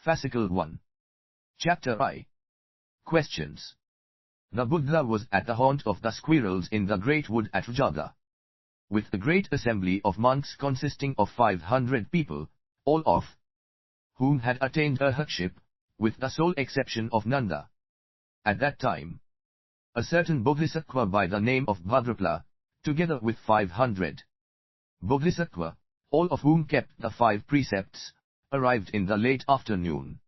Fascicle 1. Chapter I. Questions. The Buddha was at the haunt of the squirrels in the great wood at Rajaga. With a great assembly of monks consisting of 500 people, all of whom had attained arhatship, with the sole exception of Nanda. At that time, a certain Bodhisattva by the name of Bhadrapala, together with 500 Bodhisattva, all of whom kept the 5 precepts, arrived in the late afternoon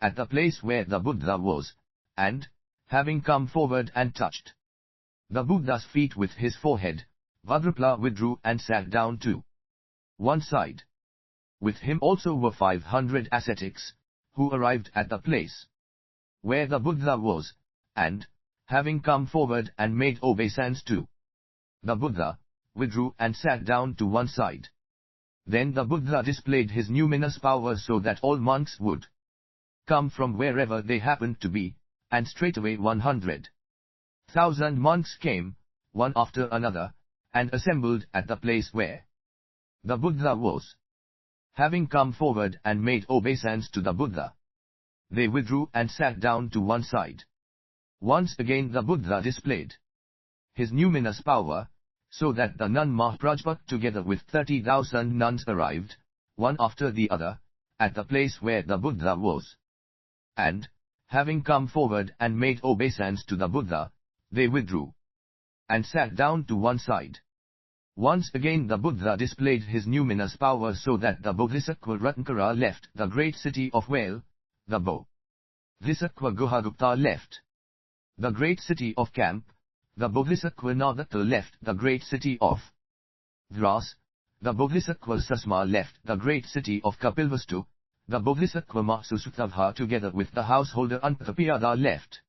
at the place where the Buddha was, and, having come forward and touched the Buddha's feet with his forehead, Bhadrapala withdrew and sat down to one side. With him also were 500 ascetics, who arrived at the place where the Buddha was, and, having come forward and made obeisance to the Buddha, withdrew and sat down to one side. Then the Buddha displayed his numinous power so that all monks would come from wherever they happened to be, and straightway 100,000 monks came, one after another, and assembled at the place where the Buddha was. Having come forward and made obeisance to the Buddha, they withdrew and sat down to one side. Once again the Buddha displayed his numinous power, so that the nun Mahaprajpat together with 30,000 nuns arrived, one after the other, at the place where the Buddha was. And, having come forward and made obeisance to the Buddha, they withdrew and sat down to one side. Once again the Buddha displayed his numinous power so that the Bodhisattva Ratnakara left the great city of Whale, the Bodhisattva Guhagupta left the great city of Camp, the Bodhisattva Nadatta left the great city of Dras, the Bodhisattva Sasma left the great city of Kapilvastu, the Bodhisattva Mahsusutavha together with the householder Antapiyada left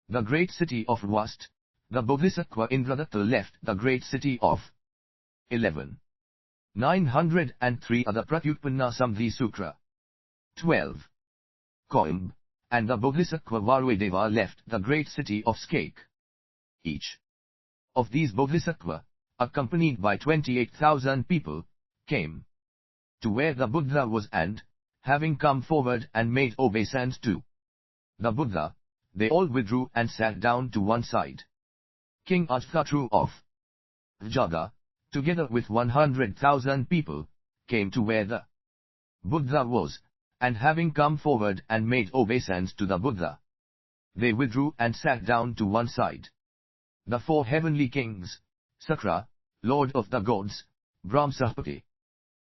the great city of Rwast, the Bodhisattva Indradatta left the great city of 903 other Pratyutpanna Samadhi Sutra. 12. Coimb, and the Bodhisattva Varvedeva left the great city of Skake. Each of these Bodhisattva, accompanied by 28,000 people, came to where the Buddha was and, having come forward and made obeisance to the Buddha, they all withdrew and sat down to one side. King Ajtatru of Jaga, together with 100,000 people, came to where the Buddha was, and having come forward and made obeisance to the Buddha, they withdrew and sat down to one side. The 4 heavenly kings, Sakra, lord of the gods, Brahmsapati,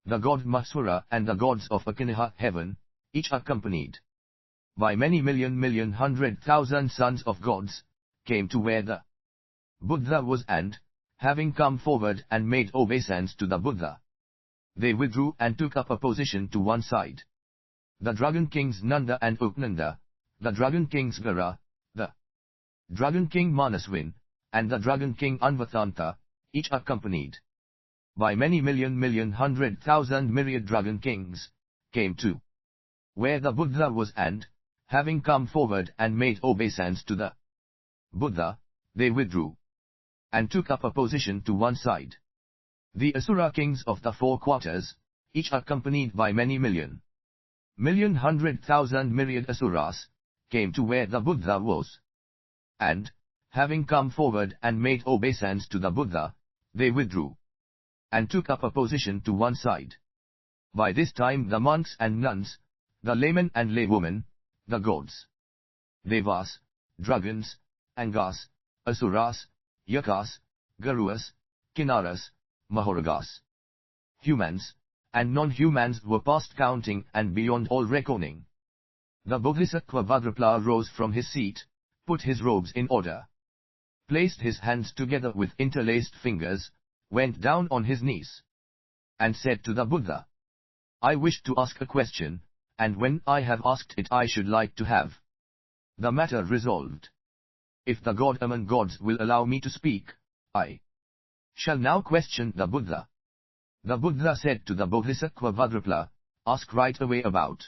the god Mahswara and the gods of Akiniha heaven, each accompanied by many million 100,000 sons of gods, came to where the Buddha was and, having come forward and made obeisance to the Buddha, they withdrew and took up a position to one side. The dragon kings Nanda and Upnanda, the dragon kings Gara, the dragon king Manaswin, and the dragon king Anvatanta, each accompanied by many million 100,000 myriad dragon kings, came to where the Buddha was and, having come forward and made obeisance to the Buddha, they withdrew and took up a position to one side. The Asura kings of the 4 quarters, each accompanied by many million 100,000 myriad Asuras, came to where the Buddha was. And, having come forward and made obeisance to the Buddha, they withdrew and took up a position to one side. By this time the monks and nuns, the laymen and laywomen, the gods, Devas, dragons, Angas, Asuras, Yakas, Garuas, Kinnaras, Mahoragas, humans, and non-humans were past counting and beyond all reckoning. The Bodhisattva Bhadrapala rose from his seat, put his robes in order, placed his hands together with interlaced fingers, went down on his knees, and said to the Buddha, I wish to ask a question, and when I have asked it I should like to have the matter resolved. If the God among gods will allow me to speak, I shall now question the Buddha. The Buddha said to the Bodhisattva Bhadrapala, ask right away about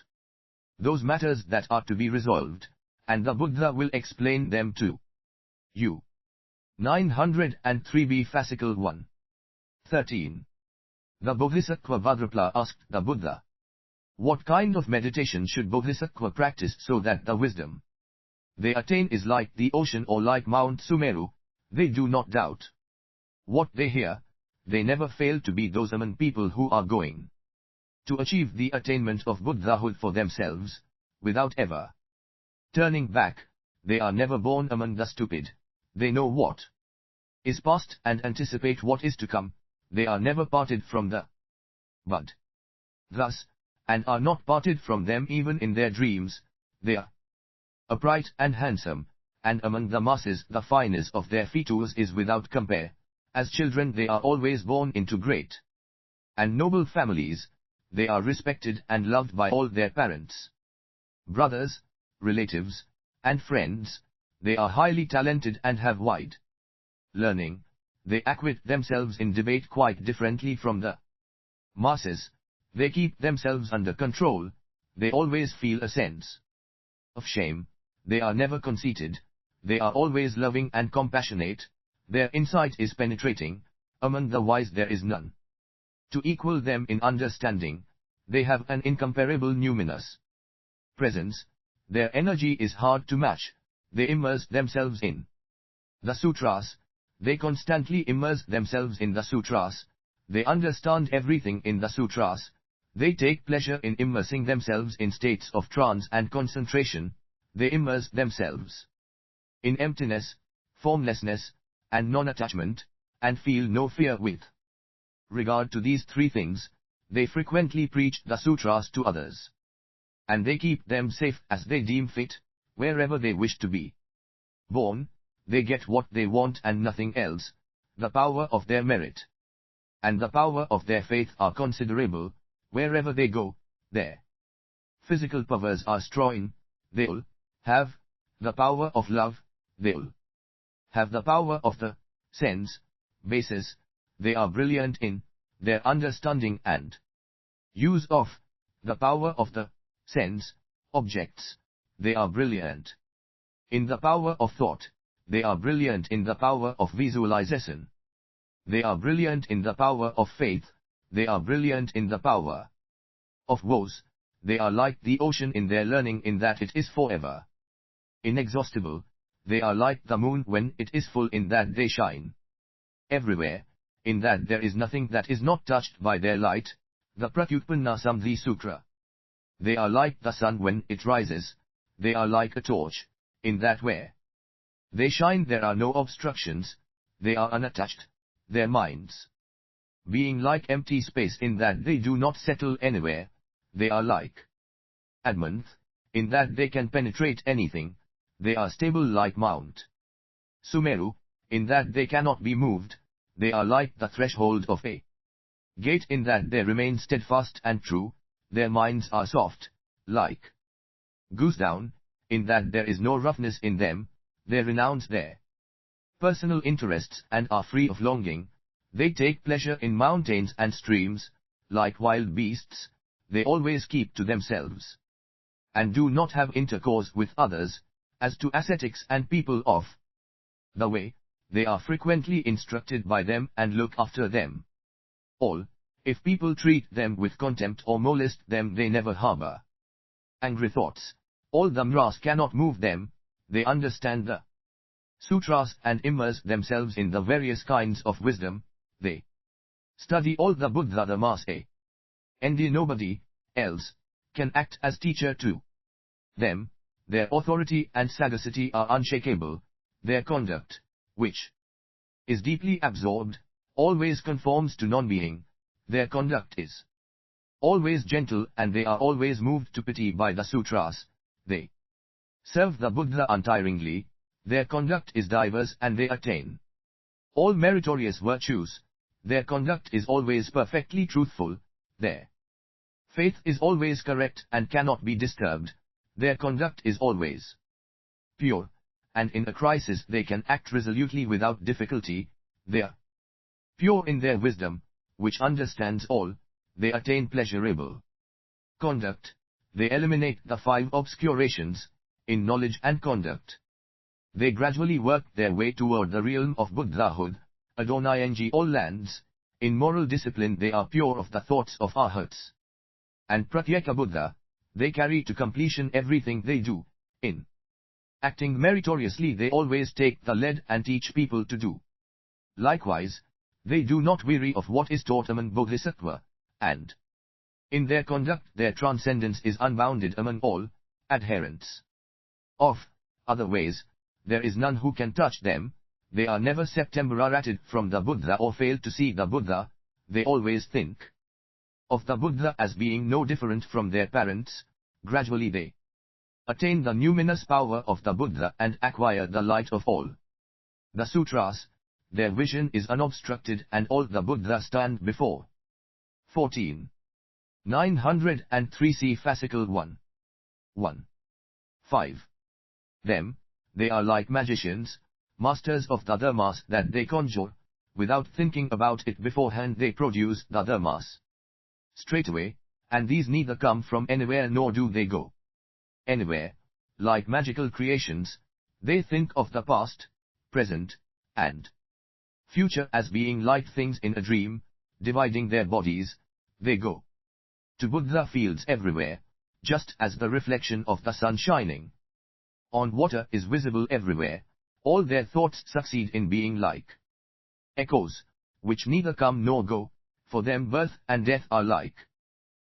those matters that are to be resolved, and the Buddha will explain them to you. 903b Fascicle 1. 13. The Bodhisattva Bhadrapala asked the Buddha, What kind of meditation should Bodhisattva practice so that the wisdom they attain is like the ocean or like Mount Sumeru? They do not doubt what they hear. They never fail to be those among people who are going to achieve the attainment of Buddhahood for themselves, without ever turning back. They are never born among the stupid. They know what is past and anticipate what is to come. They are never parted from the bud. Thus, and are not parted from them even in their dreams. They are upright and handsome, and among the masses the fineness of their features is without compare. As children they are always born into great and noble families. They are respected and loved by all their parents, brothers, relatives, and friends. They are highly talented and have wide learning. They acquit themselves in debate quite differently from the masses. They keep themselves under control. They always feel a sense of shame. They are never conceited. They are always loving and compassionate. Their insight is penetrating. Among the wise there is none to equal them in understanding. They have an incomparable numinous presence. Their energy is hard to match. They immerse themselves in the sutras. They constantly immerse themselves in the sutras. They understand everything in the sutras. They take pleasure in immersing themselves in states of trance and concentration. They immerse themselves in emptiness, formlessness, and non-attachment, and feel no fear with regard to these three things. They frequently preach the sutras to others, and they keep them safe as they deem fit. Wherever they wish to be born, they get what they want and nothing else. The power of their merit and the power of their faith are considerable. Wherever they go, their physical powers are strong. They'll have the power of love. They'll have the power of the sense basis. They are brilliant in their understanding and use of the power of the sense objects. They are brilliant in the power of thought. They are brilliant in the power of visualization. They are brilliant in the power of faith. They are brilliant in the power of woes. They are like the ocean in their learning in that it is forever inexhaustible. They are like the moon when it is full in that they shine everywhere, in that there is nothing that is not touched by their light. The Pratyutpanna Samadhi Sutra. They are like the sun when it rises. They are like a torch, in that where they shine there are no obstructions. They are unattached. Their minds being like empty space in that they do not settle anywhere. They are like adamant, in that they can penetrate anything. They are stable like Mount Sumeru, in that they cannot be moved. They are like the threshold of a gate in that they remain steadfast and true. Their minds are soft, like goose down, in that there is no roughness in them. They renounce their personal interests and are free of longing. They take pleasure in mountains and streams. Like wild beasts, they always keep to themselves and do not have intercourse with others. As to ascetics and people of the way, they are frequently instructed by them and look after them all. If people treat them with contempt or molest them, they never harbor angry thoughts. All the maras cannot move them. They understand the sutras and immerse themselves in the various kinds of wisdom. They study all the Buddha dhammas, and nobody else can act as teacher to them. Their authority and sagacity are unshakable. Their conduct, which is deeply absorbed, always conforms to non-being. Their conduct is always gentle and they are always moved to pity by the sutras. They serve the Buddha untiringly. Their conduct is diverse and they attain all meritorious virtues. Their conduct is always perfectly truthful. Their faith is always correct and cannot be disturbed. Their conduct is always pure, and in a crisis they can act resolutely without difficulty. They are pure in their wisdom, which understands all. They attain pleasurable conduct. They eliminate the 5 obscurations in knowledge and conduct. They gradually work their way toward the realm of Buddhahood, adorning all lands. In moral discipline they are pure of the thoughts of arhats. and Pratyeka Buddha, they carry to completion everything they do. In acting meritoriously they always take the lead and teach people to do likewise. They do not weary of what is taught among Bodhisattva, and in their conduct their transcendence is unbounded among all adherents. Of other ways, there is none who can touch them. They are never separated from the Buddha or fail to see the Buddha. They always think of the Buddha as being no different from their parents. Gradually they attain the numinous power of the Buddha and acquire the light of all the sutras. Their vision is unobstructed and all the Buddha stand before. 14. 903 C. Fascicle 1. 1. 5. Them, they are like magicians, masters of the dharmas that they conjure. Without thinking about it beforehand they produce the dharmas straightway, and these neither come from anywhere nor do they go anywhere. Like magical creations, they think of the past, present, and future as being like things in a dream. Dividing their bodies, they go to Buddha fields everywhere, just as the reflection of the sun shining on water is visible everywhere. All their thoughts succeed in being like echoes, which neither come nor go. For them birth and death are like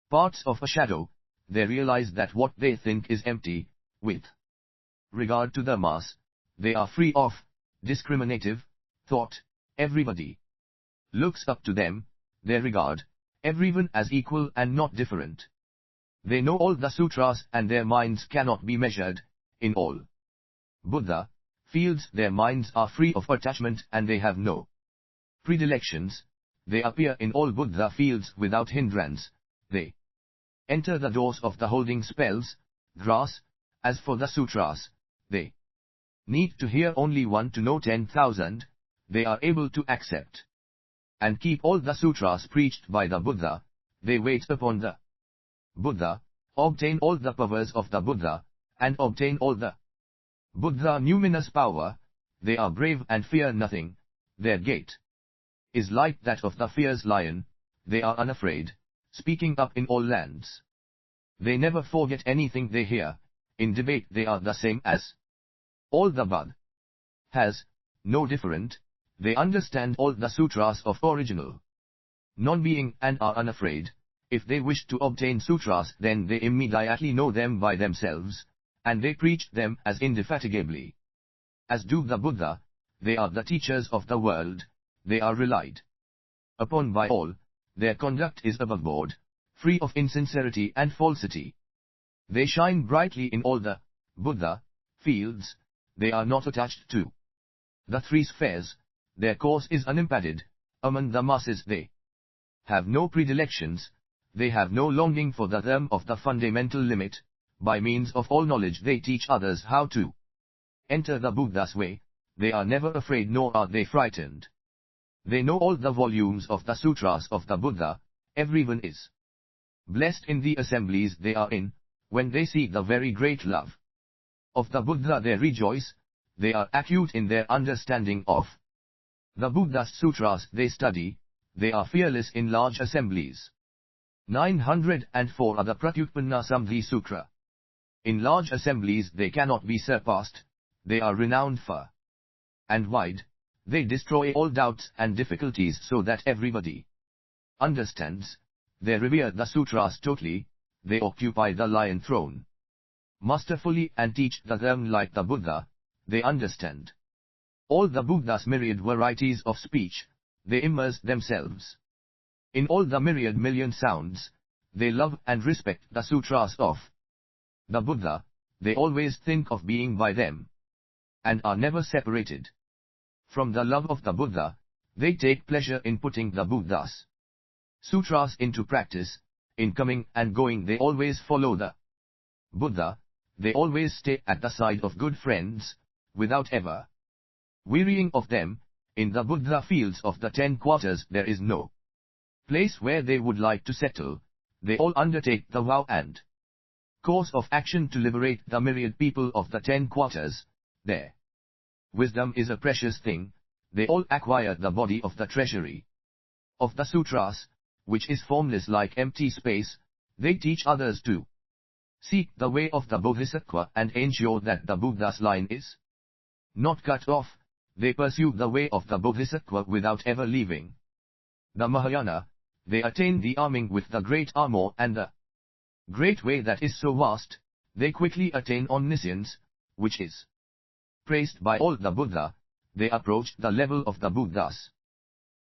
parts of a shadow. They realize that what they think is empty. With regard to the mass, they are free of discriminative thought. Everybody looks up to them. They regard everyone as equal and not different. They know all the sutras and their minds cannot be measured. In all Buddha fields their minds are free of attachment and they have no predilections. They appear in all Buddha fields without hindrance. They enter the doors of the holding spells, grass. As for the sutras, they need to hear only one to know 10,000. They are able to accept and keep all the sutras preached by the Buddha. They wait upon the Buddha, obtain all the powers of the Buddha, and obtain all the Buddha numinous power. They are brave and fear nothing. Their gait is like that of the fierce lion. They are unafraid, speaking up in all lands. They never forget anything they hear. In debate they are the same as all the Buddha has, no different. They understand all the sutras of original non-being and are unafraid. If they wish to obtain sutras then they immediately know them by themselves, and they preach them as indefatigably as do the Buddha. They are the teachers of the world. They are relied upon by all. Their conduct is above board, free of insincerity and falsity. They shine brightly in all the Buddha fields. They are not attached to the three spheres. Their course is unimpeded. Among the masses they have no predilections. They have no longing for the realm of the fundamental limit. By means of all knowledge they teach others how to enter the Buddha's way. They are never afraid nor are they frightened. They know all the volumes of the sutras of the Buddha. Everyone is blessed in the assemblies they are in. When they see the very great love of the Buddha they rejoice. They are acute in their understanding of the Buddha's sutras they study. They are fearless in large assemblies. 904 are the Pratyutpanna Samadhi Sutra. In large assemblies they cannot be surpassed. They are renowned far and wide. They destroy all doubts and difficulties so that everybody understands. They revere the sutras totally. They occupy the lion throne masterfully and teach the dharma like the Buddha. They understand all the Buddha's myriad varieties of speech. They immerse themselves in all the myriad million sounds. They love and respect the sutras of the Buddha. They always think of being by them and are never separated from the love of the Buddha. They take pleasure in putting the Buddha's sutras into practice. In coming and going they always follow the Buddha. They always stay at the side of good friends, without ever wearying of them. In the Buddha fields of the 10 quarters there is no place where they would like to settle. They all undertake the vow and course of action to liberate the myriad people of the 10 quarters. Their wisdom is a precious thing. They all acquire the body of the treasury of the sutras, which is formless like empty space. They teach others to seek the way of the Bodhisattva and ensure that the Buddha's line is not cut off. They pursue the way of the Bodhisattva without ever leaving the Mahayana. They attain the arming with the great armor and the great way that is so vast. They quickly attain omniscience, which is praised by all the Buddha. They approach the level of the Buddha's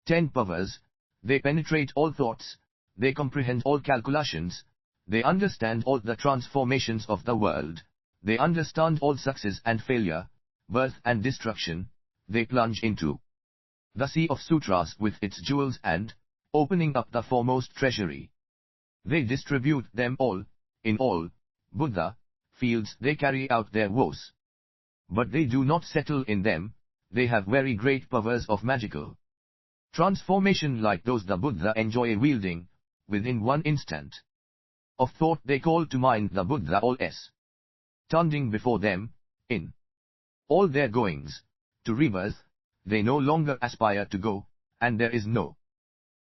10 powers. They penetrate all thoughts. They comprehend all calculations. They understand all the transformations of the world. They understand all success and failure, birth and destruction. They plunge into the sea of sutras with its jewels and, opening up the foremost treasury, they distribute them all. In all Buddha fields they carry out their vows. But they do not settle in them. They have very great powers of magical transformation like those the Buddha enjoy wielding. Within one instant of thought they call to mind the Buddha all is standing before them. In all their goings to rebirth, they no longer aspire to go, and there is no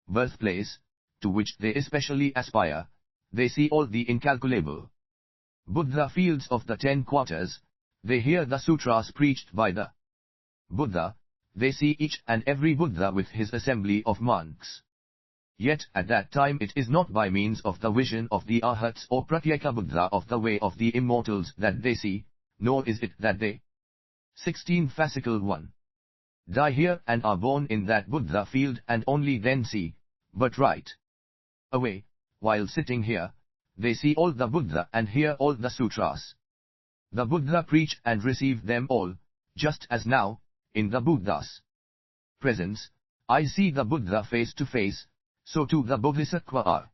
birthplace to which they especially aspire. They see all the incalculable Buddha fields of the 10 quarters. They hear the sutras preached by the Buddha. They see each and every Buddha with his assembly of monks. Yet at that time it is not by means of the vision of the Arhats or Pratyeka Buddha of the way of the immortals that they see, nor is it that they 16 Fascicle 1 die here and are born in that Buddha field and only then see, but right away, while sitting here, they see all the Buddha and hear all the sutras. The Buddha preach and receive them all, just as now, in the Buddha's presence, I see the Buddha face to face, so too the Bodhisattva are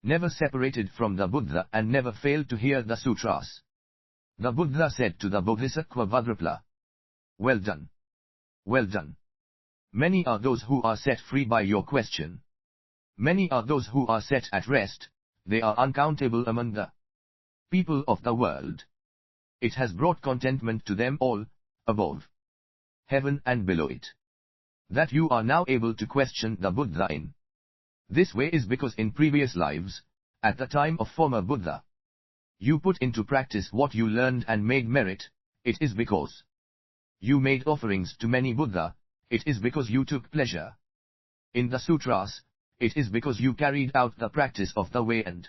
never separated from the Buddha and never fail to hear the sutras. The Buddha said to the Bodhisattva Vadrapala, "Well done. Well done. Many are those who are set free by your question. Many are those who are set at rest. They are uncountable among the people of the world. It has brought contentment to them all, above heaven and below it. That you are now able to question the Buddha in this way is because in previous lives, at the time of former Buddha, you put into practice what you learned and made merit. It is because you made offerings to many Buddha. It is because you took pleasure in the sutras. It is because you carried out the practice of the way and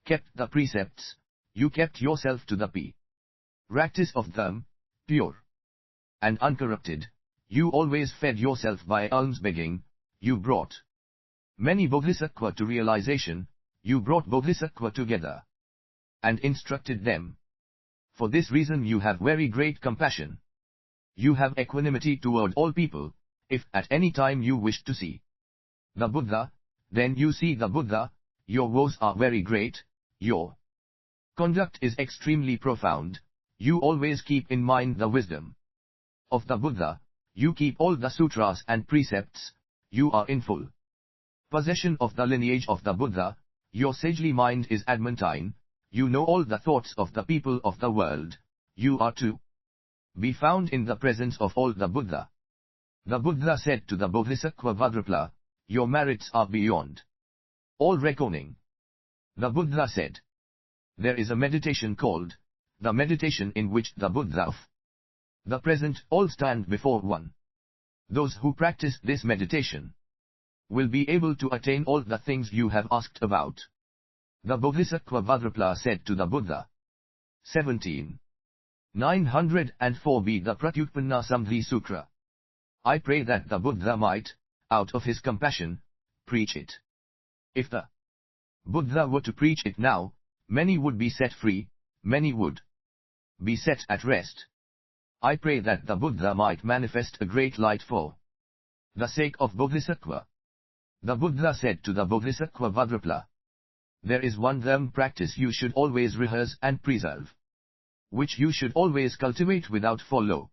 kept the precepts. You kept yourself to the practice of them, pure and uncorrupted. You always fed yourself by alms begging. You brought many Bodhisattva to realization. You brought Bodhisattva together and instructed them. For this reason you have very great compassion. You have equanimity toward all people. If at any time you wish to see the Buddha, then you see the Buddha. Your woes are very great. Your conduct is extremely profound. You always keep in mind the wisdom of the Buddha. You keep all the sutras and precepts. You are in full possession of the lineage of the Buddha. Your sagely mind is adamantine. You know all the thoughts of the people of the world. You are to be found in the presence of all the Buddha. The Buddha said to the Bodhisattva Vadrapala, "Your merits are beyond all reckoning." The Buddha said, "There is a meditation called the meditation in which the Buddha of the present all stand before one. Those who practice this meditation will be able to attain all the things you have asked about." The Bodhisattva Vadrapala said to the Buddha, 17. 904b The Pratyutpanna Samadhi Sutra. I pray that the Buddha might, out of his compassion, preach it. If the Buddha were to preach it now, many would be set free, many would be set at rest. I pray that the Buddha might manifest a great light for the sake of Bodhisattva. The Buddha said to the Bodhisattva Vadrapala, "There is one dharma practice you should always rehearse and preserve, which you should always cultivate without follow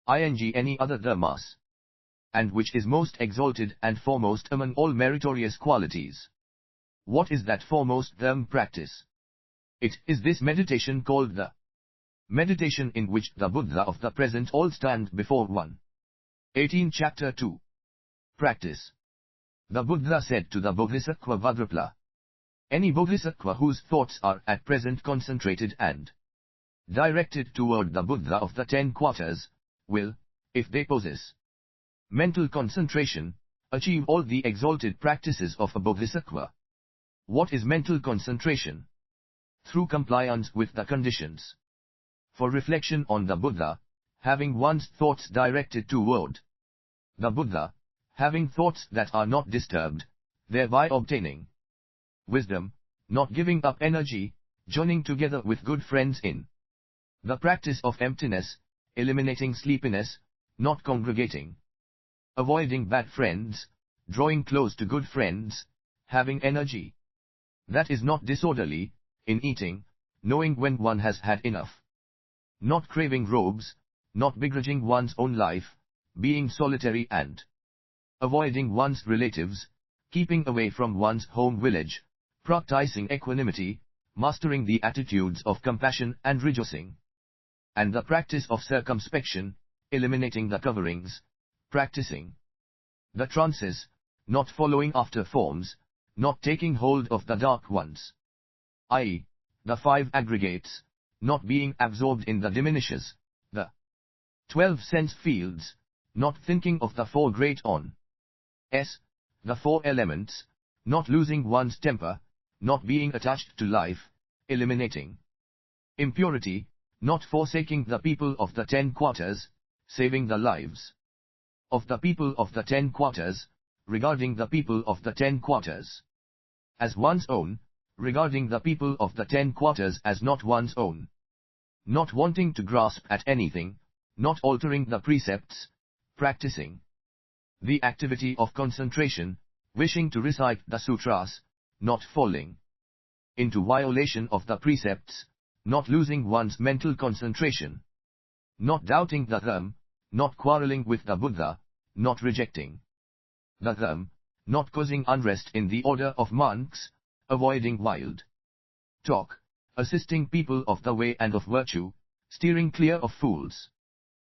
any other dharmas, and which is most exalted and foremost among all meritorious qualities." What is that foremost dharma practice? It is this meditation called the meditation in which the Buddha of the present all stand before one. 18 Chapter 2. Practice. The Buddha said to the Bodhisattva Vadrapala, Any bodhisattva whose thoughts are at present concentrated and directed toward the Buddha of the 10 quarters, will, if they possess mental concentration, achieve all the exalted practices of a bodhisattva. What is mental concentration? Through compliance with the conditions. For reflection on the Buddha, having one's thoughts directed toward the Buddha, having thoughts that are not disturbed, thereby obtaining wisdom, not giving up energy, joining together with good friends in the practice of emptiness, eliminating sleepiness, not congregating, avoiding bad friends, drawing close to good friends, having energy that is not disorderly, in eating, knowing when one has had enough, not craving robes, not begrudging one's own life, being solitary and avoiding one's relatives, keeping away from one's home village, practicing equanimity, mastering the attitudes of compassion and rejoicing, and the practice of circumspection, eliminating the coverings, practicing the trances, not following after forms, not taking hold of the dark ones, i.e., the 5 aggregates, not being absorbed in the diminishes, the 12 sense fields, not thinking of the 4 great on the 4 elements, not losing one's temper, not being attached to life, eliminating impurity, not forsaking the people of the 10 quarters, saving the lives of the people of the 10 quarters, regarding the people of the 10 quarters as one's own, regarding the people of the 10 quarters as not one's own, not wanting to grasp at anything, not altering the precepts, practicing the activity of concentration, wishing to recite the sutras, not falling into violation of the precepts, not losing one's mental concentration, not doubting the Dharma, not quarreling with the Buddha, not rejecting the Dharma, not causing unrest in the order of monks, avoiding wild talk, assisting people of the way and of virtue, steering clear of fools.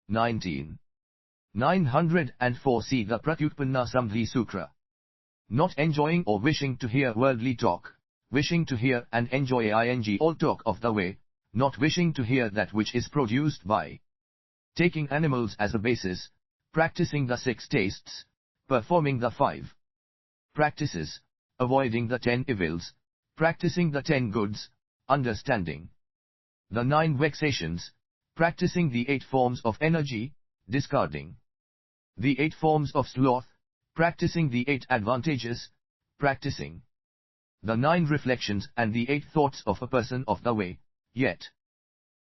19. 904 See the Pratyutpanna Samadhi Sutra. Not enjoying or wishing to hear worldly talk, wishing to hear and enjoy all talk of the way, not wishing to hear that which is produced by taking animals as a basis, practicing the 6 tastes, performing the 5 practices, avoiding the 10 evils, practicing the 10 goods, understanding the 9 vexations, practicing the 8 forms of energy, discarding the 8 forms of sloth, practicing the 8 advantages, practicing the 9 reflections and the 8 thoughts of a person of the way, yet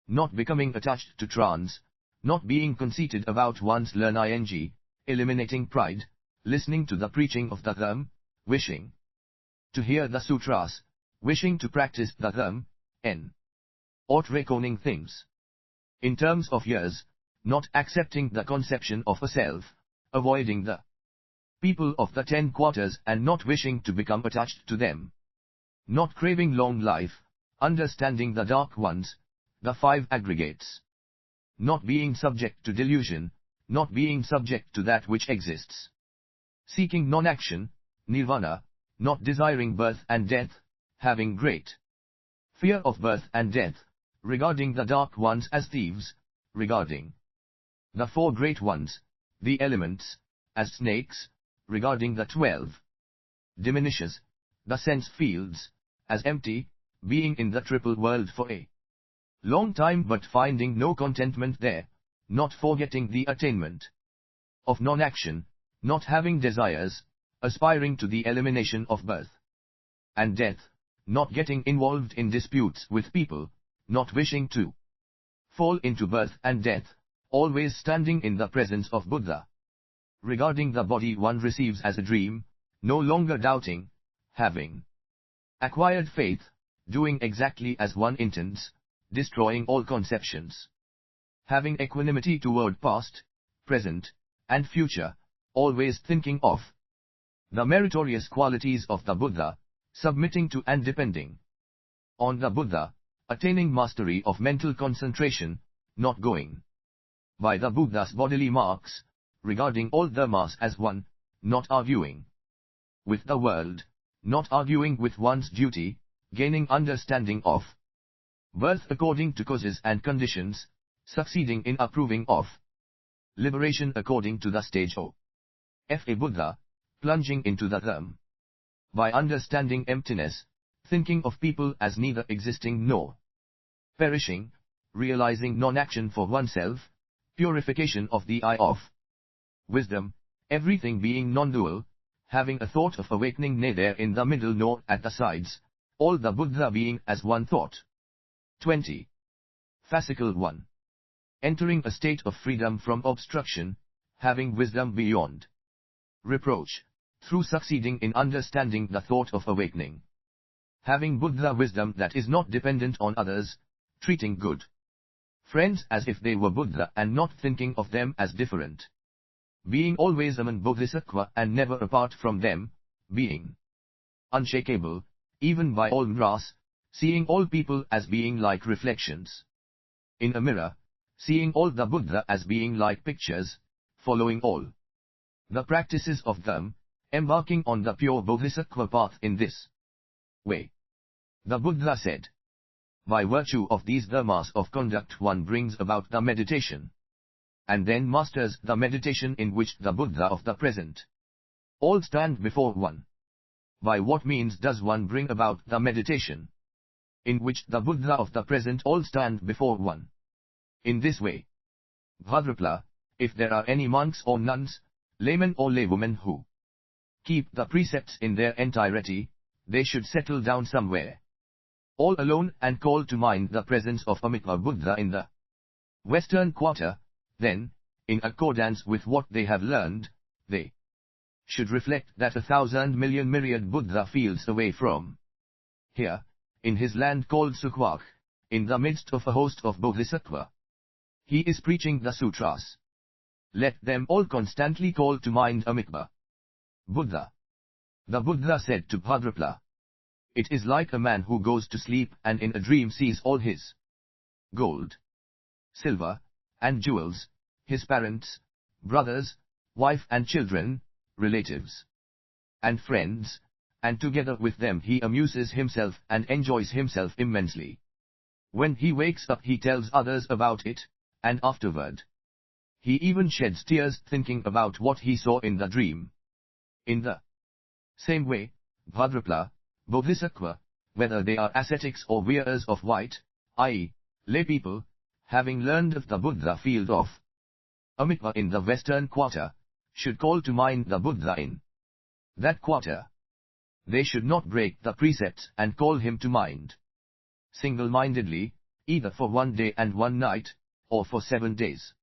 not becoming attached to trance, not being conceited about one's learning, eliminating pride, listening to the preaching of the Dharma, wishing to hear the sutras, wishing to practice the Dharma, ought reckoning things in terms of years, not accepting the conception of a self, avoiding the people of the 10 quarters and not wishing to become attached to them, not craving long life, understanding the dark ones, the 5 aggregates, not being subject to delusion, not being subject to that which exists, seeking non-action, nirvana, not desiring birth and death, having great fear of birth and death, regarding the dark ones as thieves, regarding the 4 great ones, the elements, as snakes, regarding the 12 diminishes, the sense fields, as empty, being in the triple world for a long time but finding no contentment there, not forgetting the attainment of non-action, not having desires, aspiring to the elimination of birth and death, not getting involved in disputes with people, not wishing to fall into birth and death, always standing in the presence of Buddha. Regarding the body one receives as a dream, no longer doubting, having acquired faith, doing exactly as one intends, destroying all conceptions, having equanimity toward past, present, and future, always thinking of the meritorious qualities of the Buddha, submitting to and depending on the Buddha, attaining mastery of mental concentration, not going by the Buddha's bodily marks, regarding all dharmas as one, not arguing with the world, not arguing with one's duty, gaining understanding of birth according to causes and conditions, succeeding in approving of liberation according to the stage of a Buddha, plunging into the them. By understanding emptiness, thinking of people as neither existing nor perishing, realizing non-action for oneself, purification of the eye of wisdom, everything being non-dual, having a thought of awakening neither in the middle nor at the sides, all the Buddha being as one thought. 20. Fascicle 1. Entering a state of freedom from obstruction, having wisdom beyond reproach, through succeeding in understanding the thought of awakening. Having Buddha wisdom that is not dependent on others, treating good friends as if they were Buddha and not thinking of them as different. Being always among Bodhisattva and never apart from them, being unshakable, even by all mras, seeing all people as being like reflections in a mirror, seeing all the Buddha as being like pictures, following all the practices of them, embarking on the pure Bodhisattva path in this way. The Buddha said, by virtue of these dharmas of conduct one brings about the meditation, and then masters the meditation in which the Buddha of the present all stand before one. By what means does one bring about the meditation in which the Buddha of the present all stand before one? In this way. Bhadrapala, if there are any monks or nuns, laymen or laywomen who keep the precepts in their entirety, they should settle down somewhere all alone and call to mind the presence of Amitabha Buddha in the western quarter. Then, in accordance with what they have learned, they should reflect that 1,000 million myriad Buddha fields away from here, in his land called Sukhvak, in the midst of a host of Bodhisattva, he is preaching the sutras. Let them all constantly call to mind Amitabha Buddha. The Buddha said to Bhadrapala, it is like a man who goes to sleep and in a dream sees all his gold, silver, and jewels, his parents, brothers, wife and children, relatives, and friends, and together with them he amuses himself and enjoys himself immensely. When he wakes up he tells others about it, and afterward he even sheds tears thinking about what he saw in the dream. In the same way, Bhadrapala, Bodhisattva, whether they are ascetics or wearers of white, i.e., lay people, having learned of the Buddha field of Amitabha in the western quarter, should call to mind the Buddha in that quarter. They should not break the precepts and call him to mind single-mindedly, either for 1 day and 1 night, or for 7 days.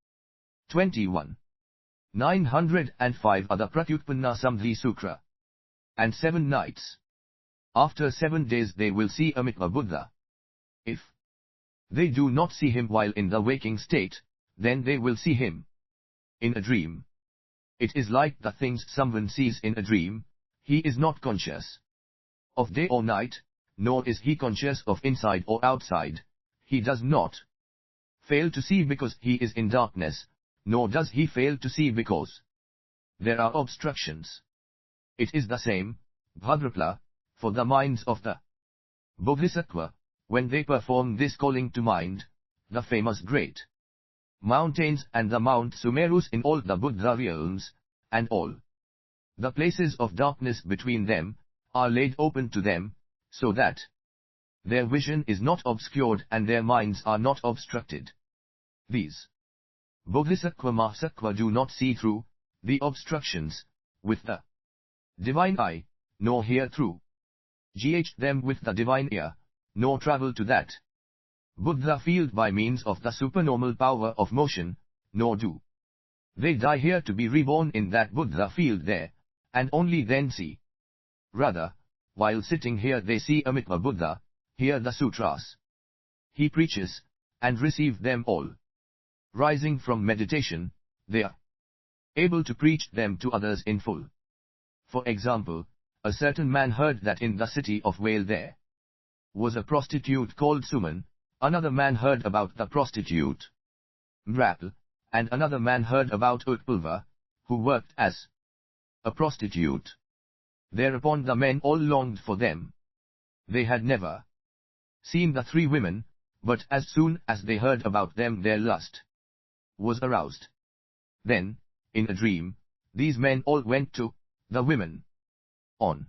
21. 905 are the Pratyutpanna Samadhi Sutra. And 7 nights. After 7 days they will see Amitabha Buddha. If they do not see him while in the waking state, then they will see him in a dream. It is like the things someone sees in a dream. He is not conscious of day or night, nor is he conscious of inside or outside. He does not fail to see because he is in darkness, nor does he fail to see because there are obstructions. It is the same, Bhadrapala, for the minds of the Bodhisattva, when they perform this calling to mind, the famous great mountains and the Mount Sumerus in all the Buddha realms, and all the places of darkness between them, are laid open to them, so that their vision is not obscured and their minds are not obstructed. These Bodhisattva Mahasattva do not see through the obstructions with the divine eye, nor hear through them with the divine ear, nor travel to that Buddha field by means of the supernormal power of motion, nor do they die here to be reborn in that Buddha field there, and only then see. Rather, while sitting here they see Amitabha Buddha, hear the sutras he preaches, and receive them all. Rising from meditation, they are able to preach them to others in full. For example, a certain man heard that in the city of Whale there was a prostitute called Suman, another man heard about the prostitute Mrapal, and another man heard about Utpulva, who worked as a prostitute. Thereupon the men all longed for them. They had never seen the three women, but as soon as they heard about them their lust was aroused. Then, in a dream, these men all went to the women. On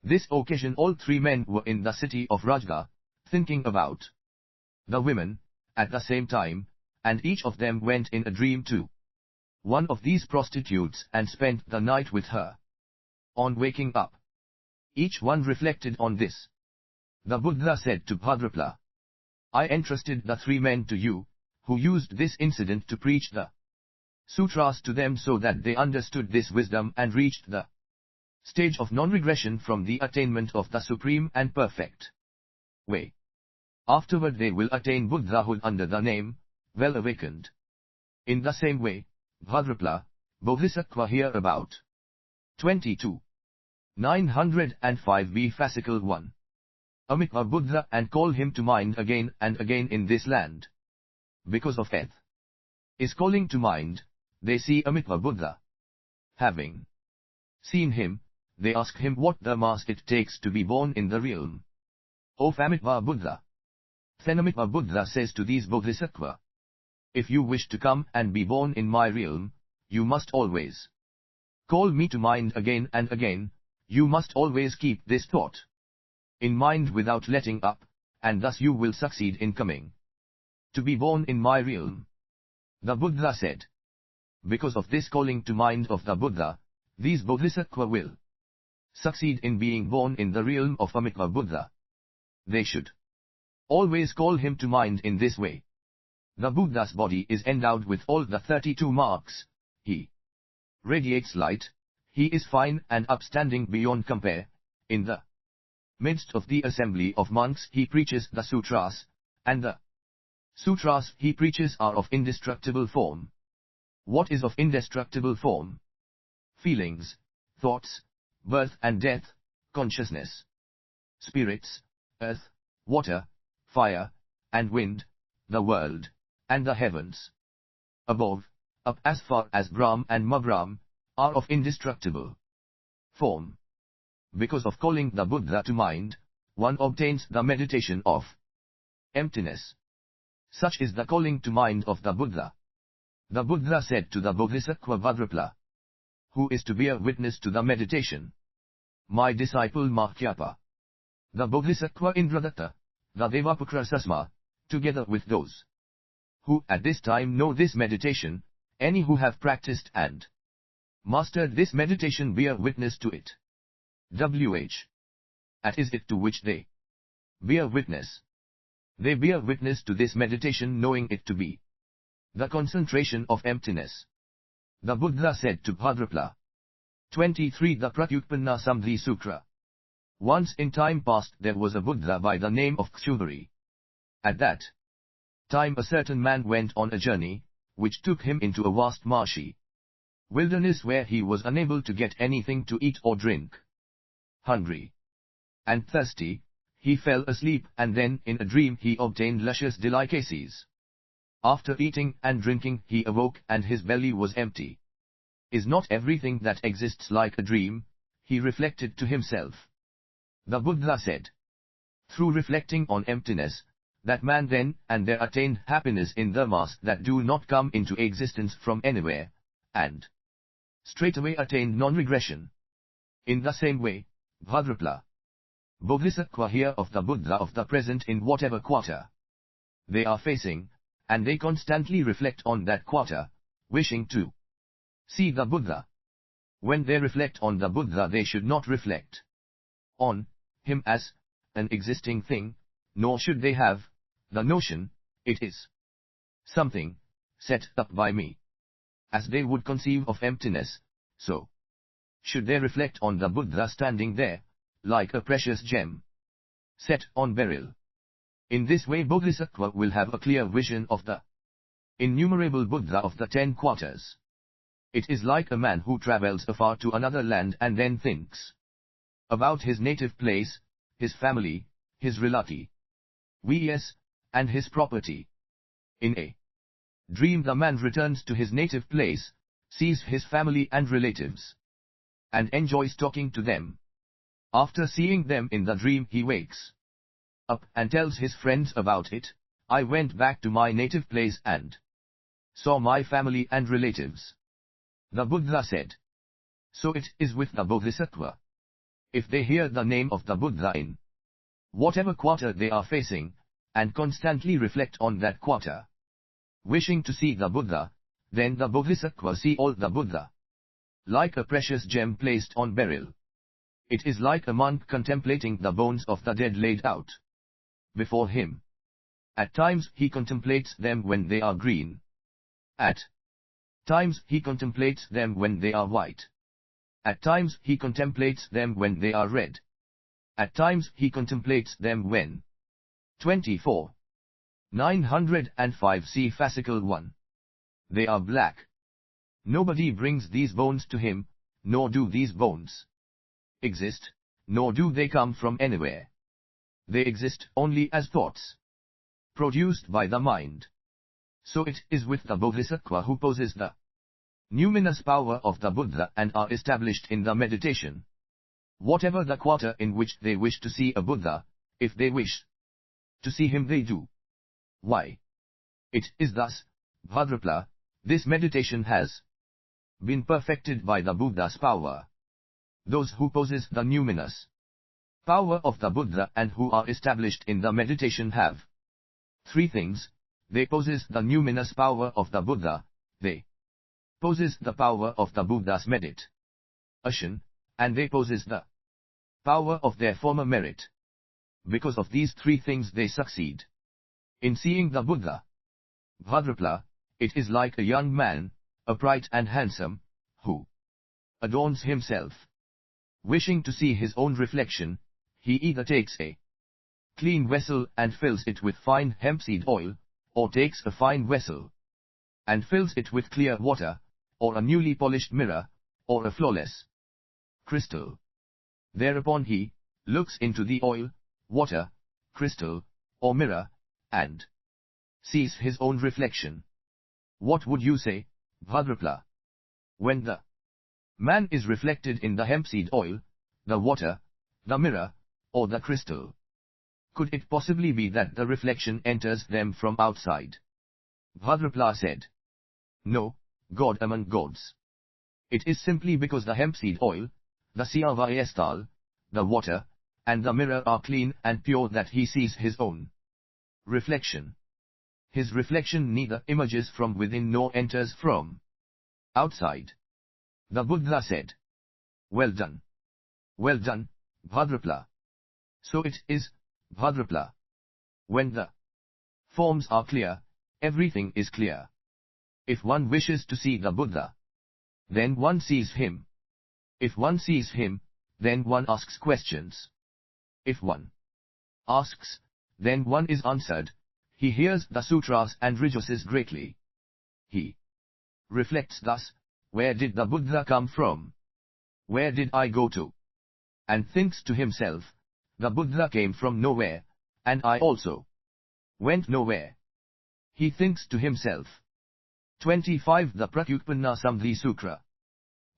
this occasion all three men were in the city of Rajga, thinking about the women, at the same time, and each of them went in a dream to one of these prostitutes and spent the night with her. On waking up, each one reflected on this. The Buddha said to Bhadrapala, I entrusted the three men to you, who used this incident to preach the sutras to them so that they understood this wisdom and reached the stage of non-regression from the attainment of the supreme and perfect way. Afterward they will attain Buddhahood under the name, well awakened. In the same way, Bhadrapala, Bodhisattva here about 22. 905b Fascicle 1. Amitabha Buddha and call him to mind again and again in this land. Because of faith is calling to mind, they see Amitabha Buddha. Having seen him, they ask him what the mass it takes to be born in the realm of Amitabha Buddha. Then Amitabha Buddha says to these Bodhisattva, if you wish to come and be born in my realm, you must always call me to mind again and again, you must always keep this thought in mind without letting up, and thus you will succeed in coming to be born in my realm. The Buddha said, because of this calling to mind of the Buddha, these Bodhisattva will succeed in being born in the realm of Amitabha Buddha. They should always call him to mind in this way. The Buddha's body is endowed with all the 32 marks, he radiates light, he is fine and upstanding beyond compare. In the midst of the assembly of monks he preaches the sutras, and the sutras he preaches are of indestructible form. What is of indestructible form? Feelings, thoughts, birth and death, consciousness, spirits, earth, water, fire, and wind, the world, and the heavens. Above, up as far as Brahm and Mabrahm, are of indestructible form. Because of calling the Buddha to mind, one obtains the meditation of emptiness. Such is the calling to mind of the Buddha. The Buddha said to the Bodhisattva Bhadrapala, who is to bear witness to the meditation? My disciple Mahyapa. The Bodhisattva Indradatta, the Devapukra Sasma, together with those who at this time know this meditation, any who have practiced and mastered this meditation bear witness to it. Wh. At is it to which they bear witness. They bear witness to this meditation knowing it to be the concentration of emptiness. The Buddha said to Bhadrapala. 23 The Pratyutpanna Samadhi Sutra. Once in time past there was a Buddha by the name of Kshuvari. At that time a certain man went on a journey, which took him into a vast marshy wilderness where he was unable to get anything to eat or drink. Hungry and thirsty, he fell asleep and then in a dream he obtained luscious delicacies. After eating and drinking he awoke and his belly was empty. Is not everything that exists like a dream? He reflected to himself. The Buddha said, through reflecting on emptiness, that man then and there attained happiness in the mass that do not come into existence from anywhere, and straightway attained non-regression. In the same way, Bhadrapala, Bodhisattva hear of the Buddha of the present in whatever quarter they are facing, and they constantly reflect on that quarter, wishing to see the Buddha. When they reflect on the Buddha they should not reflect on him as an existing thing, nor should they have the notion, it is something set up by me. As they would conceive of emptiness, so should they reflect on the Buddha standing there, like a precious gem set on beryl. In this way Bodhisattva will have a clear vision of the innumerable Buddha of the 10 quarters. It is like a man who travels afar to another land and then thinks about his native place, his family, his relatives, and his property. In a dream the man returns to his native place, sees his family and relatives, and enjoys talking to them. After seeing them in the dream he wakes up and tells his friends about it. I went back to my native place and saw my family and relatives. The Buddha said. So it is with the Bodhisattva. If they hear the name of the Buddha in whatever quarter they are facing, and constantly reflect on that quarter, wishing to see the Buddha, then the Bodhisattva see all the Buddha. Like a precious gem placed on beryl. It is like a monk contemplating the bones of the dead laid out before him. At times he contemplates them when they are green. At times he contemplates them when they are white. At times he contemplates them when they are red. At times he contemplates them when 24. 905 see fascicle 1. They are black. Nobody brings these bones to him, nor do these bones exist, nor do they come from anywhere. They exist only as thoughts produced by the mind. So it is with the Bodhisattva who possess the numinous power of the Buddha and are established in the meditation. Whatever the quarter in which they wish to see a Buddha, if they wish to see him they do. Why? It is thus, Bhadrapala, this meditation has been perfected by the Buddha's power. Those who possess the numinous power of the Buddha and who are established in the meditation have three things. They possess the numinous power of the Buddha, they possess the power of the Buddha's meditation, and they possess the power of their former merit. Because of these three things they succeed in seeing the Buddha. Bhadrapala, it is like a young man, upright and handsome, who adorns himself. Wishing to see his own reflection, he either takes a clean vessel and fills it with fine hemp seed oil, or takes a fine vessel and fills it with clear water, or a newly polished mirror, or a flawless crystal. Thereupon he looks into the oil, water, crystal, or mirror, and sees his own reflection. What would you say, Bhadrapala? When the man is reflected in the hemp seed oil, the water, the mirror, or the crystal, could it possibly be that the reflection enters them from outside? Bhadrapala said. No, God among gods. It is simply because the hemp seed oil, the siyavayastal, the water, and the mirror are clean and pure that he sees his own reflection. His reflection neither emerges from within nor enters from outside. The Buddha said. Well done. Well done, Bhadrapala. So it is, Bhadrapala. When the forms are clear, everything is clear. If one wishes to see the Buddha, then one sees him. If one sees him, then one asks questions. If one asks, then one is answered. He hears the sutras and rejoices greatly. He reflects thus, where did the Buddha come from? Where did I go to? And thinks to himself, the Buddha came from nowhere, and I also went nowhere. He thinks to himself. 25 The Pratyutpanna Samadhi Sutra.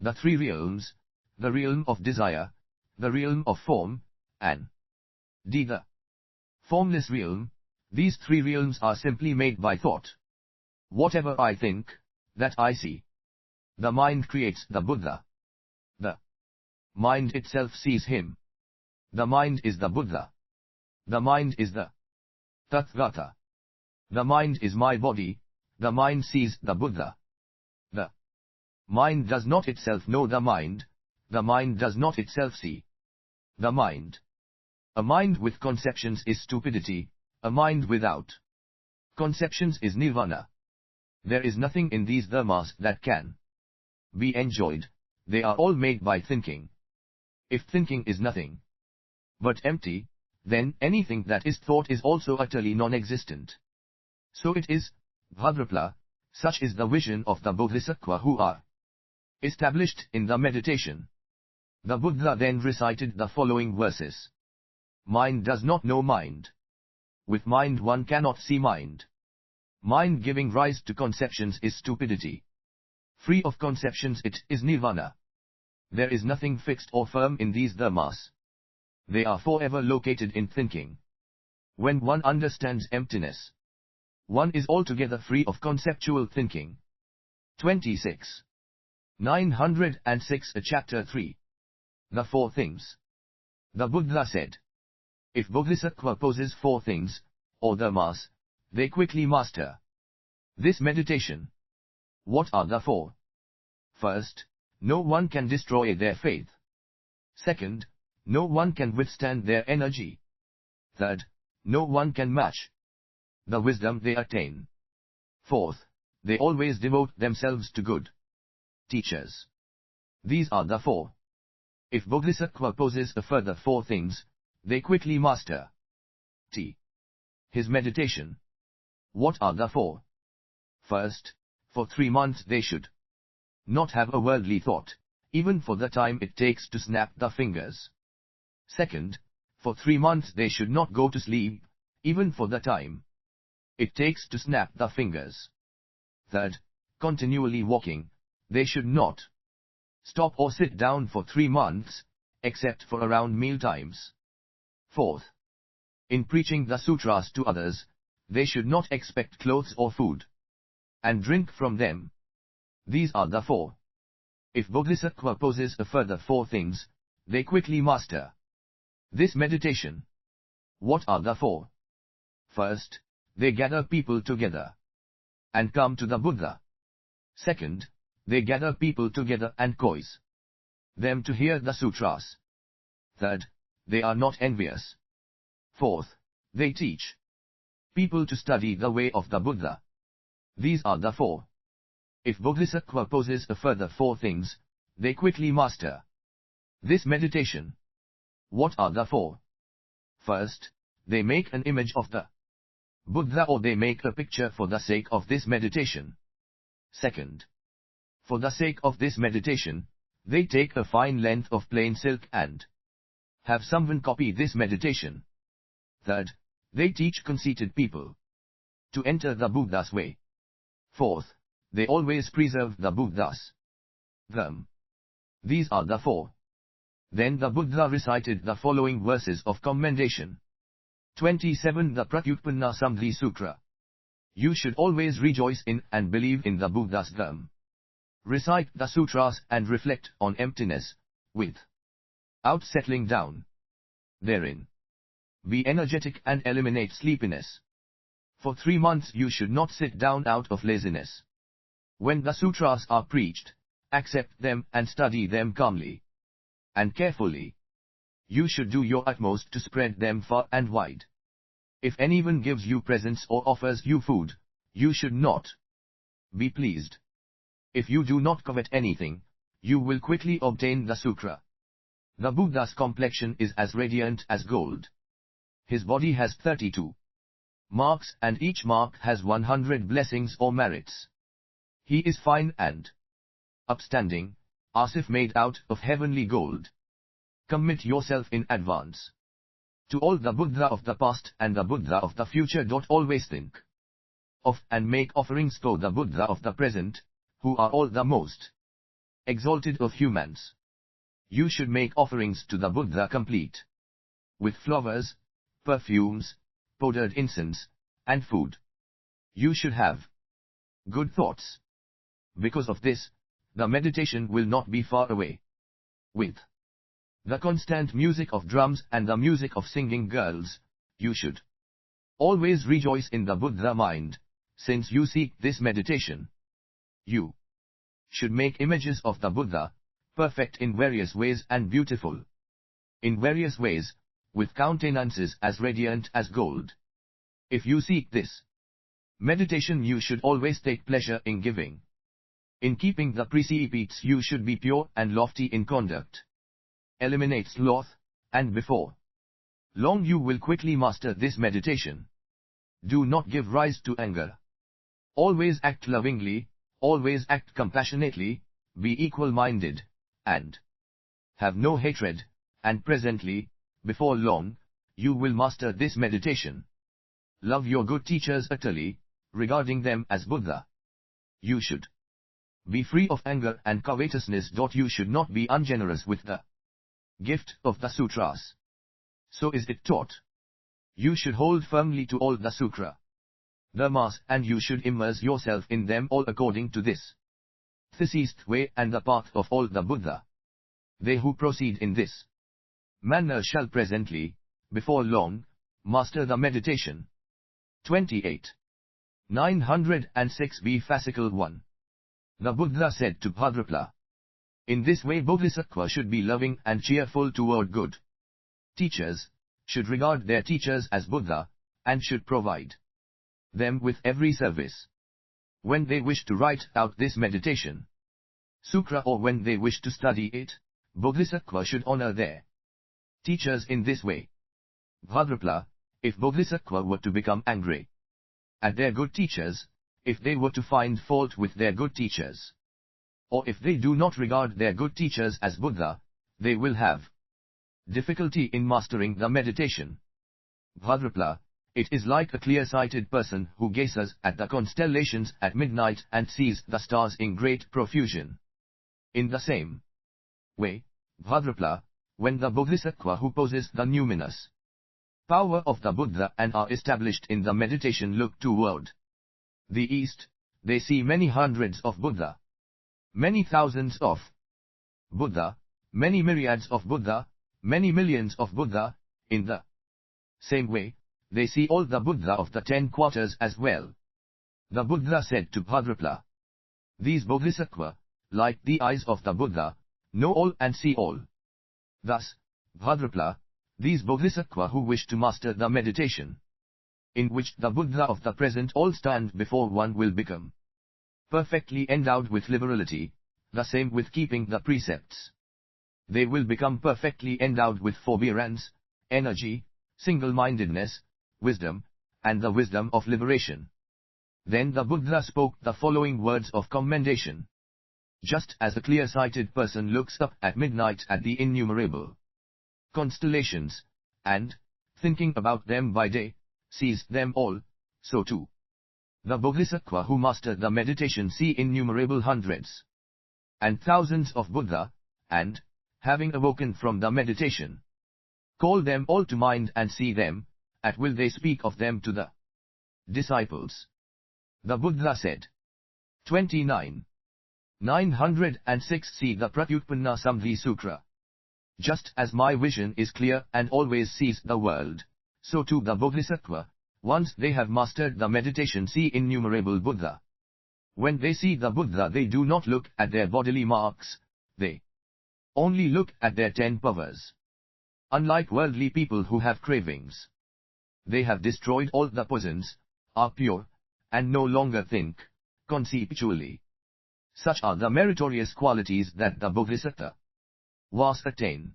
The three realms, the realm of desire, the realm of form, and the formless realm, these three realms are simply made by thought. Whatever I think, that I see. The mind creates the Buddha. The mind itself sees him. The mind is the Buddha. The mind is the Tathagata. The mind is my body, the mind sees the Buddha. The mind does not itself know the mind does not itself see the mind. A mind with conceptions is stupidity, a mind without conceptions is nirvana. There is nothing in these dharmas that can be enjoyed, they are all made by thinking. If thinking is nothing but empty, then anything that is thought is also utterly non-existent. So it is, Bhadrapala, such is the vision of the Bodhisattva who are established in the meditation. The Buddha then recited the following verses. Mind does not know mind. With mind one cannot see mind. Mind giving rise to conceptions is stupidity. Free of conceptions it is nirvana. There is nothing fixed or firm in these dharmas. They are forever located in thinking. When one understands emptiness, one is altogether free of conceptual thinking. 26. 906 Chapter 3. The Four Things. The Buddha said, if Bodhisattva poses four things, or the mass, they quickly master this meditation. What are the four? First, no one can destroy their faith. Second, no one can withstand their energy. Third, no one can match the wisdom they attain. Fourth, they always devote themselves to good teachers. These are the four. If Bodhisattva poses a further four things, they quickly master his meditation. What are the four? First, for 3 months they should not have a worldly thought, even for the time it takes to snap the fingers. Second, for 3 months they should not go to sleep, even for the time it takes to snap the fingers. Third, continually walking, they should not stop or sit down for 3 months, except for around meal times. Fourth, in preaching the sutras to others, they should not expect clothes or food and drink from them. These are the four. If Bodhisattva poses a further four things, they quickly master this meditation. What are the four? First, they gather people together and come to the Buddha. Second, they gather people together and cause them to hear the sutras. Third, they are not envious. Fourth, they teach people to study the way of the Buddha. These are the four. If Bodhisattva poses a further four things, they quickly master this meditation. What are the four? First, they make an image of the Buddha, or they make a picture for the sake of this meditation. Second, for the sake of this meditation, they take a fine length of plain silk and have someone copy this meditation. Third, they teach conceited people to enter the Buddha's way. Fourth, they always preserve the Buddha's them. These are the four. Then the Buddha recited the following verses of commendation. 27 The Pratyutpanna Samadhi Sutra. You should always rejoice in and believe in the Buddha's Dharma. Recite the sutras and reflect on emptiness, without settling down therein. Be energetic and eliminate sleepiness. For 3 months you should not sit down out of laziness. When the sutras are preached, accept them and study them calmly and carefully. You should do your utmost to spread them far and wide. If anyone gives you presents or offers you food, you should not be pleased. If you do not covet anything, you will quickly obtain the sutra. The Buddha's complexion is as radiant as gold. His body has 32 marks and each mark has 100 blessings or merits. He is fine and upstanding, as if made out of heavenly gold. Commit yourself in advance to all the Buddha of the past and the Buddha of the future. Always think of and make offerings to the Buddha of the present, who are all the most exalted of humans. You should make offerings to the Buddha complete with flowers, perfumes, powdered incense, and food. You should have good thoughts. Because of this, the meditation will not be far away. With the constant music of drums and the music of singing girls, you should always rejoice in the Buddha mind. Since you seek this meditation, you should make images of the Buddha, perfect in various ways and beautiful in various ways, with countenances as radiant as gold. If you seek this meditation, you should always take pleasure in giving. In keeping the precepts, you should be pure and lofty in conduct. Eliminate sloth, and before long you will quickly master this meditation. Do not give rise to anger. Always act lovingly, always act compassionately, be equal-minded, and have no hatred, and presently, before long, you will master this meditation. Love your good teachers utterly, regarding them as Buddha. You should be free of anger and covetousness. You should not be ungenerous with the gift of the sutras. So is it taught. You should hold firmly to all the Sutra, dharmas, and you should immerse yourself in them all according to this theseist way and the path of all the Buddha. They who proceed in this manner shall presently, before long, master the meditation. 28. 906b Fascicle 1. The Buddha said to Bhadrapala, in this way Bodhisattva should be loving and cheerful toward good. Teachers should regard their teachers as Buddha, and should provide them with every service. When they wish to write out this meditation sutra or when they wish to study it, Bodhisattva should honor their teachers in this way. Bhadrapala, if Bodhisattva were to become angry at their good teachers, if they were to find fault with their good teachers, or if they do not regard their good teachers as Buddha, they will have difficulty in mastering the meditation. Bhadrapala, it is like a clear-sighted person who gazes at the constellations at midnight and sees the stars in great profusion. In the same way, Bhadrapala, when the Bodhisattva who possess the numinous power of the Buddha and are established in the meditation look toward the east, they see many hundreds of Buddha, many thousands of Buddha, many myriads of Buddha, many millions of Buddha. In the same way, they see all the Buddha of the 10 quarters as well. The Buddha said to Bhadrapala, these Bodhisattva, like the eyes of the Buddha, know all and see all. Thus, Bhadrapala, these Bodhisattva who wish to master the meditation, in which the Buddha of the present all stand before one, will become perfectly endowed with liberality, the same with keeping the precepts. They will become perfectly endowed with forbearance, energy, single-mindedness, wisdom, and the wisdom of liberation. Then the Buddha spoke the following words of commendation. Just as a clear-sighted person looks up at midnight at the innumerable constellations, and, thinking about them by day, sees them all, so too the Bodhisattva who master the meditation see innumerable hundreds and thousands of Buddha, and, having awoken from the meditation, call them all to mind and see them, at will they speak of them to the disciples. The Buddha said. 29. 906 See the Pratyutpanna Samadhi Sutra. Just as my vision is clear and always sees the world, so too the Bodhisattva, once they have mastered the meditation, see innumerable Buddha. When they see the Buddha, they do not look at their bodily marks, they only look at their 10 powers. Unlike worldly people who have cravings, they have destroyed all the poisons, are pure, and no longer think conceptually. Such are the meritorious qualities that the Bodhisattva was attain.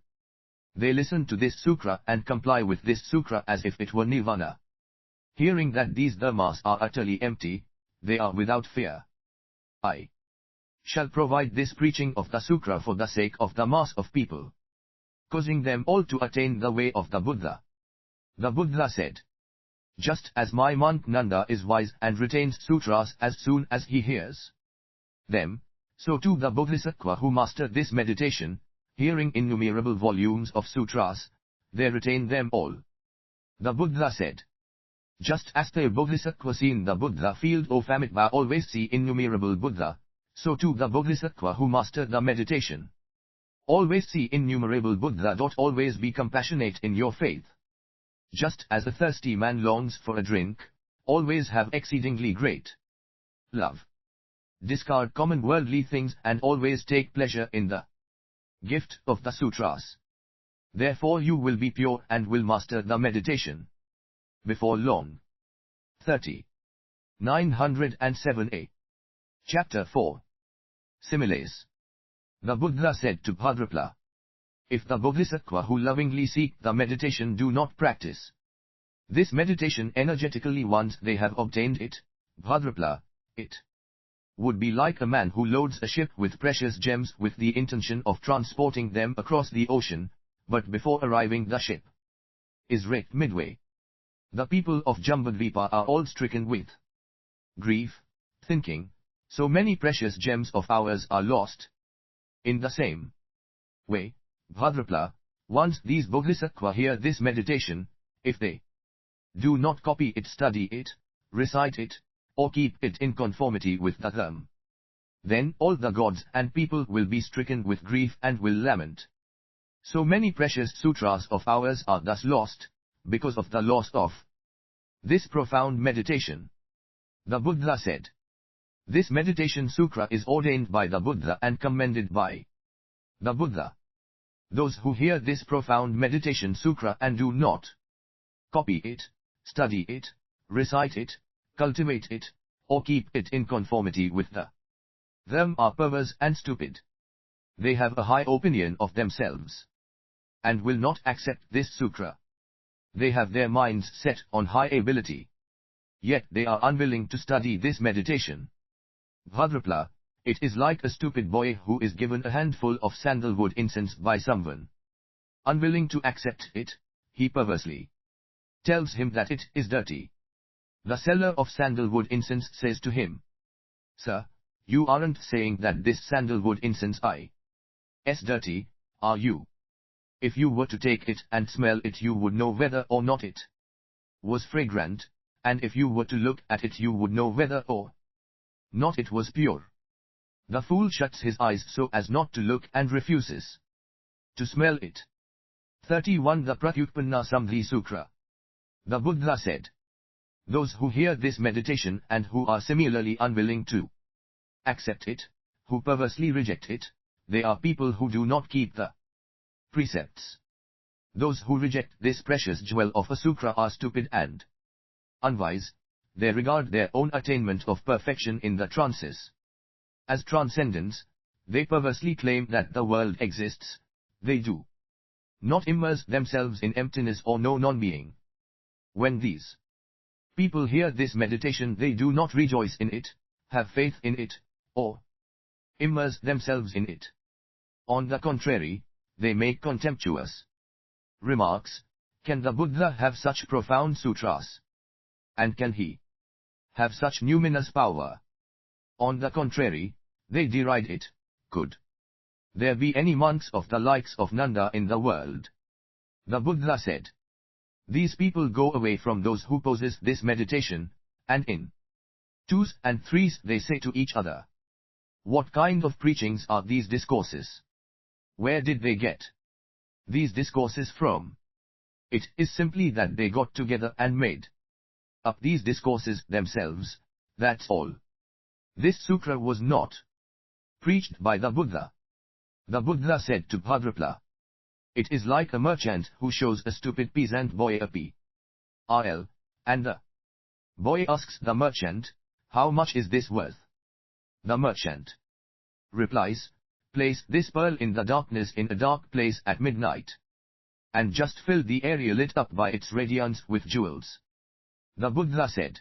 They listen to this sutra and comply with this sutra as if it were nirvana. Hearing that these dharmas are utterly empty, they are without fear. I shall provide this preaching of the sutra for the sake of the mass of people, causing them all to attain the way of the Buddha. The Buddha said, just as my monk Nanda is wise and retains sutras as soon as he hears them, so too the Bodhisattva who master this meditation, hearing innumerable volumes of sutras, they retain them all. The Buddha said, just as the Bodhisattva seen the Buddha field of Amitabha always see innumerable Buddha, so too the Bodhisattva who master the meditation always see innumerable Buddha. Always be compassionate in your faith. Just as a thirsty man longs for a drink, always have exceedingly great love. Discard common worldly things and always take pleasure in the gift of the sutras. Therefore you will be pure and will master the meditation before long. 30. 907a. Chapter 4. Similes. The Buddha said to Bhadrapala, if the Bodhisattva who lovingly seek the meditation do not practice this meditation energetically once they have obtained it, Bhadrapala, it would be like a man who loads a ship with precious gems with the intention of transporting them across the ocean, but before arriving the ship is wrecked midway. The people of Jambudvipa are all stricken with grief, thinking, so many precious gems of ours are lost. In the same way, Bhadrapala, Once these bodhisattvas hear this meditation, if they do not copy it, study it, recite it, or keep it in conformity with the dharma, then all the gods and people will be stricken with grief and will lament. So many precious sutras of ours are thus lost, because of the loss of this profound meditation. The Buddha said, this meditation sutra is ordained by the Buddha and commended by the Buddha. Those who hear this profound meditation sutra and do not copy it, study it, recite it, cultivate it, or keep it in conformity with the dharma are perverse and stupid. They have a high opinion of themselves, and will not accept this sutra. They have their minds set on high ability, yet they are unwilling to study this meditation. Bhadrapla, it is like a stupid boy who is given a handful of sandalwood incense by someone. Unwilling to accept it, he perversely tells him that it is dirty. The seller of sandalwood incense says to him, Sir, you aren't saying that this sandalwood incense is dirty, are you? If you were to take it and smell it, you would know whether or not it was fragrant, and if you were to look at it, you would know whether or not it was pure. The fool shuts his eyes so as not to look and refuses to smell it. 31. The Pratyutpanna Samadhi Sutra. The Buddha said, those who hear this meditation and who are similarly unwilling to accept it, who perversely reject it, they are people who do not keep the precepts. Those who reject this precious jewel of a sutra are stupid and unwise. They regard their own attainment of perfection in the trances as transcendence. They perversely claim that the world exists. They do not immerse themselves in emptiness or know non-being. When these people hear this meditation, they do not rejoice in it, have faith in it, or immerse themselves in it. On the contrary, they make contemptuous remarks. Can the Buddha have such profound sutras? And can he have such numinous power? On the contrary, they deride it. Could there be any monks of the likes of Nanda in the world? The Buddha said, these people go away from those who possess this meditation, and in twos and threes they say to each other, what kind of preachings are these discourses? Where did they get these discourses from? It is simply that they got together and made up these discourses themselves, that's all. This sutra was not preached by the Buddha. The Buddha said to Bhadrapla, it is like a merchant who shows a stupid peasant boy a pearl, and the boy asks the merchant, how much is this worth? The merchant replies, place this pearl in the darkness in a dark place at midnight, and just fill the area lit up by its radiance with jewels. The Buddha said,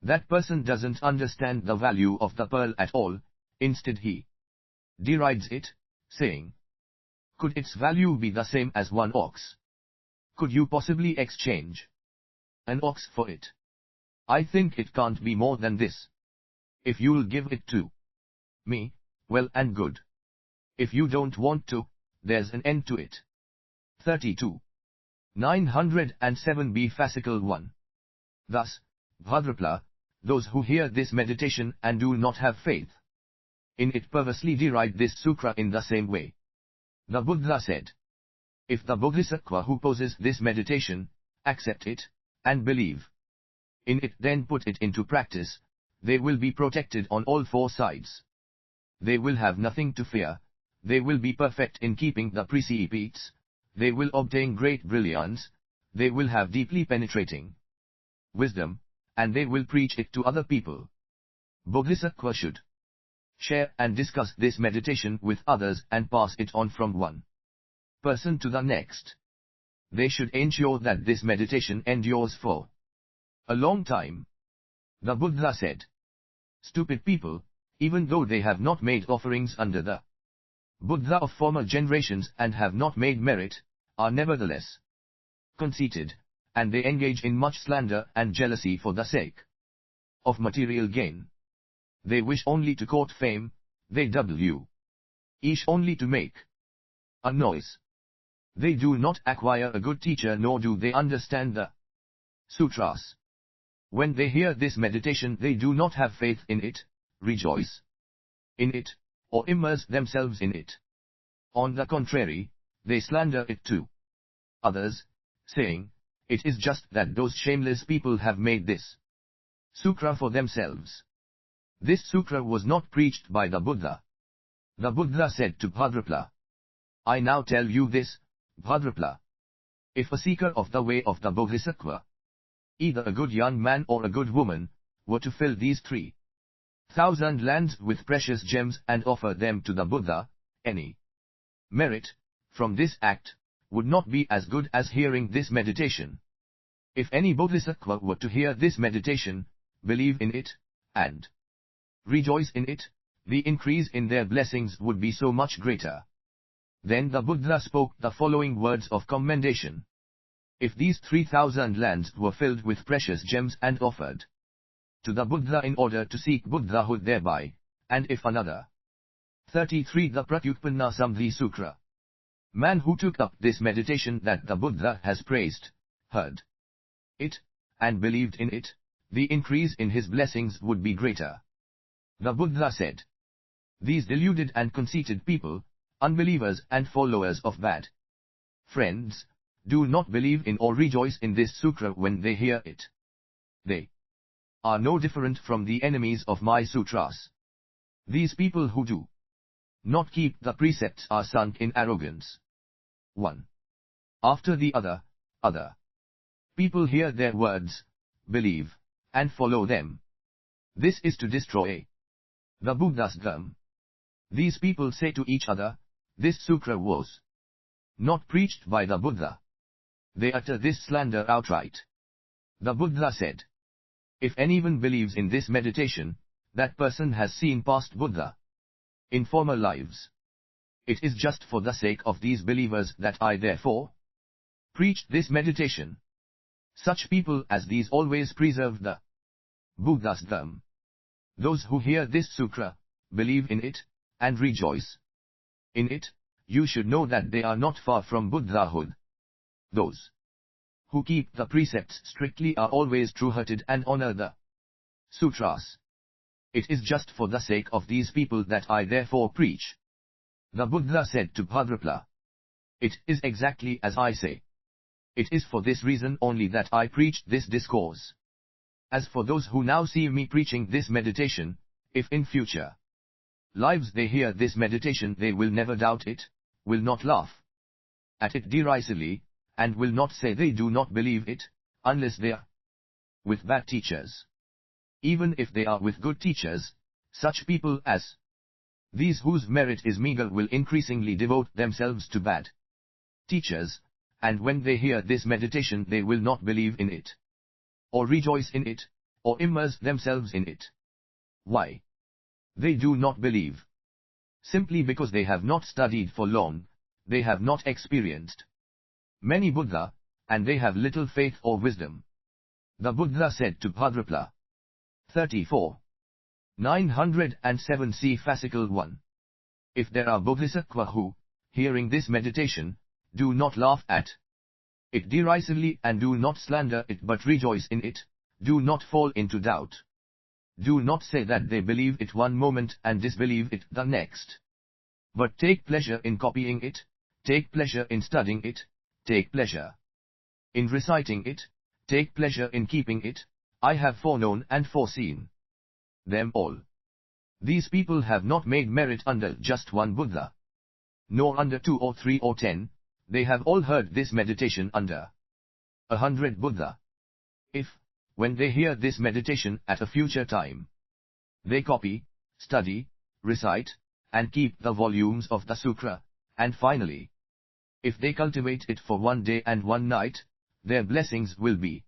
that person doesn't understand the value of the pearl at all. Instead he derides it, saying, could its value be the same as one ox? Could you possibly exchange an ox for it? I think it can't be more than this. If you'll give it to me, well and good. If you don't want to, there's an end to it. 32. 907b Fascicle 1. Thus, Bhadrapla, those who hear this meditation and do not have faith in it perversely deride this sutra in the same way. The Buddha said, if the bodhisattva who possess this meditation accept it and believe in it, then put it into practice, they will be protected on all four sides. They will have nothing to fear. They will be perfect in keeping the precepts. They will obtain great brilliance. They will have deeply penetrating wisdom, and they will preach it to other people. Bodhisattva should share and discuss this meditation with others and pass it on from one person to the next. They should ensure that this meditation endures for a long time. The Buddha said, stupid people, even though they have not made offerings under the Buddha of former generations and have not made merit, are nevertheless conceited, and they engage in much slander and jealousy for the sake of material gain. They wish only to court fame, they wish only to make a noise. They do not acquire a good teacher, nor do they understand the Sutras. When they hear this meditation, they do not have faith in it, rejoice in it, or immerse themselves in it. On the contrary, they slander it to others, saying, "It is just that those shameless people have made this Sutra for themselves." This Sutra was not preached by the Buddha. The Buddha said to Bhadrapala, "I now tell you this, Bhadrapala. If a seeker of the way of the Bodhisattva, either a good young man or a good woman, were to fill these 3,000 lands with precious gems and offer them to the Buddha, any merit from this act would not be as good as hearing this meditation. If any Bodhisattva were to hear this meditation, believe in it, and rejoice in it, the increase in their blessings would be so much greater." Then the Buddha spoke the following words of commendation. If these 3,000 lands were filled with precious gems and offered to the Buddha in order to seek Buddhahood thereby, and if another 33 the Pratyutpanna Samadhi Sutra man who took up this meditation that the Buddha has praised, heard it, and believed in it, the increase in his blessings would be greater. The Buddha said, "These deluded and conceited people, unbelievers and followers of bad friends, do not believe in or rejoice in this sutra when they hear it. They are no different from the enemies of my sutras. These people who do not keep the precepts are sunk in arrogance. One after the other people hear their words, believe, and follow them. This is to destroy the Buddha's dharma. These people say to each other, this sutra was not preached by the Buddha. They utter this slander outright." The Buddha said, "If anyone believes in this meditation, that person has seen past Buddha in former lives. It is just for the sake of these believers that I therefore preached this meditation. Such people as these always preserve the Buddha's dharma. Those who hear this sutra, believe in it, and rejoice in it, you should know that they are not far from Buddhahood. Those who keep the precepts strictly are always true-hearted and honor the sutras. It is just for the sake of these people that I therefore preach." The Buddha said to Bhadrapala, "It is exactly as I say. It is for this reason only that I preached this discourse. As for those who now see me preaching this meditation, if in future lives they hear this meditation, they will never doubt it, will not laugh at it derisively, and will not say they do not believe it, unless they are with bad teachers. Even if they are with good teachers, such people as these whose merit is meager will increasingly devote themselves to bad teachers, and when they hear this meditation they will not believe in it, or rejoice in it, or immerse themselves in it. Why? They do not believe. Simply because they have not studied for long, they have not experienced many Buddha, and they have little faith or wisdom." The Buddha said to Bhadrapala, 34. 907 See Fascicle 1. If there are Bodhisattva who, hearing this meditation, do not laugh at it derisively and do not slander it but rejoice in it, do not fall into doubt. Do not say that they believe it one moment and disbelieve it the next. But take pleasure in copying it, take pleasure in studying it, take pleasure in reciting it, take pleasure in keeping it. I have foreknown and foreseen them all. These people have not made merit under just one Buddha, nor under 2 or 3 or 10, they have all heard this meditation under 100 Buddha. If, when they hear this meditation at a future time, they copy, study, recite, and keep the volumes of the Sutra, and finally, if they cultivate it for 1 day and 1 night, their blessings will be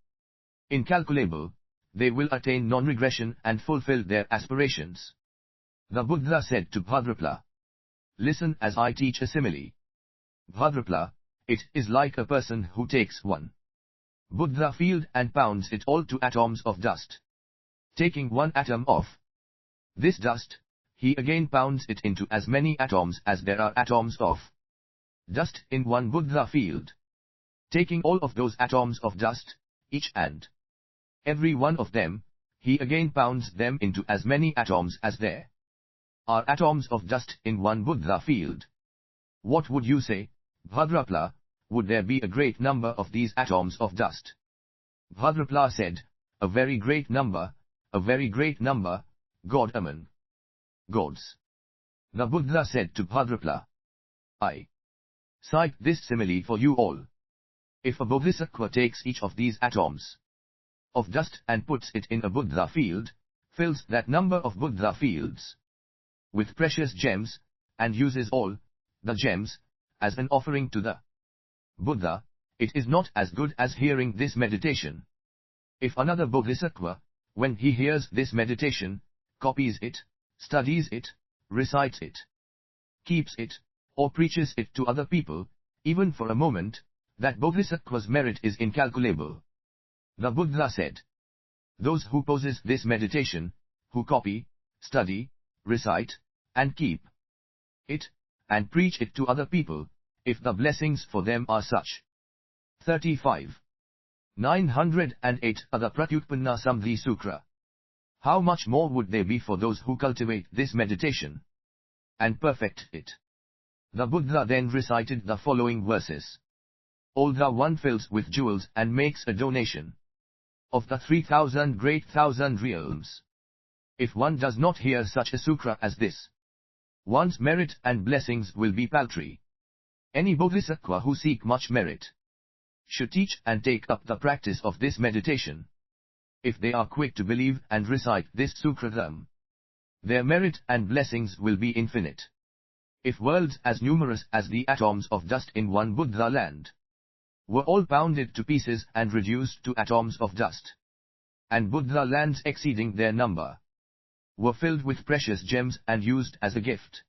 incalculable, they will attain non-regression and fulfill their aspirations." The Buddha said to Bhadrapala, "Listen as I teach a simile. Bhadrapala, it is like a person who takes one Buddha field and pounds it all to atoms of dust. Taking one atom of this dust, he again pounds it into as many atoms as there are atoms of dust in one Buddha field. Taking all of those atoms of dust, each and every one of them, he again pounds them into as many atoms as there are atoms of dust in one Buddha field. What would you say, Bhadrapala, would there be a great number of these atoms of dust? Bhadrapala said, a very great number, God among gods. The Buddha said to Bhadrapala, I cite this simile for you all. If a bodhisattva takes each of these atoms of dust and puts it in a Buddha field, fills that number of Buddha fields with precious gems, and uses all the gems as an offering to the Buddha, it is not as good as hearing this meditation. If another bodhisattva, when he hears this meditation, copies it, studies it, recites it, keeps it, or preaches it to other people, even for a moment, that bodhisattva's merit is incalculable. The Buddha said, those who possess this meditation, who copy, study, recite, and keep it, and preach it to other people, if the blessings for them are such. 35. 908 The Pratyutpanna Samadhi Sutra. How much more would they be for those who cultivate this meditation and perfect it? The Buddha then recited the following verses. Although one fills with jewels and makes a donation of the 3,000 great thousand realms, if one does not hear such a sutra as this, one's merit and blessings will be paltry. Any bodhisattva who seek much merit should teach and take up the practice of this meditation. If they are quick to believe and recite this sutra, their merit and blessings will be infinite. If worlds as numerous as the atoms of dust in one Buddha land were all pounded to pieces and reduced to atoms of dust, and Buddha lands exceeding their number were filled with precious gems and used as a gift,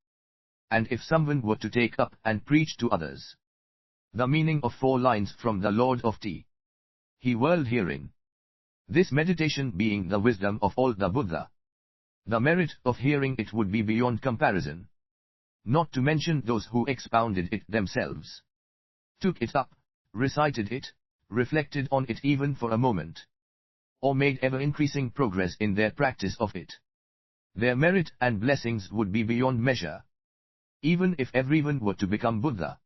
and if someone were to take up and preach to others the meaning of 4 lines from the Lord of Tea, he world herein, this meditation being the wisdom of all the Buddha, the merit of hearing it would be beyond comparison, not to mention those who expounded it themselves, took it up, recited it, reflected on it even for a moment, or made ever-increasing progress in their practice of it. Their merit and blessings would be beyond measure. Even if everyone were to become Buddha,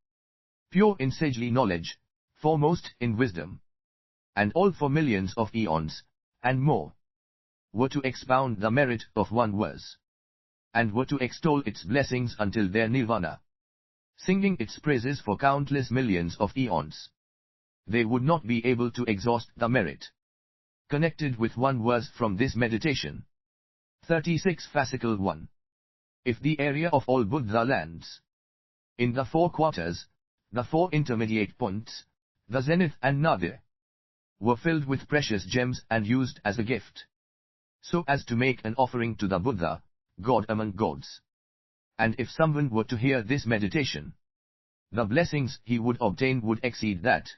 pure in sagely knowledge, foremost in wisdom, and all for millions of eons, and more, were to expound the merit of one verse, and were to extol its blessings until their nirvana, singing its praises for countless millions of eons, they would not be able to exhaust the merit connected with one verse from this meditation. 36 Fascicle 1. If the area of all Buddha lands in the 4 quarters, the 4 intermediate points, the zenith and nadir, were filled with precious gems and used as a gift, so as to make an offering to the Buddha, God among gods, and if someone were to hear this meditation, the blessings he would obtain would exceed that.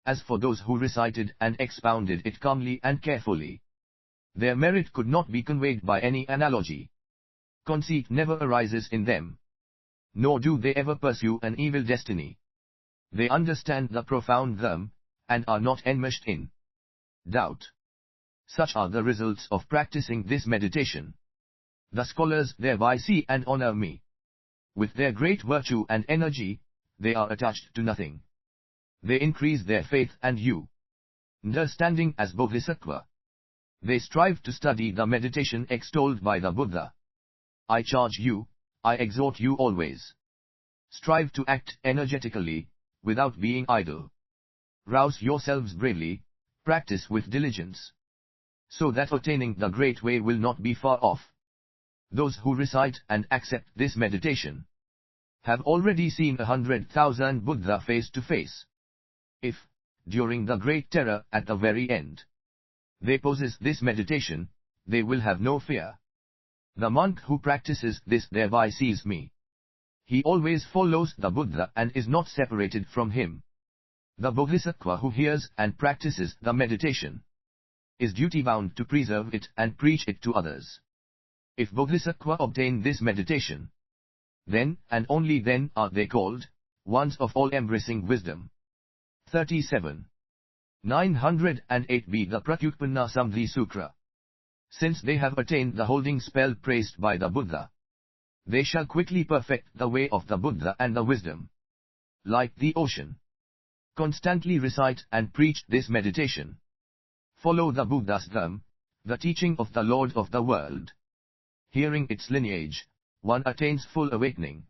As for those who recited and expounded it calmly and carefully, their merit could not be conveyed by any analogy. Conceit never arises in them, nor do they ever pursue an evil destiny. They understand the profound dharma, and are not enmeshed in doubt. Such are the results of practicing this meditation. The scholars thereby see and honor me. With their great virtue and energy, they are attached to nothing. They increase their faith and understanding as bodhisattva. They strive to study the meditation extolled by the Buddha. I charge you, I exhort you always. Strive to act energetically, without being idle. Rouse yourselves bravely, practice with diligence, so that attaining the great way will not be far off. Those who recite and accept this meditation have already seen 100,000 Buddha face to face. If, during the great terror at the very end, they possess this meditation, they will have no fear. The monk who practices this thereby sees me. He always follows the Buddha and is not separated from him. The bodhisattva who hears and practices the meditation is duty-bound to preserve it and preach it to others. If bodhisattva obtain this meditation, then and only then are they called ones of all-embracing wisdom. 37. 908b The Pratyutpanna Samadhi Sutra. Since they have attained the holding spell praised by the Buddha, they shall quickly perfect the way of the Buddha and the wisdom. Like the ocean, constantly recite and preach this meditation. Follow the Buddha's dharma, the teaching of the Lord of the world. Hearing its lineage, one attains full awakening,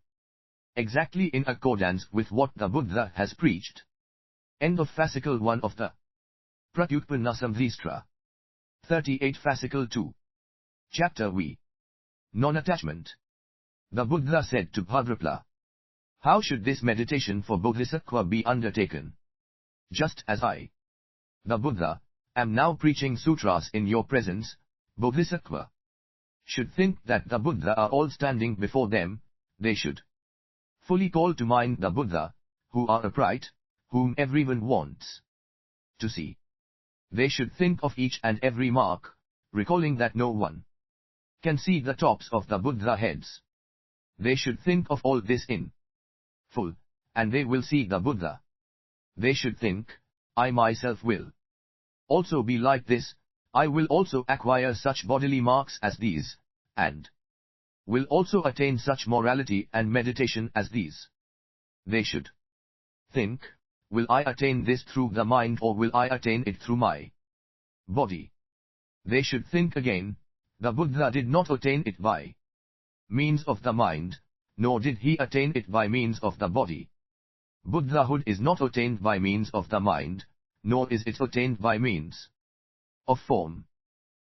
exactly in accordance with what the Buddha has preached. End of Fascicle 1 of the Pratyutpanna Samadhi Sutra. 38 Fascicle 2. Chapter V. Non-attachment. The Buddha said to Bhadrapala, "How should this meditation for Bodhisattva be undertaken? Just as I, the Buddha, am now preaching sutras in your presence, Bodhisattva should think that the Buddha are all standing before them. They should fully call to mind the Buddha, who are upright, whom everyone wants to see. They should think of each and every mark, recalling that no one can see the tops of the Buddha heads. They should think of all this in full, and they will see the Buddha. They should think, I myself will also be like this, I will also acquire such bodily marks as these, and will also attain such morality and meditation as these. They should think, will I attain this through the mind or will I attain it through my body? They should think again, the Buddha did not attain it by means of the mind, nor did he attain it by means of the body. Buddhahood is not attained by means of the mind, nor is it attained by means of form.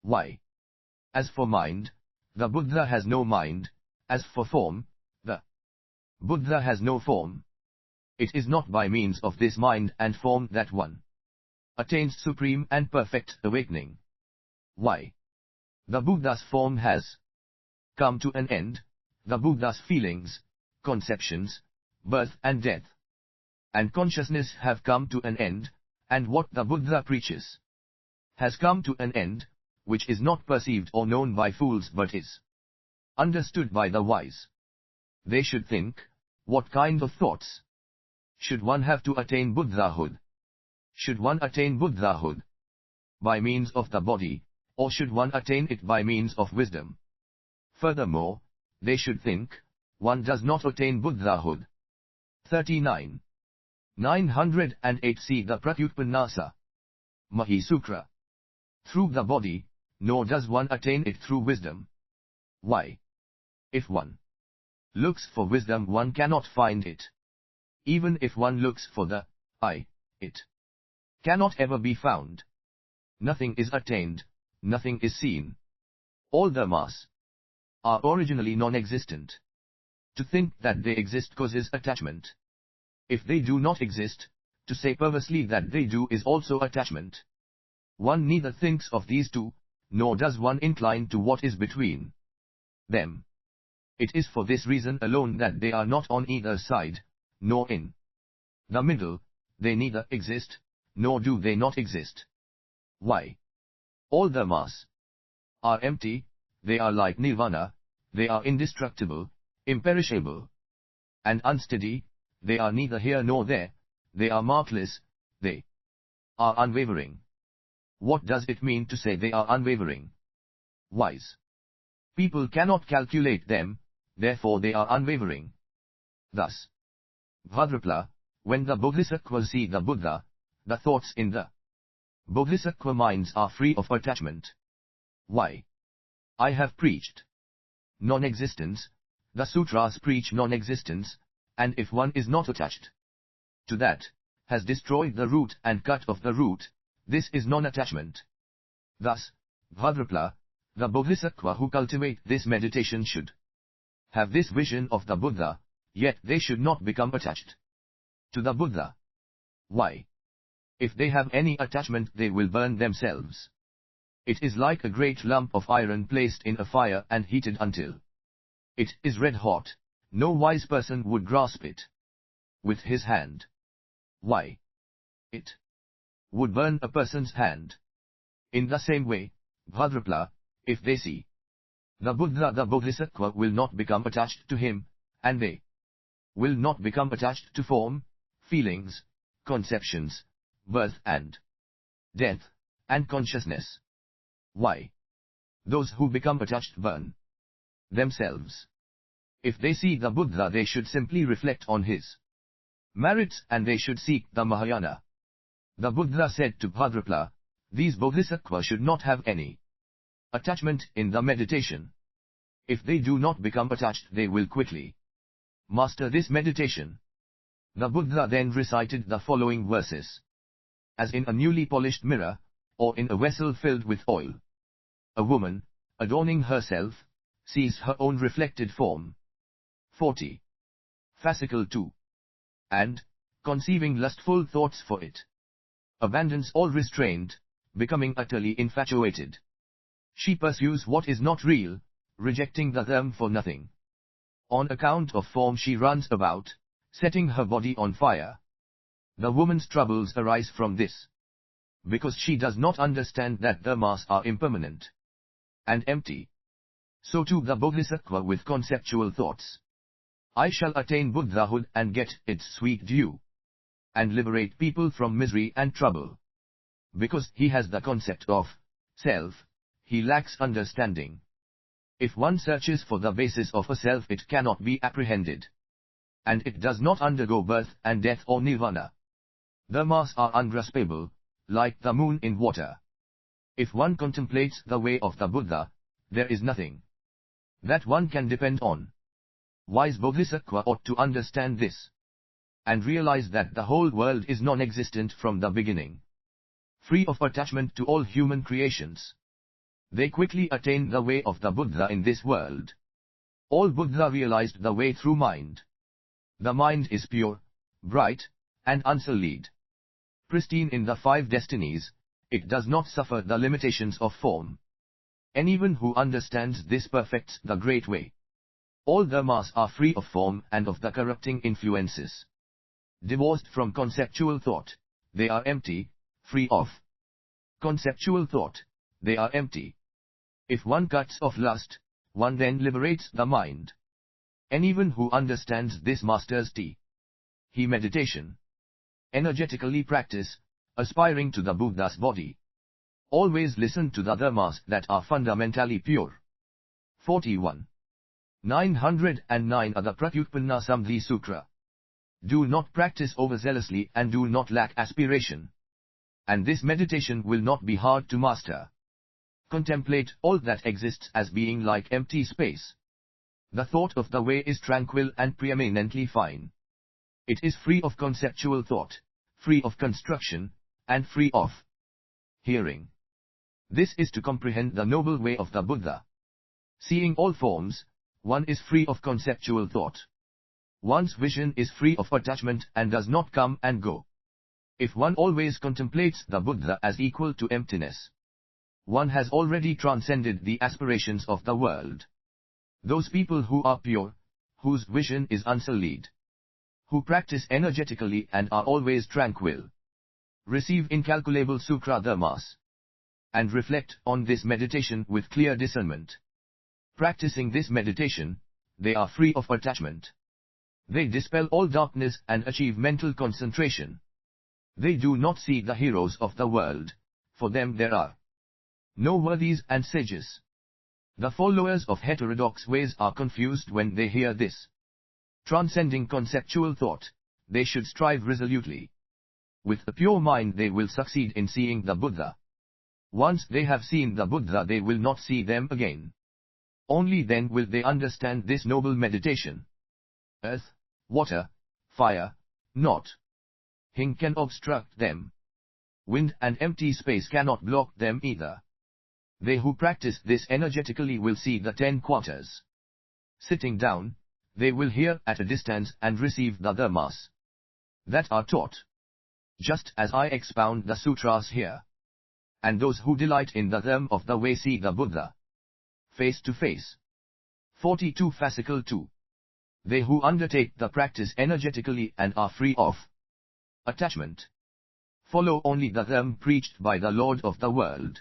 Why? As for mind, the Buddha has no mind. As for form, the Buddha has no form. It is not by means of this mind and form that one attains supreme and perfect awakening. Why? The Buddha's form has come to an end. The Buddha's feelings, conceptions, birth and death, and consciousness have come to an end, and what the Buddha preaches has come to an end, which is not perceived or known by fools but is understood by the wise. They should think, what kind of thoughts should one have to attain Buddhahood? Should one attain Buddhahood by means of the body, or should one attain it by means of wisdom? Furthermore, they should think, one does not attain Buddhahood. 39. 908c The Pratyutpanna Mahi Sutra. Through the body, nor does one attain it through wisdom. Why? If one looks for wisdom, one cannot find it. Even if one looks for the I, it cannot ever be found. Nothing is attained, nothing is seen. All the mass are originally non-existent. To think that they exist causes attachment. If they do not exist, to say perversely that they do is also attachment. One neither thinks of these two, nor does one incline to what is between them. It is for this reason alone that they are not on either side, nor in the middle. They neither exist, nor do they not exist. Why? All the mass are empty, they are like nirvana, they are indestructible, imperishable, and unsteady. They are neither here nor there, they are markless, they are unwavering. What does it mean to say they are unwavering? Wise people cannot calculate them, therefore they are unwavering. Thus, Bhadrapala, when the Bodhisattvas see the Buddha, the thoughts in the Bodhisattva minds are free of attachment. Why? I have preached non-existence, the sutras preach non-existence, and if one is not attached to that, has destroyed the root and cut off the root, this is non-attachment. Thus, Bhadrapala, the Bodhisattva who cultivate this meditation should have this vision of the Buddha, yet they should not become attached to the Buddha. Why? If they have any attachment, they will burn themselves. It is like a great lump of iron placed in a fire and heated until it is red hot. No wise person would grasp it with his hand. Why? It would burn a person's hand. In the same way, Bhadrapala, if they see the Buddha, the Bodhisattva will not become attached to him, and they will not become attached to form, feelings, conceptions, birth and death, and consciousness. Why? Those who become attached burn themselves. If they see the Buddha, they should simply reflect on his merits and they should seek the Mahayana. The Buddha said to Bhadrapala, these bodhisattvas should not have any attachment in the meditation. If they do not become attached, they will quickly master this meditation. The Buddha then recited the following verses. As in a newly polished mirror, or in a vessel filled with oil, a woman, adorning herself, sees her own reflected form. 40. Fascicle 2. And, conceiving lustful thoughts for it, abandons all restraint, becoming utterly infatuated. She pursues what is not real, rejecting the them for nothing. On account of form she runs about, setting her body on fire. The woman's troubles arise from this, because she does not understand that dharmas are impermanent and empty. So too the bodhisattva with conceptual thoughts. I shall attain Buddhahood and get its sweet due, and liberate people from misery and trouble. Because he has the concept of self, he lacks understanding. If one searches for the basis of a self, it cannot be apprehended, and it does not undergo birth and death or nirvana. Dharmas are ungraspable, like the moon in water. If one contemplates the way of the Buddha, there is nothing that one can depend on. Wise bodhisattva ought to understand this, and realize that the whole world is non-existent from the beginning, free of attachment to all human creations. They quickly attain the way of the Buddha in this world. All Buddha realized the way through mind. The mind is pure, bright, and unsullied. Pristine in the 5 destinies, it does not suffer the limitations of form. Anyone who understands this perfects the great way. All dharmas are free of form and of the corrupting influences. Divorced from conceptual thought, they are empty, free of conceptual thought, they are empty. If one cuts off lust, one then liberates the mind. Anyone who understands this masters he meditation. Energetically practice, aspiring to the Buddha's body. Always listen to the dharmas that are fundamentally pure. 41. 909 are the Pratyutpanna Samadhi Sutra. Do not practice overzealously and do not lack aspiration. And this meditation will not be hard to master. Contemplate all that exists as being like empty space. The thought of the way is tranquil and preeminently fine. It is free of conceptual thought, free of construction, and free of hearing. This is to comprehend the noble way of the Buddha. Seeing all forms, one is free of conceptual thought. One's vision is free of attachment and does not come and go. If one always contemplates the Buddha as equal to emptiness, one has already transcended the aspirations of the world. Those people who are pure, whose vision is unsullied, who practice energetically and are always tranquil, receive incalculable sutra dharmas, and reflect on this meditation with clear discernment. Practicing this meditation, they are free of attachment. They dispel all darkness and achieve mental concentration. They do not see the heroes of the world, for them there are no worthies and sages. The followers of heterodox ways are confused when they hear this. Transcending conceptual thought, they should strive resolutely. With a pure mind they will succeed in seeing the Buddha. Once they have seen the Buddha, they will not see them again. Only then will they understand this noble meditation. Earth, water, fire, not Hing can obstruct them. Wind and empty space cannot block them either. They who practice this energetically will see the 10 quarters. Sitting down, they will hear at a distance and receive the dharmas that are taught, just as I expound the sutras here. And those who delight in the dharma of the way see the Buddha face to face. 42 Fascicle 2. They who undertake the practice energetically and are free of attachment follow only the dharma preached by the Lord of the world.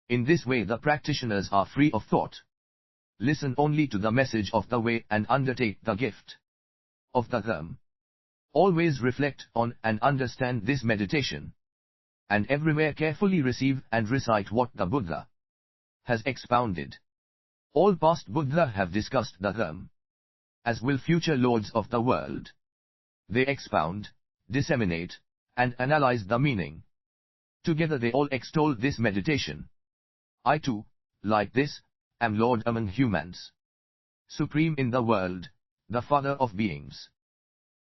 In this way the practitioners are free of thought. Listen only to the message of the way and undertake the gift of the Dharma. Always reflect on and understand this meditation, and everywhere carefully receive and recite what the Buddha has expounded. All past Buddha have discussed the Dharma, as will future lords of the world. They expound, disseminate, and analyze the meaning. Together they all extol this meditation. I too, like this, am Lord among humans, supreme in the world, the Father of beings.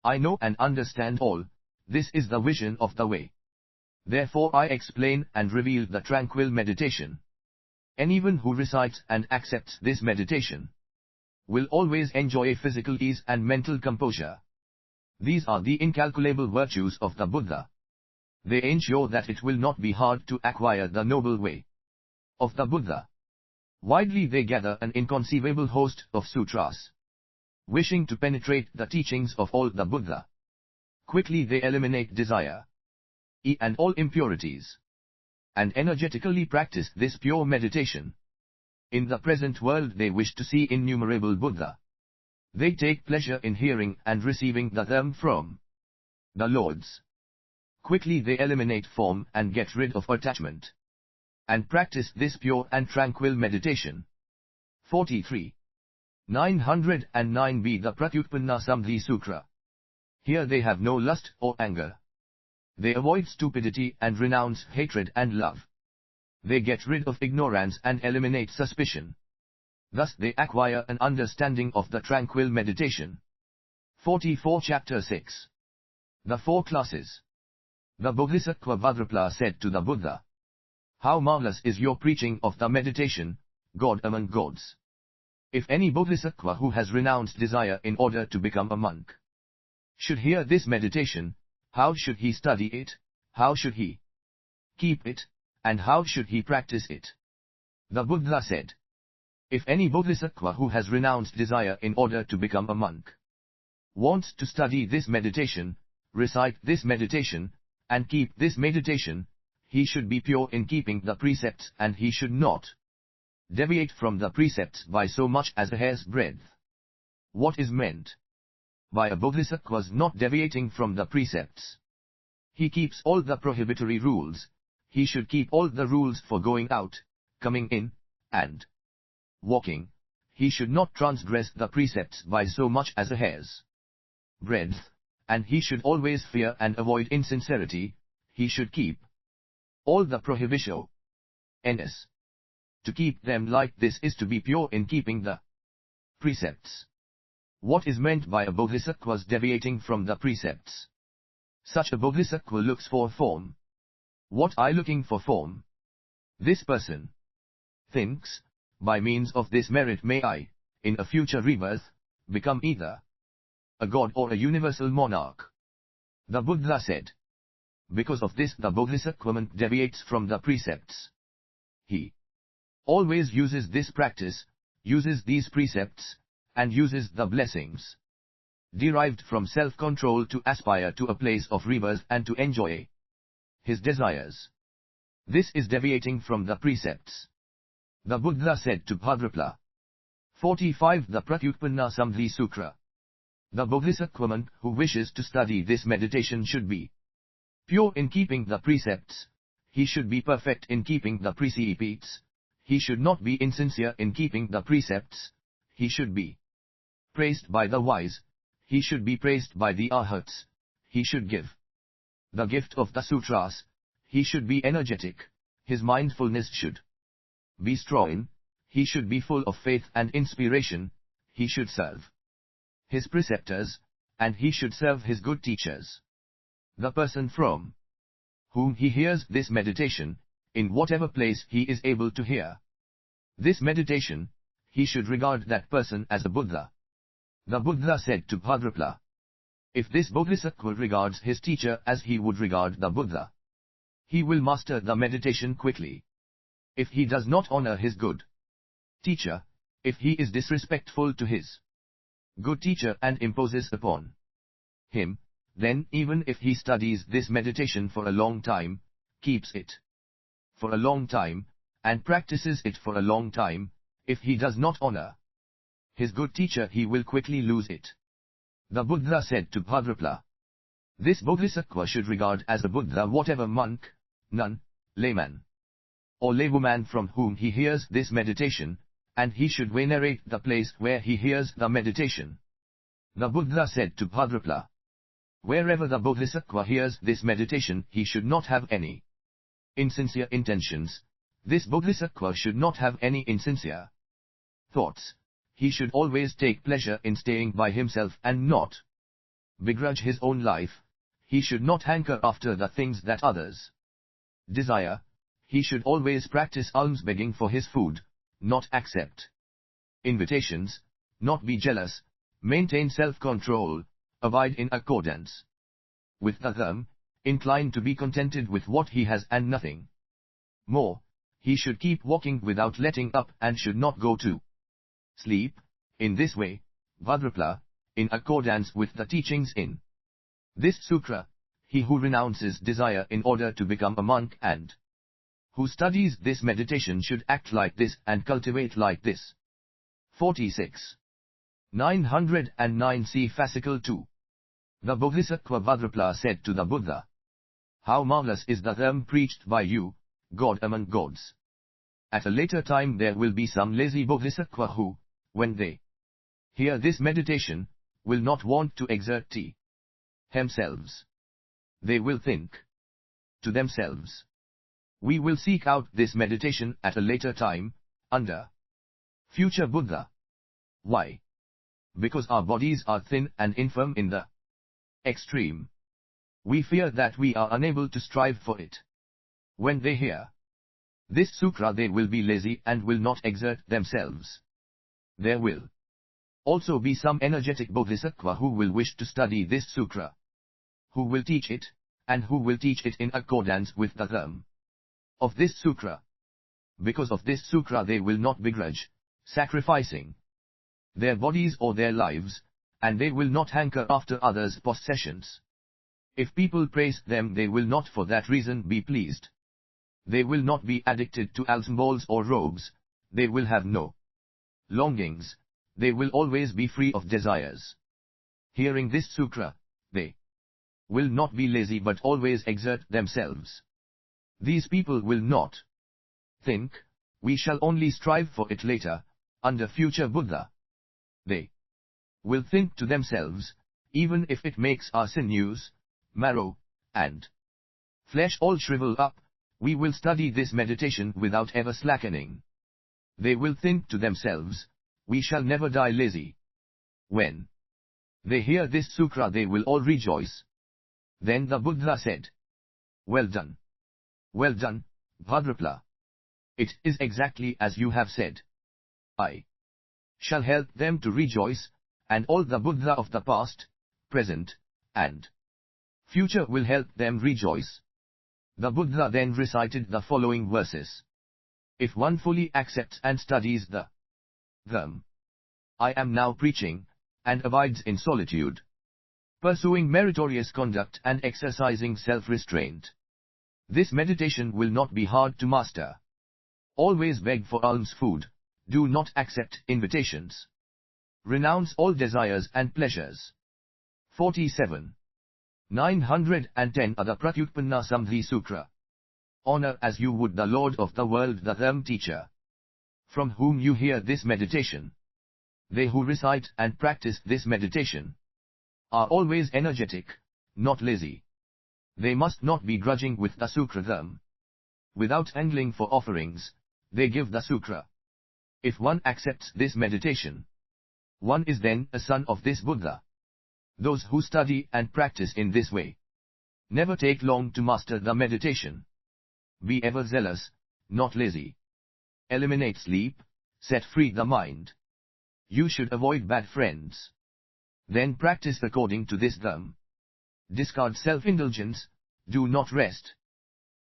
I know and understand all, this is the vision of the way. Therefore I explain and reveal the tranquil meditation. Anyone who recites and accepts this meditation will always enjoy physical ease and mental composure. These are the incalculable virtues of the Buddha. They ensure that it will not be hard to acquire the noble way of the Buddha. Widely they gather an inconceivable host of sutras, wishing to penetrate the teachings of all the Buddha. Quickly they eliminate desire, and all impurities, and energetically practice this pure meditation. In the present world they wish to see innumerable Buddha. They take pleasure in hearing and receiving the Dharma from the Lords. Quickly they eliminate form and get rid of attachment, and practice this pure and tranquil meditation. 43. 909b The Pratyutpanna Samadhi Sutra. Here they have no lust or anger. They avoid stupidity and renounce hatred and love. They get rid of ignorance and eliminate suspicion. Thus they acquire an understanding of the tranquil meditation. 44 Chapter 6. The Four Classes. The Bodhisattva Bhadrapala said to the Buddha, "How marvelous is your preaching of the meditation, God among gods! If any Bodhisattva who has renounced desire in order to become a monk should hear this meditation, how should he study it, how should he keep it, and how should he practice it?" The Buddha said, "If any Bodhisattva who has renounced desire in order to become a monk wants to study this meditation, recite this meditation, and keep this meditation, he should be pure in keeping the precepts and he should not deviate from the precepts by so much as a hair's breadth." What is meant by a Bodhisattva's not deviating from the precepts? He keeps all the prohibitory rules. He should keep all the rules for going out, coming in, and walking. He should not transgress the precepts by so much as a hair's breadth, and he should always fear and avoid insincerity. He should keep all the prohibitions. To keep them like this is to be pure in keeping the precepts. What is meant by a Bodhisattva's deviating from the precepts? Such a Bodhisattva looks for form. What I looking for form? This person thinks, by means of this merit may I, in a future rebirth, become either a god or a universal monarch. The Buddha said, because of this the Bodhisattva deviates from the precepts. He always uses this practice, uses these precepts, and uses the blessings derived from self-control to aspire to a place of rebirth and to enjoy his desires. This is deviating from the precepts. The Buddha said to Bhadrapala. 45 The Pratyutpanna Samadhi Sutra. The Bodhisattva who wishes to study this meditation should be pure in keeping the precepts. He should be perfect in keeping the precepts. He should not be insincere in keeping the precepts. He should be praised by the wise. He should be praised by the arhats. He should give the gift of the sutras. He should be energetic. His mindfulness should be strong. He should be full of faith and inspiration. He should serve his preceptors, and he should serve his good teachers. The person from whom he hears this meditation, in whatever place he is able to hear this meditation, he should regard that person as a Buddha. The Buddha said to Bhadrapala, if this Bodhisattva regards his teacher as he would regard the Buddha, he will master the meditation quickly. If he does not honor his good teacher, if he is disrespectful to his good teacher and imposes upon him, then even if he studies this meditation for a long time, keeps it for a long time, and practices it for a long time, if he does not honor his good teacher he will quickly lose it. The Buddha said to Bhadrapala, this Bodhisattva should regard as a Buddha whatever monk, nun, layman, or laywoman from whom he hears this meditation, and he should venerate the place where he hears the meditation. The Buddha said to Bhadrapala, wherever the Bodhisattva hears this meditation he should not have any insincere intentions, this Bodhisattva should not have any insincere thoughts, he should always take pleasure in staying by himself and not begrudge his own life, he should not hanker after the things that others desire, he should always practice alms-begging for his food, not accept invitations, not be jealous, maintain self-control, abide in accordance with the dharma, incline to be contented with what he has and nothing more, he should keep walking without letting up and should not go to sleep. In this way, Bhadrapala, in accordance with the teachings in this sutra, he who renounces desire in order to become a monk and who studies this meditation should act like this and cultivate like this. 46. 909 See Fascicle 2. The Bodhisattva Bhadrapala said to the Buddha, how marvelous is the dharma preached by you, God among gods. At a later time there will be some lazy Bodhisattva who, when they hear this meditation, will not want to exert themselves. They will think to themselves, we will seek out this meditation at a later time, under future Buddha. Why? Because our bodies are thin and infirm in the extreme. We fear that we are unable to strive for it. When they hear this sutra they will be lazy and will not exert themselves. There will also be some energetic Bodhisattva who will wish to study this sutra, who will teach it, and who will teach it in accordance with the dharma of this sutra. Because of this sutra they will not begrudge sacrificing their bodies or their lives, and they will not hanker after others' possessions. If people praise them they will not for that reason be pleased. They will not be addicted to alms or robes, they will have no longings, they will always be free of desires. Hearing this sutra, they will not be lazy but always exert themselves. These people will not think, we shall only strive for it later, under future Buddha. They will think to themselves, even if it makes our sinews, marrow, and flesh all shrivel up, we will study this meditation without ever slackening. They will think to themselves, we shall never die lazy. When they hear this sutra they will all rejoice. Then the Buddha said, well done, Bhadrapala. It is exactly as you have said. I shall help them to rejoice, and all the Buddha of the past, present, and future will help them rejoice. The Buddha then recited the following verses. If one fully accepts and studies the dharma I am now preaching, and abides in solitude, pursuing meritorious conduct and exercising self-restraint, this meditation will not be hard to master. Always beg for alms food, do not accept invitations. Renounce all desires and pleasures. 47. 910 The Pratyutpanna Samadhi Sutra. Honor as you would the Lord of the world the dharma teacher, from whom you hear this meditation. They who recite and practice this meditation are always energetic, not lazy. They must not be grudging with the sutra dharma. Without angling for offerings, they give the sutra. If one accepts this meditation, one is then a son of this Buddha. Those who study and practice in this way never take long to master the meditation. Be ever zealous, not lazy. Eliminate sleep, set free the mind. You should avoid bad friends. Then practice according to this dharma. Discard self-indulgence, do not rest.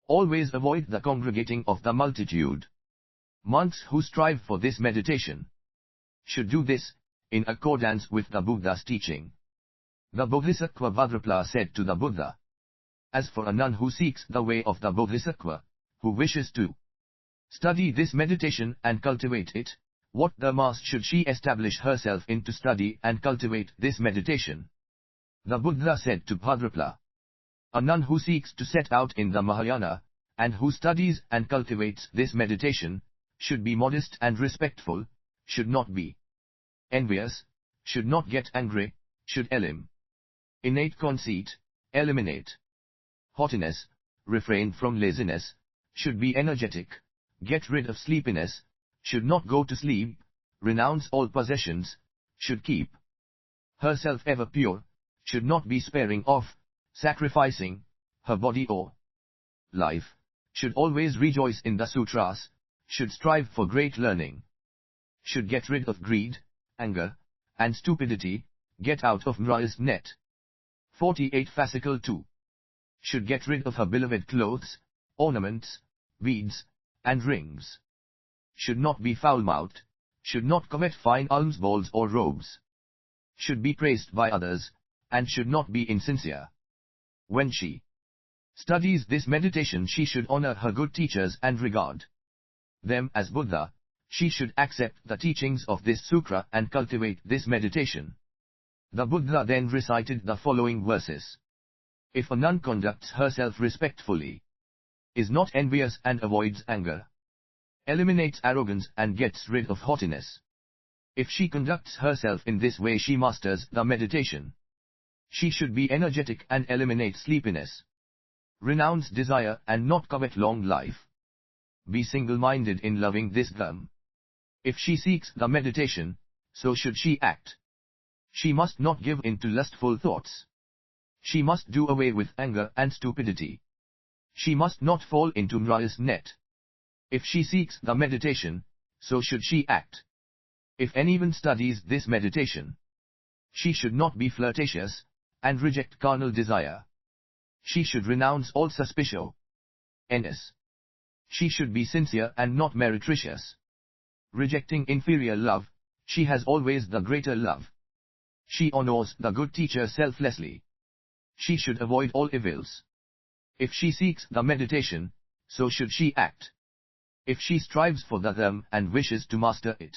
Always avoid the congregating of the multitude. Monks who strive for this meditation should do this, in accordance with the Buddha's teaching. The Bodhisattva Bhadrapala said to the Buddha, as for a nun who seeks the way of the Bodhisattva, who wishes to study this meditation and cultivate it, what dharmas should she establish herself in to study and cultivate this meditation? The Buddha said to Bhadrapala, a nun who seeks to set out in the Mahayana, and who studies and cultivates this meditation, should be modest and respectful, should not be envious, should not get angry, should innate conceit, eliminate haughtiness, refrain from laziness, should be energetic, get rid of sleepiness, should not go to sleep, renounce all possessions, should keep herself ever pure, should not be sparing of sacrificing her body or life, should always rejoice in the sutras, should strive for great learning, should get rid of greed, anger, and stupidity, get out of Mra's net. 48 Fascicle 2. Should get rid of her beloved clothes, ornaments, beads, and rings. Should not be foul-mouthed, should not covet fine alms balls or robes. Should be praised by others, and should not be insincere. When she studies this meditation, she should honor her good teachers and regard them as Buddha. She should accept the teachings of this sutra and cultivate this meditation. The Buddha then recited the following verses. If a nun conducts herself respectfully, is not envious and avoids anger, eliminates arrogance and gets rid of haughtiness, if she conducts herself in this way, she masters the meditation. She should be energetic and eliminate sleepiness, renounce desire and not covet long life, be single-minded in loving this Dhamma. If she seeks the meditation, so should she act. She must not give in to lustful thoughts. She must do away with anger and stupidity. She must not fall into Mra's net. If she seeks the meditation, so should she act. If anyone studies this meditation, she should not be flirtatious, and reject carnal desire. She should renounce all suspicion. She should be sincere and not meretricious. Rejecting inferior love, she has always the greater love. She honors the good teacher selflessly. She should avoid all evils. If she seeks the meditation, so should she act. If she strives for the Dhamma and wishes to master it,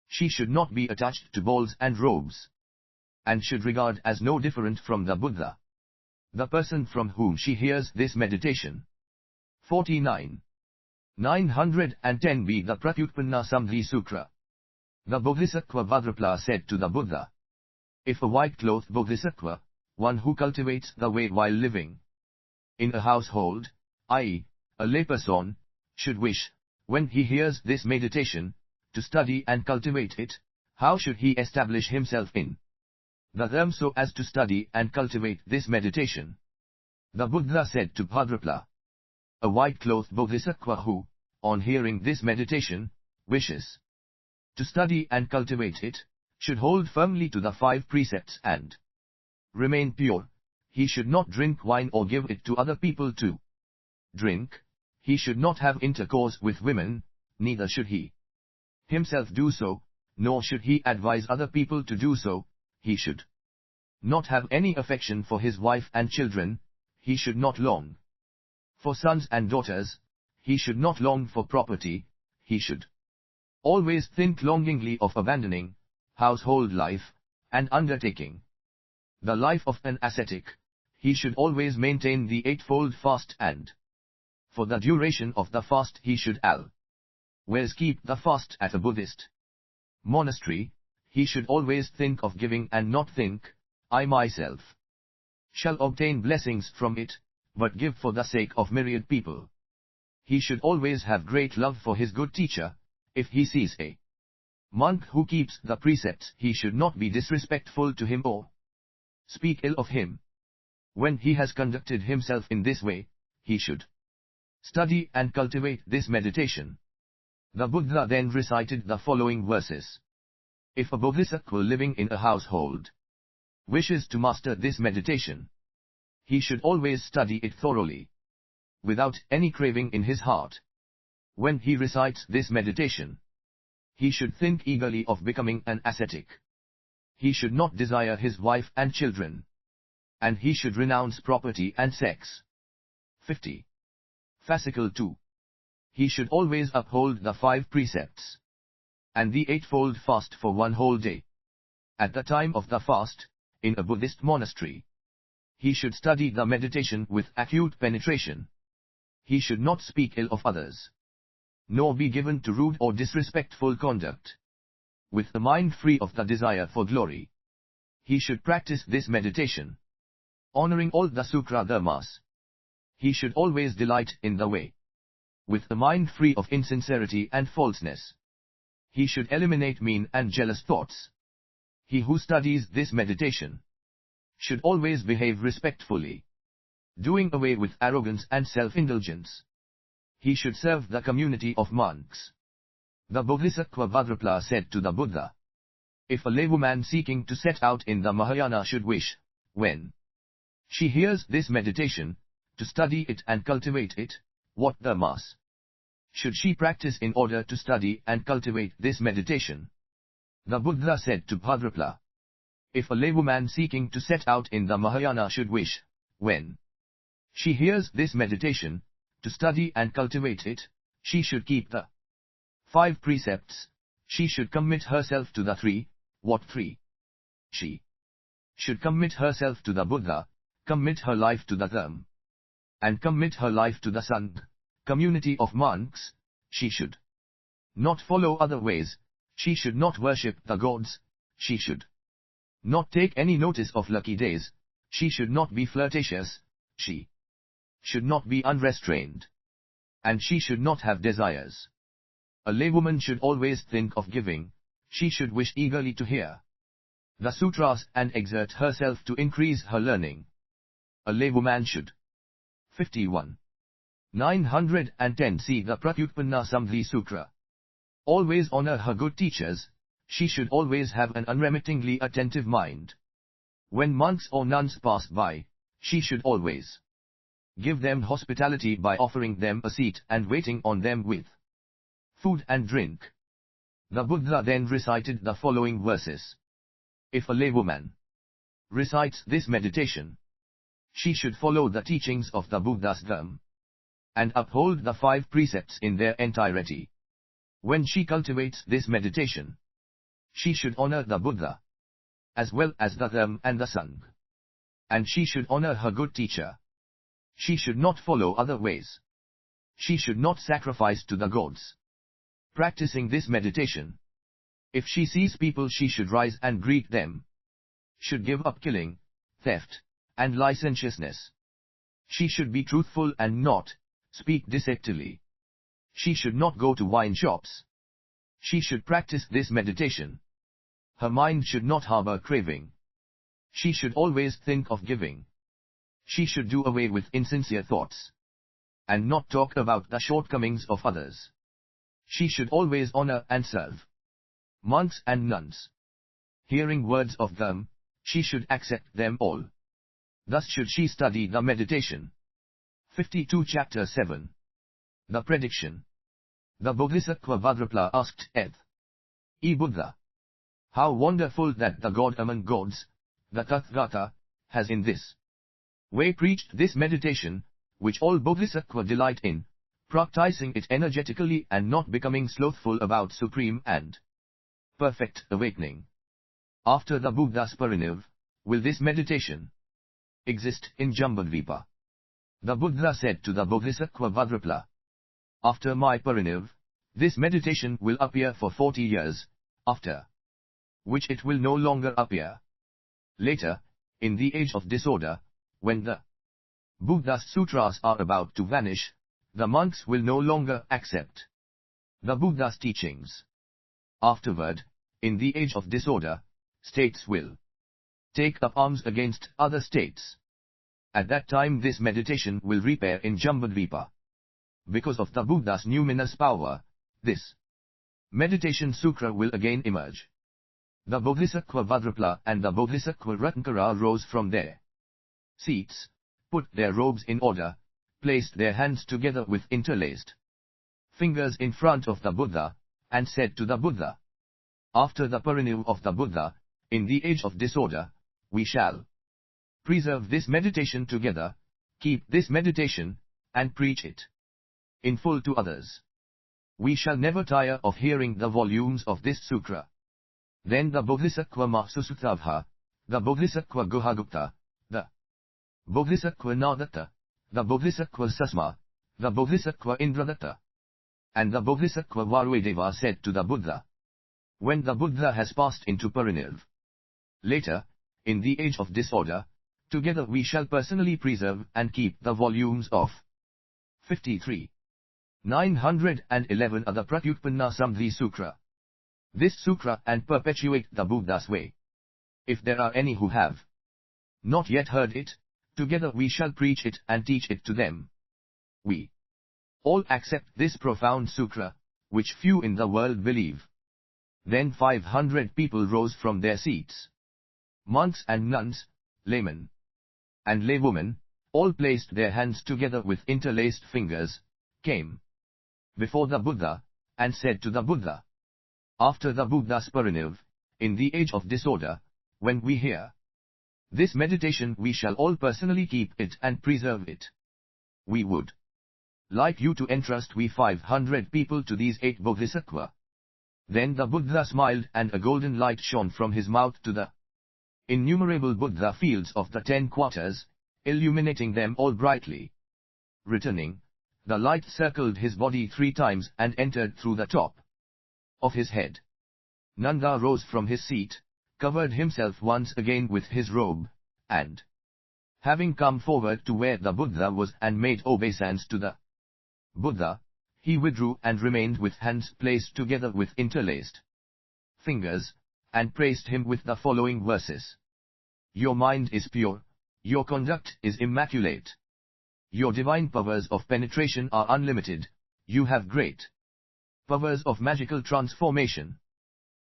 she should not be attached to balls and robes, and should regard as no different from the Buddha the person from whom she hears this meditation. 49. 910b The Pratyutpanna Samadhi Sutra. The Bodhisattva Bhadrapala said to the Buddha, if a white-clothed Bodhisattva, one who cultivates the way while living in a household, i.e., a layperson, should wish, when he hears this meditation, to study and cultivate it, how should he establish himself in the Dhamma so as to study and cultivate this meditation? The Buddha said to Bhadrapala, a white-clothed Bodhisattva who, on hearing this meditation, wishes to study and cultivate it, should hold firmly to the 5 precepts and remain pure. He should not drink wine or give it to other people to drink. He should not have intercourse with women, neither should he himself do so, nor should he advise other people to do so. He should not have any affection for his wife and children. He should not long for sons and daughters. He should not long for property. He should always think longingly of abandoning household life and undertaking the life of an ascetic. He should always maintain the 8-fold fast, and for the duration of the fast he should always keep the fast at a Buddhist monastery. He should always think of giving and not think, I myself shall obtain blessings from it, but give for the sake of myriad people. He should always have great love for his good teacher. If he sees a monk who keeps the precepts, he should not be disrespectful to him or speak ill of him. When he has conducted himself in this way, he should study and cultivate this meditation. The Buddha then recited the following verses. If a Bodhisattva living in a household wishes to master this meditation, he should always study it thoroughly, without any craving in his heart. When he recites this meditation, he should think eagerly of becoming an ascetic. He should not desire his wife and children, and he should renounce property and sex. 50. Fascicle 2. He should always uphold the 5 precepts and the 8-fold fast for 1 whole day. At the time of the fast, in a Buddhist monastery. He should study the meditation with acute penetration. He should not speak ill of others, nor be given to rude or disrespectful conduct. With the mind free of the desire for glory, he should practice this meditation, honoring all the Sutra dharmas. He should always delight in the way. With the mind free of insincerity and falseness, he should eliminate mean and jealous thoughts. He who studies this meditation should always behave respectfully, doing away with arrogance and self-indulgence. He should serve the community of monks. The Bodhisattva Bhadrapala said to the Buddha, "If a laywoman seeking to set out in the Mahayana should wish, when she hears this meditation, to study it and cultivate it, what dharmas should she practice in order to study and cultivate this meditation?" The Buddha said to Bhadrapala, "If a laywoman seeking to set out in the Mahayana should wish, when she hears this meditation, to study and cultivate it, she should keep the 5 precepts, she should commit herself to the 3, what 3? She should commit herself to the Buddha, commit her life to the Dharma, and commit her life to the Sangha, community of monks. She should not follow other ways, she should not worship the gods, she should not take any notice of lucky days, she should not be flirtatious, she should not be unrestrained, and she should not have desires. A laywoman should always think of giving, she should wish eagerly to hear the sutras and exert herself to increase her learning. A laywoman should." 51. 910 See the Pratyutpanna Samadhi Sutra. Always honor her good teachers, she should always have an unremittingly attentive mind. When monks or nuns pass by, she should always give them hospitality by offering them a seat and waiting on them with food and drink. The Buddha then recited the following verses. If a laywoman recites this meditation, she should follow the teachings of the Buddha's Dharma, and uphold the 5 precepts in their entirety. When she cultivates this meditation, she should honor the Buddha, as well as the Dharma and the Sangha. And she should honor her good teacher. She should not follow other ways. She should not sacrifice to the gods. Practicing this meditation, if she sees people she should rise and greet them. Should give up killing, theft, and licentiousness. She should be truthful and not speak deceptively. She should not go to wine shops. She should practice this meditation. Her mind should not harbor craving. She should always think of giving. She should do away with insincere thoughts, and not talk about the shortcomings of others. She should always honor and serve monks and nuns. Hearing words of them, she should accept them all. Thus should she study the meditation. 52 Chapter 7. The Prediction. The Bodhisattva Bhadrapala asked Eth. E Buddha, how wonderful that the God among gods, the Tathagata, has in this way preached this meditation, which all Bodhisattva delight in, practicing it energetically and not becoming slothful about supreme and perfect awakening. After the Buddha's parinirvana, will this meditation exist in Jambudvipa? The Buddha said to the Bodhisattva Bhadrapala, after my parinirvana, this meditation will appear for 40 years, after which it will no longer appear. Later, in the age of disorder, when the Buddha's sutras are about to vanish, the monks will no longer accept the Buddha's teachings. Afterward, in the age of disorder, states will take up arms against other states. At that time this meditation will repair in Jambudvipa. Because of the Buddha's numinous power, this meditation sutra will again emerge. The Bodhisattva Bhadrapala and the Bodhisattva Ratnakara rose from their seats, put their robes in order, placed their hands together with interlaced fingers in front of the Buddha, and said to the Buddha, after the parinirvana of the Buddha, in the age of disorder, we shall preserve this meditation together, keep this meditation, and preach it in full to others. We shall never tire of hearing the volumes of this sutra. Then the Bodhisattva Mahasusuttavha, the Bodhisattva Guhagupta, the Bodhisattva Nadatta, the Bodhisattva Susma, the Bodhisattva Indradatta, and the Bodhisattva Varudeva said to the Buddha, when the Buddha has passed into parinirv. Later, in the age of disorder, together we shall personally preserve and keep the volumes of 53. 911 are the Pratyutpanna Samadhi Sutra. This sutra and perpetuate the Buddha's way. If there are any who have not yet heard it, together we shall preach it and teach it to them. We all accept this profound sutra, which few in the world believe. Then 500 people rose from their seats. Monks and nuns, laymen and laywomen, all placed their hands together with interlaced fingers, came before the Buddha, and said to the Buddha, after the Buddha's parinirv, in the age of disorder, when we hear this meditation we shall all personally keep it and preserve it. We would like you to entrust we 500 people to these 8 Bodhisattva. Then the Buddha smiled and a golden light shone from his mouth to the innumerable Buddha fields of the 10 quarters, illuminating them all brightly. Returning, the light circled his body 3 times and entered through the top of his head. Nanda rose from his seat, covered himself once again with his robe, and, having come forward to where the Buddha was and made obeisance to the Buddha, he withdrew and remained with hands placed together with interlaced fingers, and praised him with the following verses. Your mind is pure, your conduct is immaculate. Your divine powers of penetration are unlimited, you have great powers of magical transformation.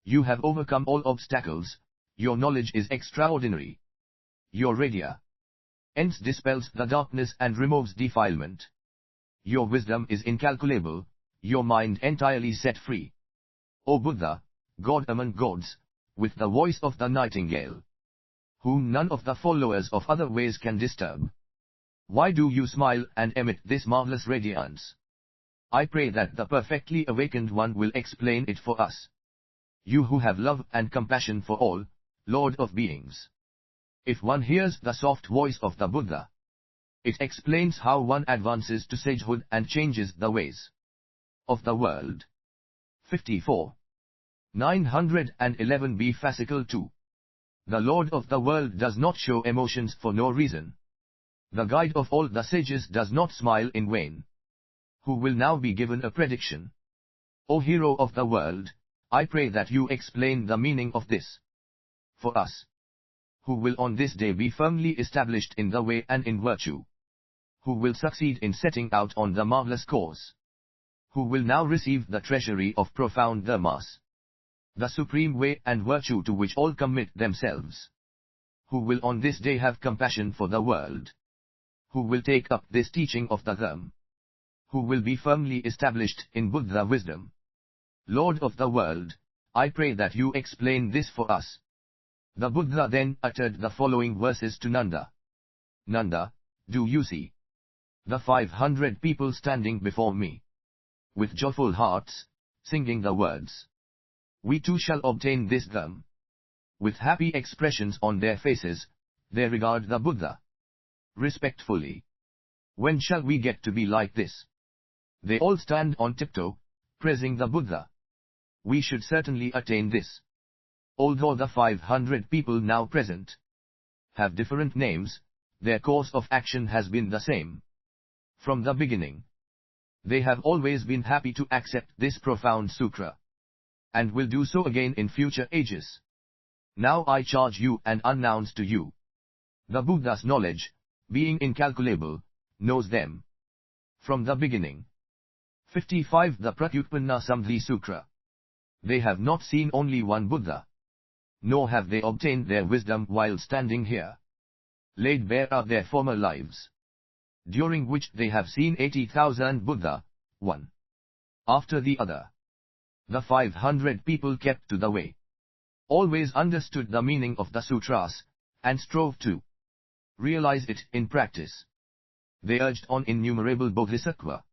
You have overcome all obstacles, your knowledge is extraordinary. Your radiance dispels the darkness and removes defilement. Your wisdom is incalculable, your mind entirely set free. O Buddha, God among gods, with the voice of the nightingale, whom none of the followers of other ways can disturb. Why do you smile and emit this marvelous radiance? I pray that the perfectly awakened one will explain it for us. You who have love and compassion for all, Lord of beings. If one hears the soft voice of the Buddha, it explains how one advances to sagehood and changes the ways of the world. 54. 911b Fascicle 2. The Lord of the world does not show emotions for no reason. The guide of all the sages does not smile in vain. Who will now be given a prediction? O hero of the world, I pray that you explain the meaning of this for us. Who will on this day be firmly established in the way and in virtue? Who will succeed in setting out on the marvelous course? Who will now receive the treasury of profound dharmas, the supreme way and virtue to which all commit themselves? Who will on this day have compassion for the world? Who will take up this teaching of the Dharma? Who will be firmly established in Buddha wisdom? Lord of the world, I pray that you explain this for us. The Buddha then uttered the following verses to Nanda. Nanda, do you see the 500 people standing before me, with joyful hearts, singing the words, we too shall obtain this Dharma? With happy expressions on their faces, they regard the Buddha respectfully. When shall we get to be like this? They all stand on tiptoe, praising the Buddha. We should certainly attain this. Although the 500 people now present have different names, their course of action has been the same. From the beginning, they have always been happy to accept this profound sutra, and will do so again in future ages. Now I charge you and announce to you. The Buddha's knowledge, being incalculable, knows them from the beginning. 55 The Pratyutpanna Samadhi Sutra. They have not seen only one Buddha, nor have they obtained their wisdom while standing here. Laid bare are their former lives, during which they have seen 80,000 Buddha, one after the other. The 500 people kept to the way, always understood the meaning of the sutras, and strove to realize it in practice. They urged on innumerable Bodhisattva,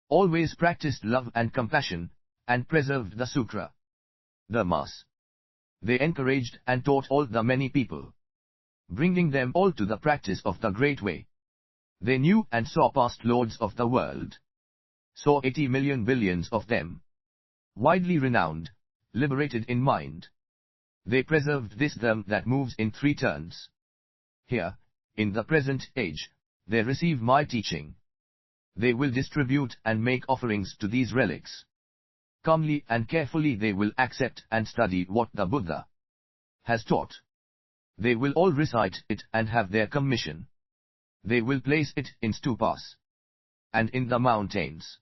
always practiced love and compassion, and preserved the sutra, the mass. They encouraged and taught all the many people. bringing them all to the practice of the Great Way. They knew and saw past lords of the world. Saw 80 million billions of them. Widely renowned, liberated in mind. They preserved this dharma that moves in 3 turns. Here, in the present age, they receive my teaching. They will distribute and make offerings to these relics. Calmly and carefully they will accept and study what the Buddha has taught. They will all recite it and have their commission. They will place it in stupas and in the mountains.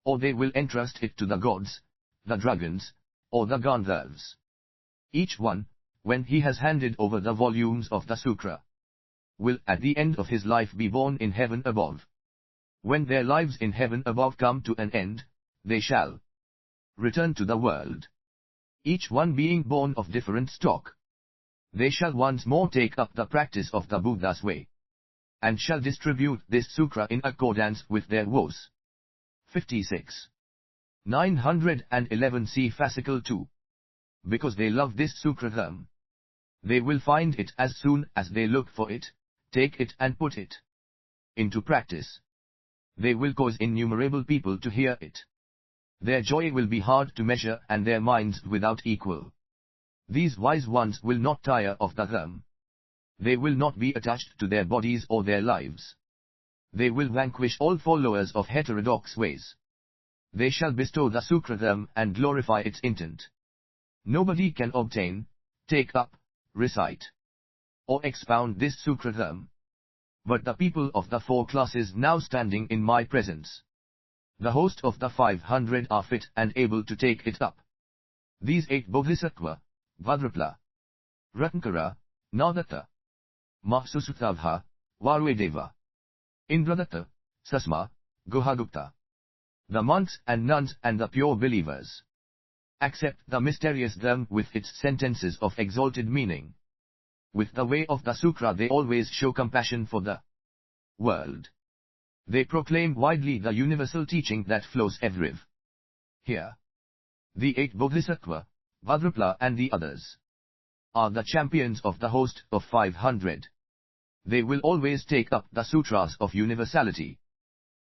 Or they will entrust it to the gods, the dragons, or the Gandharvas. Each one, when he has handed over the volumes of the Sutra, will at the end of his life be born in heaven above. When their lives in heaven above come to an end, they shall return to the world. Each one being born of different stock. They shall once more take up the practice of the Buddha's way, and shall distribute this Sutra in accordance with their woes. 56. 911 See Fascicle 2. Because they love this Sutra dharma, they will find it as soon as they look for it, take it and put it into practice. They will cause innumerable people to hear it. Their joy will be hard to measure and their minds without equal. These wise ones will not tire of the dharma. They will not be attached to their bodies or their lives. They will vanquish all followers of heterodox ways. They shall bestow the Sutra dharma and glorify its intent. Nobody can obtain, take up, recite, or expound this Sutra dharma. But the people of the 4 classes now standing in my presence, the host of the 500 are fit and able to take it up. These 8 Bodhisattva, Bhadrapala, Ratnakara, Nadatta, Mahsusutavha, Varudeva, Indradatta, Sasma, Guhagupta, the monks and nuns and the pure believers, accept the mysterious dharma with its sentences of exalted meaning. With the way of the Sutra they always show compassion for the world. They proclaim widely the universal teaching that flows everywhere. Here, the 8 Bodhisattva, Bhadrapala and the others, are the champions of the host of 500. They will always take up the sutras of universality,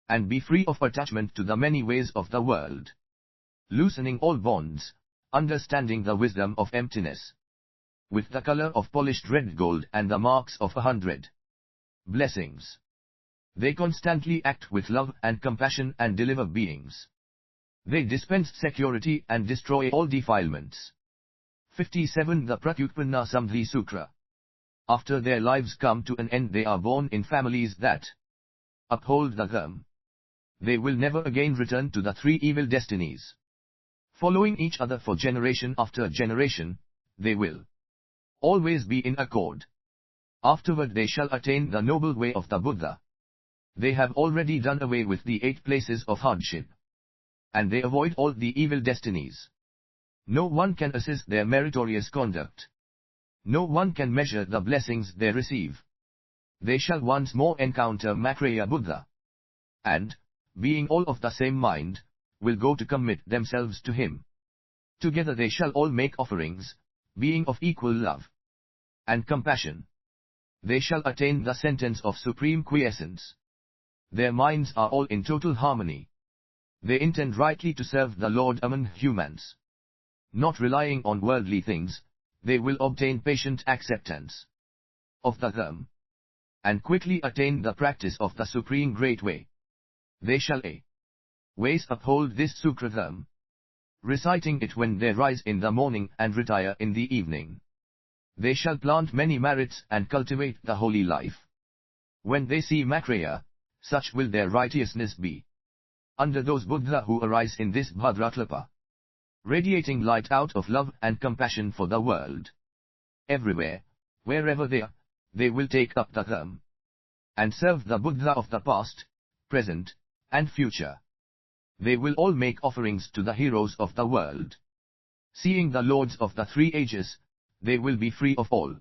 and be free of attachment to the many ways of the world, loosening all bonds, understanding the wisdom of emptiness, with the color of polished red gold and the marks of 100 blessings. They constantly act with love and compassion and deliver beings. They dispense security and destroy all defilements. 57 The Pratyutpanna Samadhi Sutra. After their lives come to an end they are born in families that uphold the dharma. They will never again return to the 3 evil destinies. Following each other for generation after generation, they will always be in accord. Afterward they shall attain the noble way of the Buddha. They have already done away with the 8 places of hardship, and they avoid all the evil destinies. No one can assist their meritorious conduct. No one can measure the blessings they receive. They shall once more encounter Maitreya Buddha, and, being all of the same mind, will go to commit themselves to him. Together they shall all make offerings, being of equal love and compassion. They shall attain the sentence of supreme quiescence. Their minds are all in total harmony. They intend rightly to serve the Lord among humans. Not relying on worldly things, they will obtain patient acceptance of the dharma, and quickly attain the practice of the supreme great way. They shall always uphold this Sutra dharma, reciting it when they rise in the morning and retire in the evening. They shall plant many merits and cultivate the holy life. When they see Maitreya, such will their righteousness be. Under those Buddha who arise in this Bhadraklapa, radiating light out of love and compassion for the world. Everywhere, wherever they are, they will take up the dharma, and serve the Buddha of the past, present, and future. They will all make offerings to the heroes of the world. Seeing the lords of the 3 ages, they will be free of all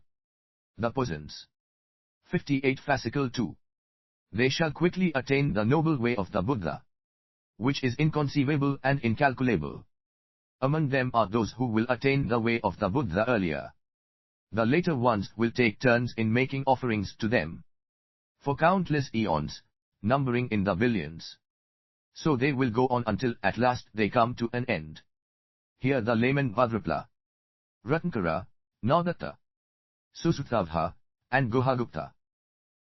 the poisons. 58 Fascicle 2. They shall quickly attain the noble way of the Buddha, which is inconceivable and incalculable. Among them are those who will attain the way of the Buddha earlier. The later ones will take turns in making offerings to them. For countless eons, numbering in the billions. So they will go on until at last they come to an end. Here the layman Bhadrapla, Ratnkara, Nadatta, Susutavha, and Guhagupta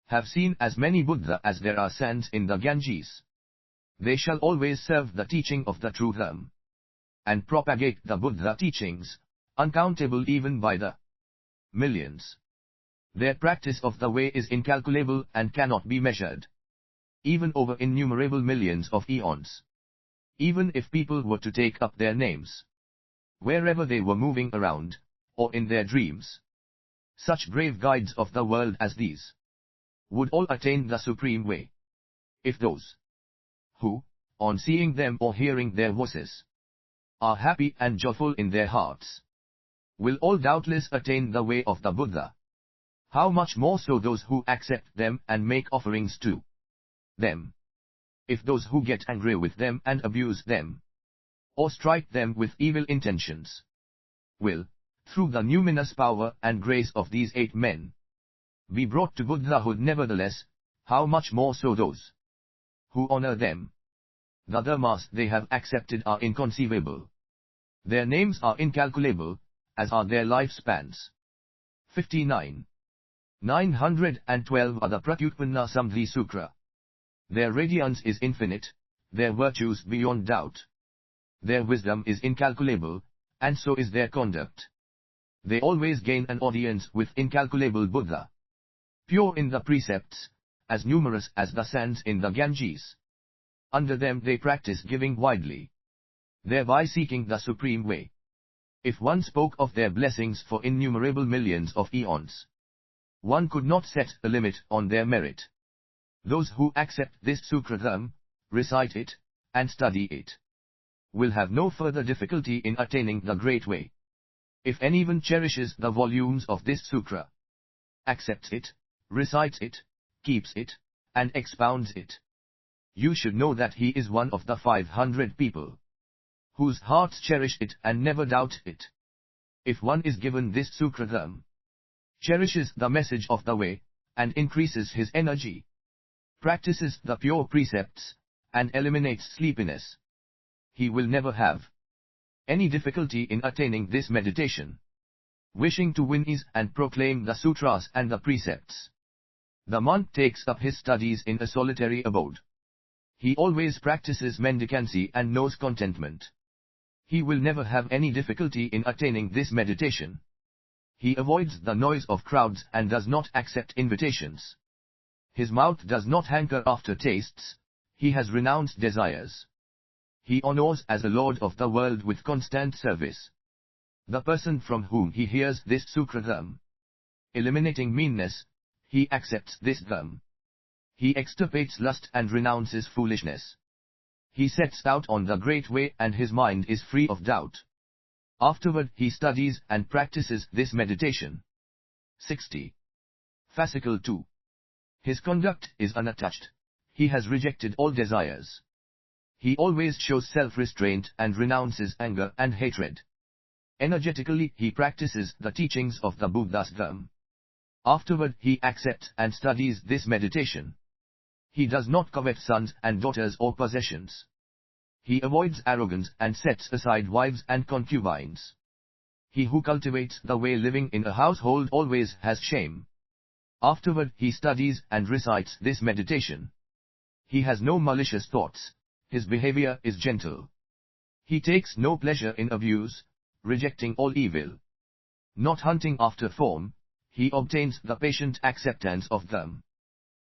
have seen as many Buddha as there are sands in the Ganges. They shall always serve the teaching of the true Dharma, and propagate the Buddha teachings, uncountable even by the millions. Their practice of the way is incalculable and cannot be measured, even over innumerable millions of eons. Even if people were to take up their names, wherever they were moving around, or in their dreams, such brave guides of the world as these would all attain the supreme way. If those who, on seeing them or hearing their voices, are happy and joyful in their hearts, will all doubtless attain the way of the Buddha, how much more so those who accept them and make offerings to them. If those who get angry with them and abuse them, or strike them with evil intentions, will, through the numinous power and grace of these 8 men, be brought to Buddhahood nevertheless, how much more so those who honor them. The dharmas they have accepted are inconceivable. Their names are incalculable, as are their lifespans. 59. 912 are the Pratyutpanna Samadhi Sutra. Their radiance is infinite, their virtues beyond doubt. Their wisdom is incalculable, and so is their conduct. They always gain an audience with incalculable Buddha. Pure in the precepts, as numerous as the sands in the Ganges. Under them they practice giving widely, thereby seeking the supreme way. If one spoke of their blessings for innumerable millions of eons, one could not set a limit on their merit. Those who accept this Sutra Dharma, recite it, and study it, will have no further difficulty in attaining the great way. If anyone cherishes the volumes of this Sutra, accepts it, recites it, keeps it, and expounds it, you should know that he is one of the 500 people whose hearts cherish it and never doubt it. If one is given this Sutra Dharma, cherishes the message of the way, and increases his energy, practices the pure precepts, and eliminates sleepiness, he will never have any difficulty in attaining this meditation. Wishing to win ease and proclaim the sutras and the precepts, the monk takes up his studies in a solitary abode. He always practices mendicancy and knows contentment. He will never have any difficulty in attaining this meditation. He avoids the noise of crowds and does not accept invitations. His mouth does not hanker after tastes, he has renounced desires. He honors as a lord of the world with constant service the person from whom he hears this Sutra Dharma. Eliminating meanness, he accepts this Dharma. He extirpates lust and renounces foolishness. He sets out on the great way and his mind is free of doubt. Afterward he studies and practices this meditation. 60. Fascicle 2. His conduct is unattached. He has rejected all desires. He always shows self-restraint and renounces anger and hatred. Energetically he practices the teachings of the Buddha's Dharma. Afterward he accepts and studies this meditation. He does not covet sons and daughters or possessions. He avoids arrogance and sets aside wives and concubines. He who cultivates the way living in a household always has shame. Afterward he studies and recites this meditation. He has no malicious thoughts, his behavior is gentle. He takes no pleasure in abuse, rejecting all evil. Not hunting after form, he obtains the patient acceptance of them.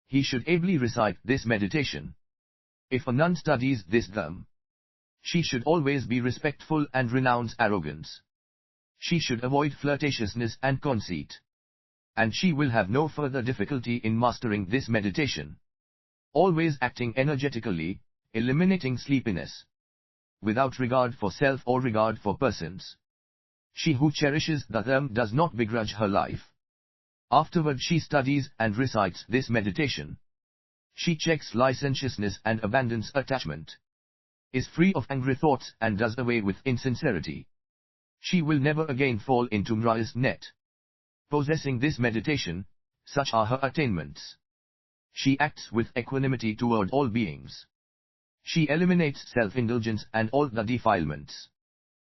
He should ably recite this meditation. If a nun studies this Dharma, she should always be respectful and renounce arrogance. She should avoid flirtatiousness and conceit. And she will have no further difficulty in mastering this meditation. Always acting energetically, eliminating sleepiness, without regard for self or regard for persons. She who cherishes the Dharma does not begrudge her life. Afterward she studies and recites this meditation. She checks licentiousness and abandons attachment, is free of angry thoughts and does away with insincerity. She will never again fall into Mara's net. Possessing this meditation, such are her attainments. She acts with equanimity toward all beings. She eliminates self-indulgence and all the defilements.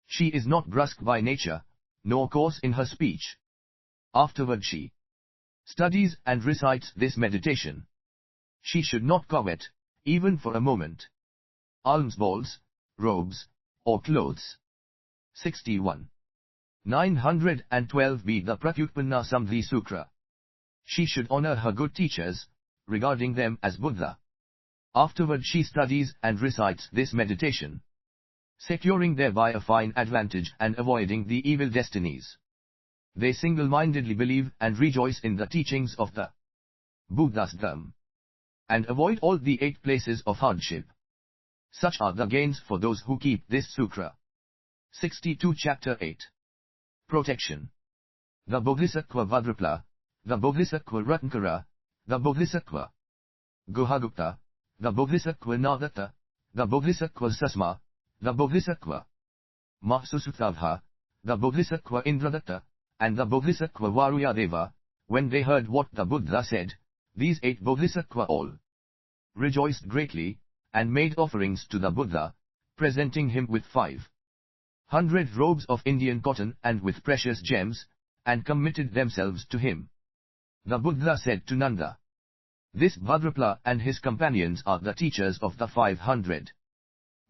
She is not brusque by nature, nor coarse in her speech. Afterward she studies and recites this meditation. She should not covet, even for a moment, alms balls, robes, or clothes. 61. 912b The Pratyutpanna Samadhi Sutra. She should honor her good teachers, regarding them as Buddha. Afterward she studies and recites this meditation, securing thereby a fine advantage and avoiding the evil destinies. They single-mindedly believe and rejoice in the teachings of the Buddha's Dharma, and avoid all the 8 places of hardship. Such are the gains for those who keep this sutra. 62 Chapter 8. Protection. The Bodhisattva Vadrapla, the Bodhisattva Ratnankara, the Bodhisattva Guhagupta, the Bodhisattva Nadatta, the Bodhisattva Susma, the Bodhisattva Mahsusutavha, the Bodhisattva Indradatta, and the Bodhisattva Varuyadeva, when they heard what the Buddha said, these 8 Bodhisattvas all rejoiced greatly, and made offerings to the Buddha, presenting him with 500 robes of Indian cotton and with precious gems, and committed themselves to him. The Buddha said to Nanda, "This Bhadrapala and his companions are the teachers of the 500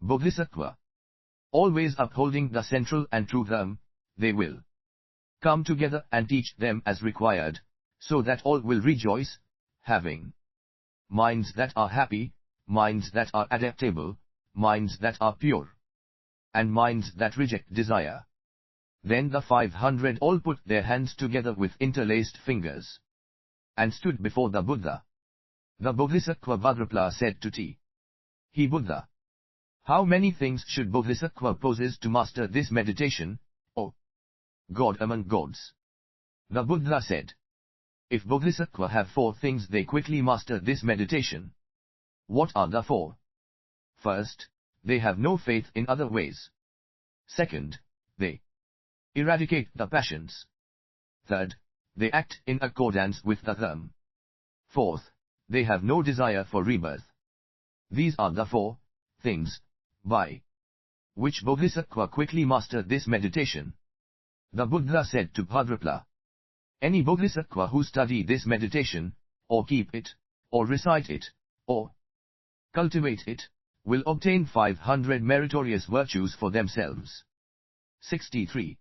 Bodhisattva. Always upholding the central and true Dharma, they will come together and teach them as required, so that all will rejoice, having minds that are happy, minds that are adaptable, minds that are pure, and minds that reject desire." Then the 500 all put their hands together with interlaced fingers, and stood before the Buddha. The Bodhisattva Bhadrapala said to T. He Buddha, "How many things should Bodhisattva possess to master this meditation, O God among gods?" The Buddha said, "If Bodhisattva have 4 things they quickly master this meditation." What are the 4? First, they have no faith in other ways. Second, they eradicate the passions. Third, they act in accordance with the Dharma. Fourth, they have no desire for rebirth. These are the 4 things by which Bodhisattva quickly master this meditation. The Buddha said to Bhadrapala, "Any Bodhisattva who study this meditation, or keep it, or recite it, or cultivate it, will obtain 500 meritorious virtues for themselves." 63.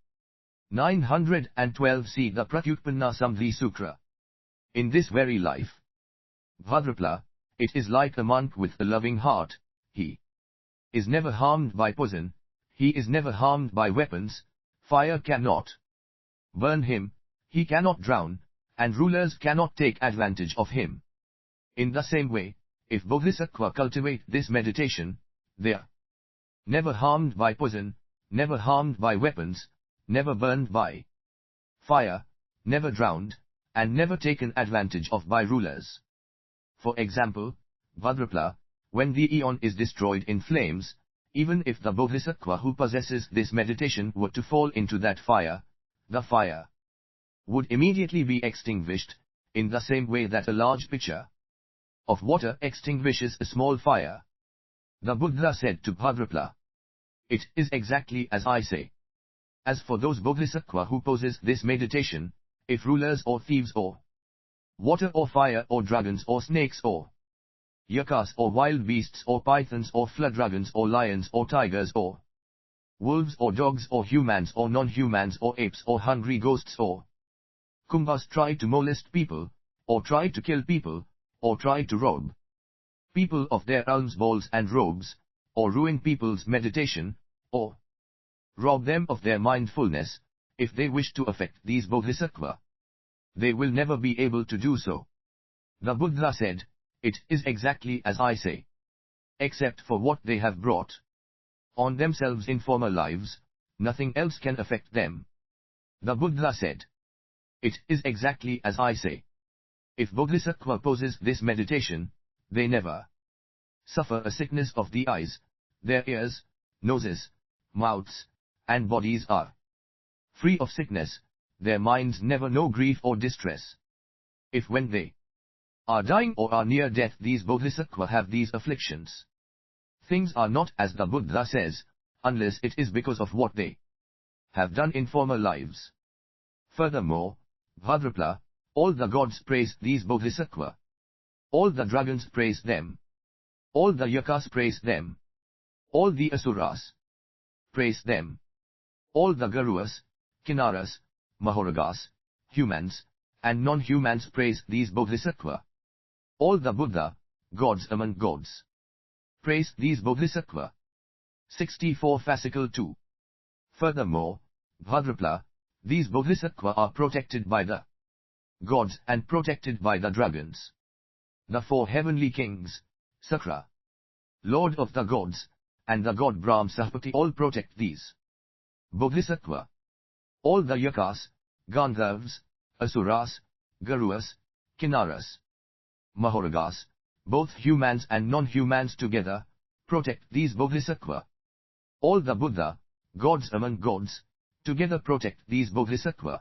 912 See the Pratyutpanna Samadhi Sutra. In this very life, Bhadrapala, it is like a monk with a loving heart. He is never harmed by poison, he is never harmed by weapons, fire cannot burn him, he cannot drown, and rulers cannot take advantage of him. In the same way, if Bodhisattva cultivate this meditation, they are never harmed by poison, never harmed by weapons, never burned by fire, never drowned, and never taken advantage of by rulers. For example, Bhadrapala, when the aeon is destroyed in flames, even if the Bodhisattva who possesses this meditation were to fall into that fire, the fire would immediately be extinguished, in the same way that a large pitcher of water extinguishes a small fire. The Buddha said to Bhadrapala, "It is exactly as I say. As for those Bodhisattva who possess this meditation, if rulers or thieves or water or fire or dragons or snakes or yakas or wild beasts or pythons or flood dragons or lions or tigers or wolves or dogs or humans or non-humans or apes or hungry ghosts or kumbhas try to molest people, or try to kill people, or try to rob people of their alms balls and robes, or ruin people's meditation, or rob them of their mindfulness, if they wish to affect these Bodhisattva, they will never be able to do so." The Buddha said, "It is exactly as I say. Except for what they have brought on themselves in former lives, nothing else can affect them." The Buddha said, "It is exactly as I say. If Bodhisattva possess this meditation, they never suffer a sickness of the eyes, their ears, noses, mouths, and bodies are free of sickness, their minds never know grief or distress. If when they are dying or are near death these bodhisattvas have these afflictions, things are not as the Buddha says, unless it is because of what they have done in former lives. Furthermore, Bhadrapala, all the gods praise these bodhisattvas. All the dragons praise them. All the yakas praise them. All the asuras praise them. All the garuas, kinnaras, mahoragas, humans, and non-humans praise these bodhisattvas. All the Buddha, gods among gods, praise these bodhisattvas. 64 Fascicle 2. Furthermore, Bhadrapala, these bodhisattvas are protected by the gods and protected by the dragons. The four heavenly kings, Sutra, Lord of the gods, and the god Brahmasapati all protect these bodhisattvas. All the yakas, gandharvas, asuras, garuas, kinnaras, mahoragas, both humans and non-humans together, protect these bodhisattvas. All the Buddha, gods among gods, together protect these bodhisattvas.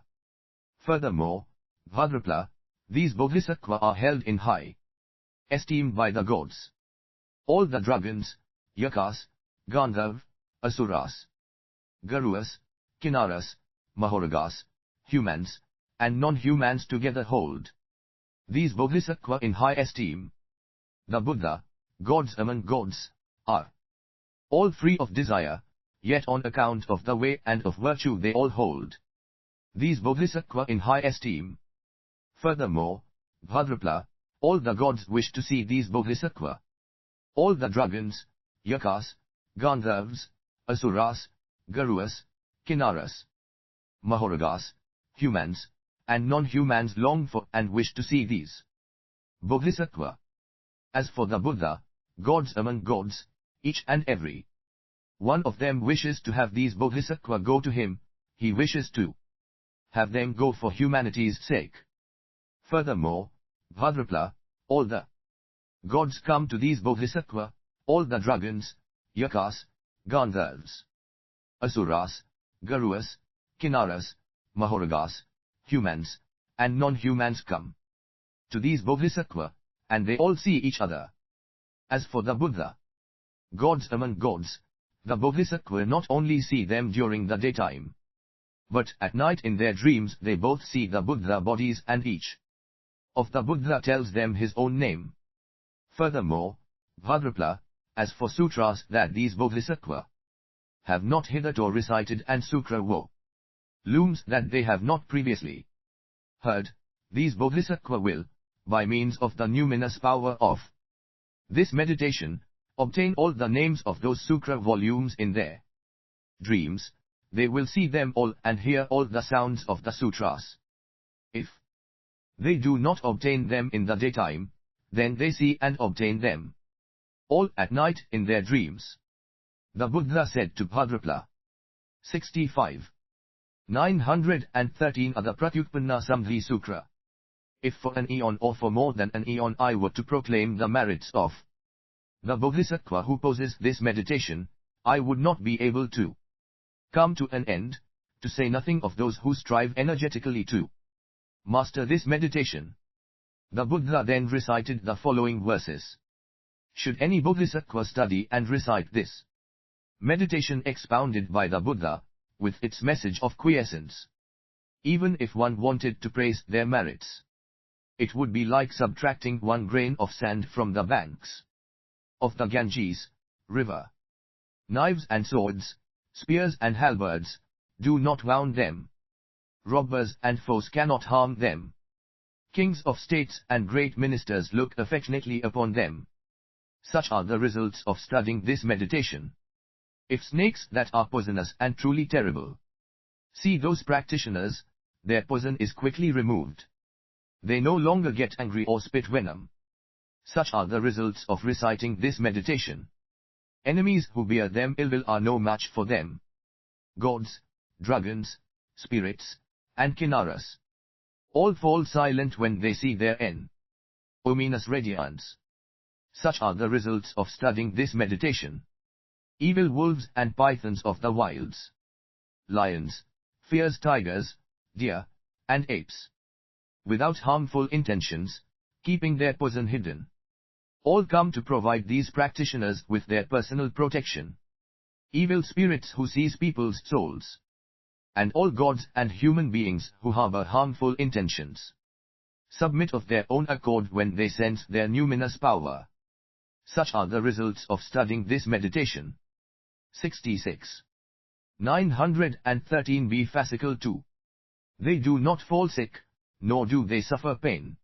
Furthermore, Bhadrapala, these bodhisattvas are held in high esteem by the gods. All the dragons, yakas, gandharvas, asuras, garuas, kinnaras, mahoragas, humans, and non-humans together hold these bodhisattvas in high esteem. The Buddha, gods among gods, are all free of desire, yet on account of the way and of virtue they all hold these bodhisattvas in high esteem. Furthermore, Bhadrapala, all the gods wish to see these bodhisattvas. All the dragons, yakas, gandharvas, asuras, garuas, kinnaras, mahoragas, humans, and non-humans long for and wish to see these bodhisattvas. As for the Buddha, gods among gods, each and every one of them wishes to have these bodhisattvas go to him, he wishes to have them go for humanity's sake. Furthermore, Bhadrapala, all the gods come to these bodhisattvas, all the dragons, yakas, gandharvas, asuras, garuas, kinnaras, mahoragas, humans, and non-humans come to these bodhisattvas, and they all see each other. As for the Buddha, gods among gods, the bodhisattvas not only see them during the daytime, but at night in their dreams they both see the Buddha bodies and each of the Buddha tells them his own name. Furthermore, Bhadrapala, as for sutras that these bodhisattvas have not hitherto recited and sutra volumes that they have not previously heard, these bodhisattvas will, by means of the numinous power of this meditation, obtain all the names of those sutra volumes in their dreams. They will see them all and hear all the sounds of the sutras. If they do not obtain them in the daytime, then they see and obtain them all at night in their dreams. The Buddha said to Bhadrapala. 65. 913 of the Pratyutpanna Samadhi Sutra. If for an eon or for more than an eon I were to proclaim the merits of the bodhisattva who possess this meditation, I would not be able to come to an end, to say nothing of those who strive energetically to master this meditation. The Buddha then recited the following verses. Should any bodhisattva study and recite this meditation expounded by the Buddha, with its message of quiescence, even if one wanted to praise their merits, it would be like subtracting one grain of sand from the banks of the Ganges river. Knives and swords, spears and halberds, do not wound them. Robbers and foes cannot harm them. Kings of states and great ministers look affectionately upon them. Such are the results of studying this meditation. If snakes that are poisonous and truly terrible see those practitioners, their poison is quickly removed. They no longer get angry or spit venom. Such are the results of reciting this meditation. Enemies who bear them ill will are no match for them. Gods, dragons, spirits, and kinnaras all fall silent when they see their ominous radiance. Such are the results of studying this meditation. Evil wolves and pythons of the wilds, lions, fierce tigers, deer, and apes. Without harmful intentions, keeping their poison hidden. All come to provide these practitioners with their personal protection. Evil spirits who seize people's souls. And all gods and human beings who harbor harmful intentions. Submit of their own accord when they sense their numinous power. Such are the results of studying this meditation. 66. 913b Fascicle 2. They do not fall sick, nor do they suffer pain.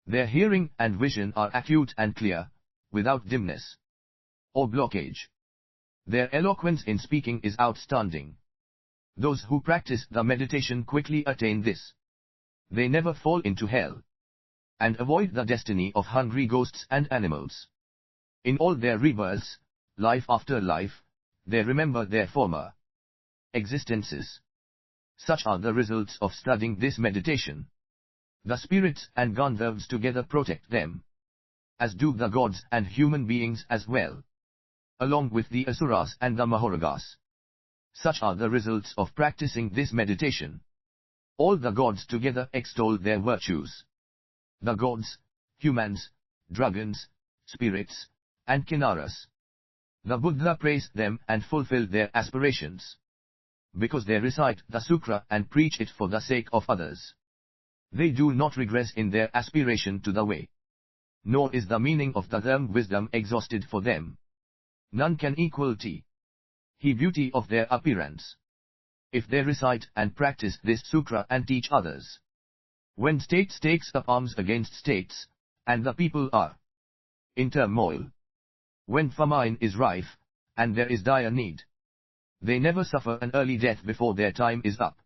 Their hearing and vision are acute and clear, without dimness or blockage. Their eloquence in speaking is outstanding. Those who practice the meditation quickly attain this. They never fall into hell, and avoid the destiny of hungry ghosts and animals. In all their rebirths, life after life, they remember their former existences. Such are the results of studying this meditation. The spirits and Gandharvas together protect them, as do the gods and human beings as well, along with the Asuras and the Mahoragas. Such are the results of practicing this meditation. All the gods together extol their virtues. The gods, humans, dragons, spirits, and kinnaras. The Buddha praise them and fulfill their aspirations, because they recite the Sutra and preach it for the sake of others. They do not regress in their aspiration to the way. Nor is the meaning of the term wisdom exhausted for them. None can equal the beauty of their appearance, if they recite and practice this Sutra and teach others. When states takes up arms against states, and the people are in turmoil, when famine is rife, and there is dire need, they never suffer an early death before their time is up.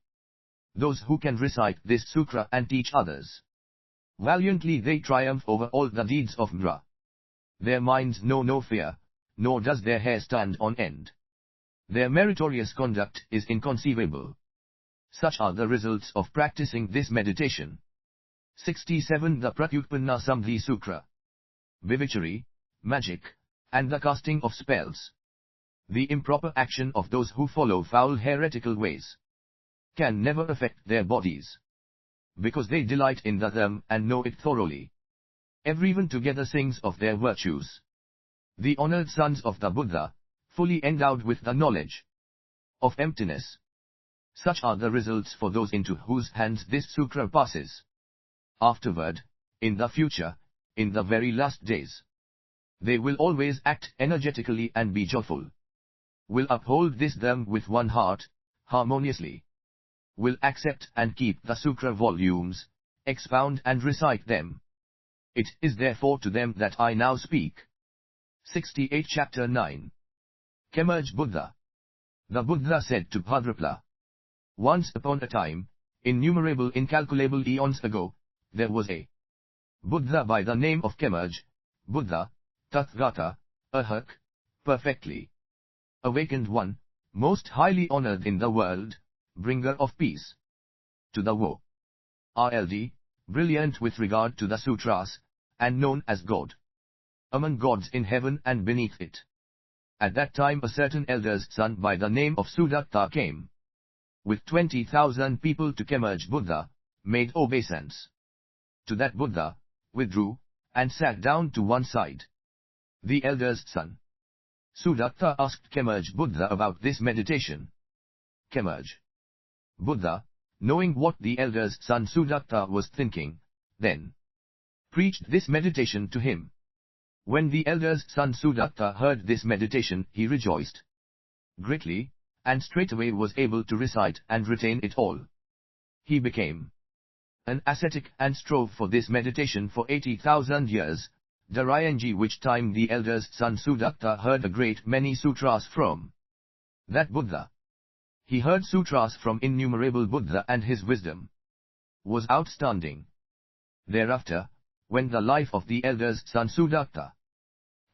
Those who can recite this Sutra and teach others, valiantly they triumph over all the deeds of Mra. Their minds know no fear, nor does their hair stand on end. Their meritorious conduct is inconceivable. Such are the results of practicing this meditation. 67 The Pratyutpanna Samadhi Sutra. Bewitchery, magic, and the casting of spells. The improper action of those who follow foul heretical ways can never affect their bodies, because they delight in the Dhamma and know it thoroughly. Everyone together sings of their virtues. The honored sons of the Buddha, fully endowed with the knowledge of emptiness. Such are the results for those into whose hands this sutra passes. Afterward, in the future, in the very last days, they will always act energetically and be joyful. Will uphold this Dhamma with one heart, harmoniously. Will accept and keep the sutra volumes, expound and recite them. It is therefore to them that I now speak. 68 Chapter 9. Kemerge Buddha. The Buddha said to Bhadrapala, once upon a time, innumerable incalculable eons ago, there was a Buddha by the name of Kemerge, Buddha, Tathagata, Arhat, perfectly awakened one, most highly honored in the world, bringer of peace to the world. RLD, brilliant with regard to the sutras, and known as God among gods in heaven and beneath it. At that time a certain elder's son by the name of Sudatta came with 20,000 people to Kemerge Buddha, made obeisance to that Buddha, withdrew, and sat down to one side. The elder's son Sudatta asked Kemerge Buddha about this meditation. Kemerge Buddha, knowing what the elder's son Sudatta was thinking, then preached this meditation to him. When the elder's son Sudatta heard this meditation, he rejoiced greatly, and straightway was able to recite and retain it all. He became an ascetic and strove for this meditation for 80,000 years, during which time the elder's son Sudatta heard a great many sutras from that Buddha. He heard sutras from innumerable Buddha and his wisdom was outstanding. Thereafter, when the life of the elder's son Sudatta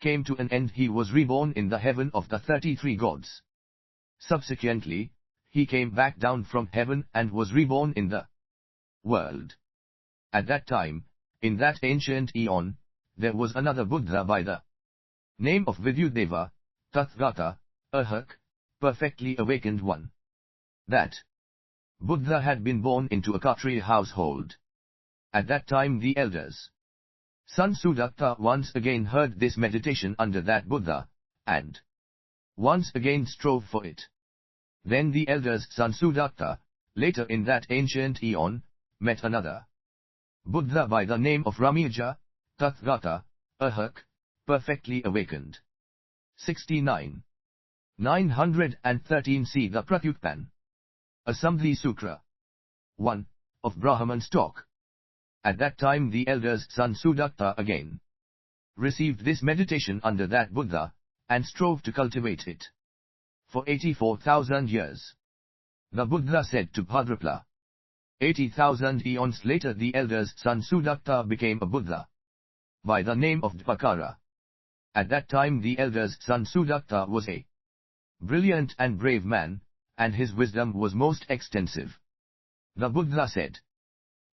came to an end, he was reborn in the heaven of the 33 gods. Subsequently, he came back down from heaven and was reborn in the world. At that time, in that ancient eon, there was another Buddha by the name of Vidyudeva, Tathagata, Arhat, perfectly awakened one. That Buddha had been born into a Kshatriya household. At that time the elders, son Sudatta, once again heard this meditation under that Buddha, and once again strove for it. Then the elders son Sudatta, later in that ancient eon, met another Buddha by the name of Ramanuja, Tathagata, Arhat, perfectly awakened. 69. 913 See the Pratyutpanna. A Samadhi Sutra. 1. Of Brahman stock. At that time the elders son Sudatta again received this meditation under that Buddha, and strove to cultivate it. For 84,000 years. The Buddha said to Bhadrapala. 80,000 eons later the elders son Sudatta became a Buddha by the name of Dvakara. At that time the elders son Sudatta was a brilliant and brave man, and his wisdom was most extensive. The Buddha said,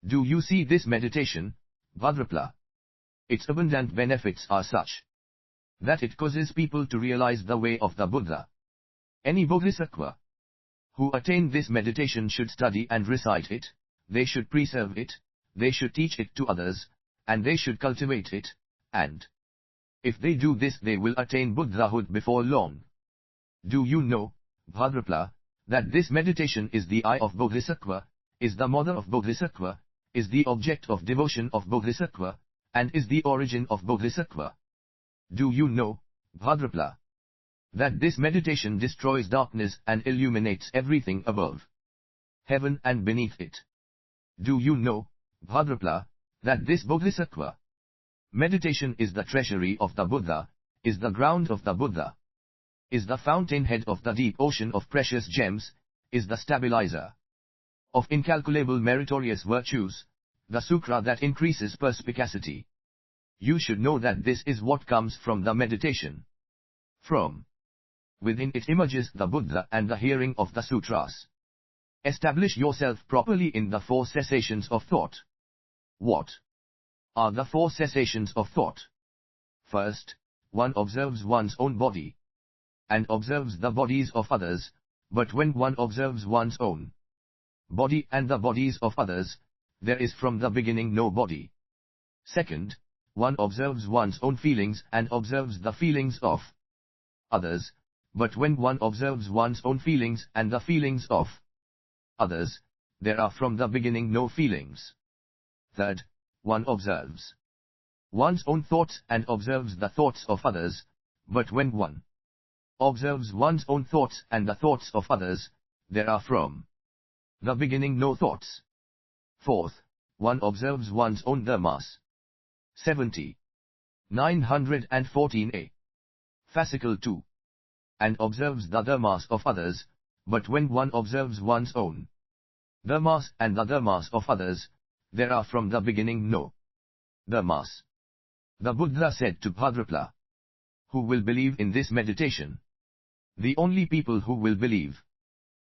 "Do you see this meditation, Bhadrapala? Its abundant benefits are such that it causes people to realize the way of the Buddha. Any bodhisattva who attain this meditation should study and recite it, they should preserve it, they should teach it to others, and they should cultivate it, and if they do this they will attain Buddhahood before long. Do you know, Bhadrapala, that this meditation is the eye of Bodhisattva, is the mother of Bodhisattva, is the object of devotion of Bodhisattva, and is the origin of Bodhisattva? Do you know, Bhadrapala, that this meditation destroys darkness and illuminates everything above heaven and beneath it? Do you know, Bhadrapala, that this Bodhisattva meditation is the treasury of the Buddha, is the ground of the Buddha, is the fountainhead of the deep ocean of precious gems, is the stabilizer of incalculable meritorious virtues, the sucra that increases perspicacity? You should know that this is what comes from the meditation. From within it emerges the Buddha and the hearing of the sutras. Establish yourself properly in the four cessations of thought. What are the four cessations of thought? First, one observes one's own body, and observes the bodies of others, but when one observes one's own body and the bodies of others, there is from the beginning no body. Second, one observes one's own feelings and observes the feelings of others, but when one observes one's own feelings and the feelings of others, there are from the beginning no feelings. Third, one observes one's own thoughts and observes the thoughts of others, but when one observes one's own thoughts and the thoughts of others, there are from the beginning no thoughts. Fourth, one observes one's own dharmas. 70. 914a. Fascicle 2. And observes the dharmas of others, but when one observes one's own dharmas and the dharmas of others, there are from the beginning no dharmas. The Buddha said to Bhadrapala, who will believe in this meditation? The only people who will believe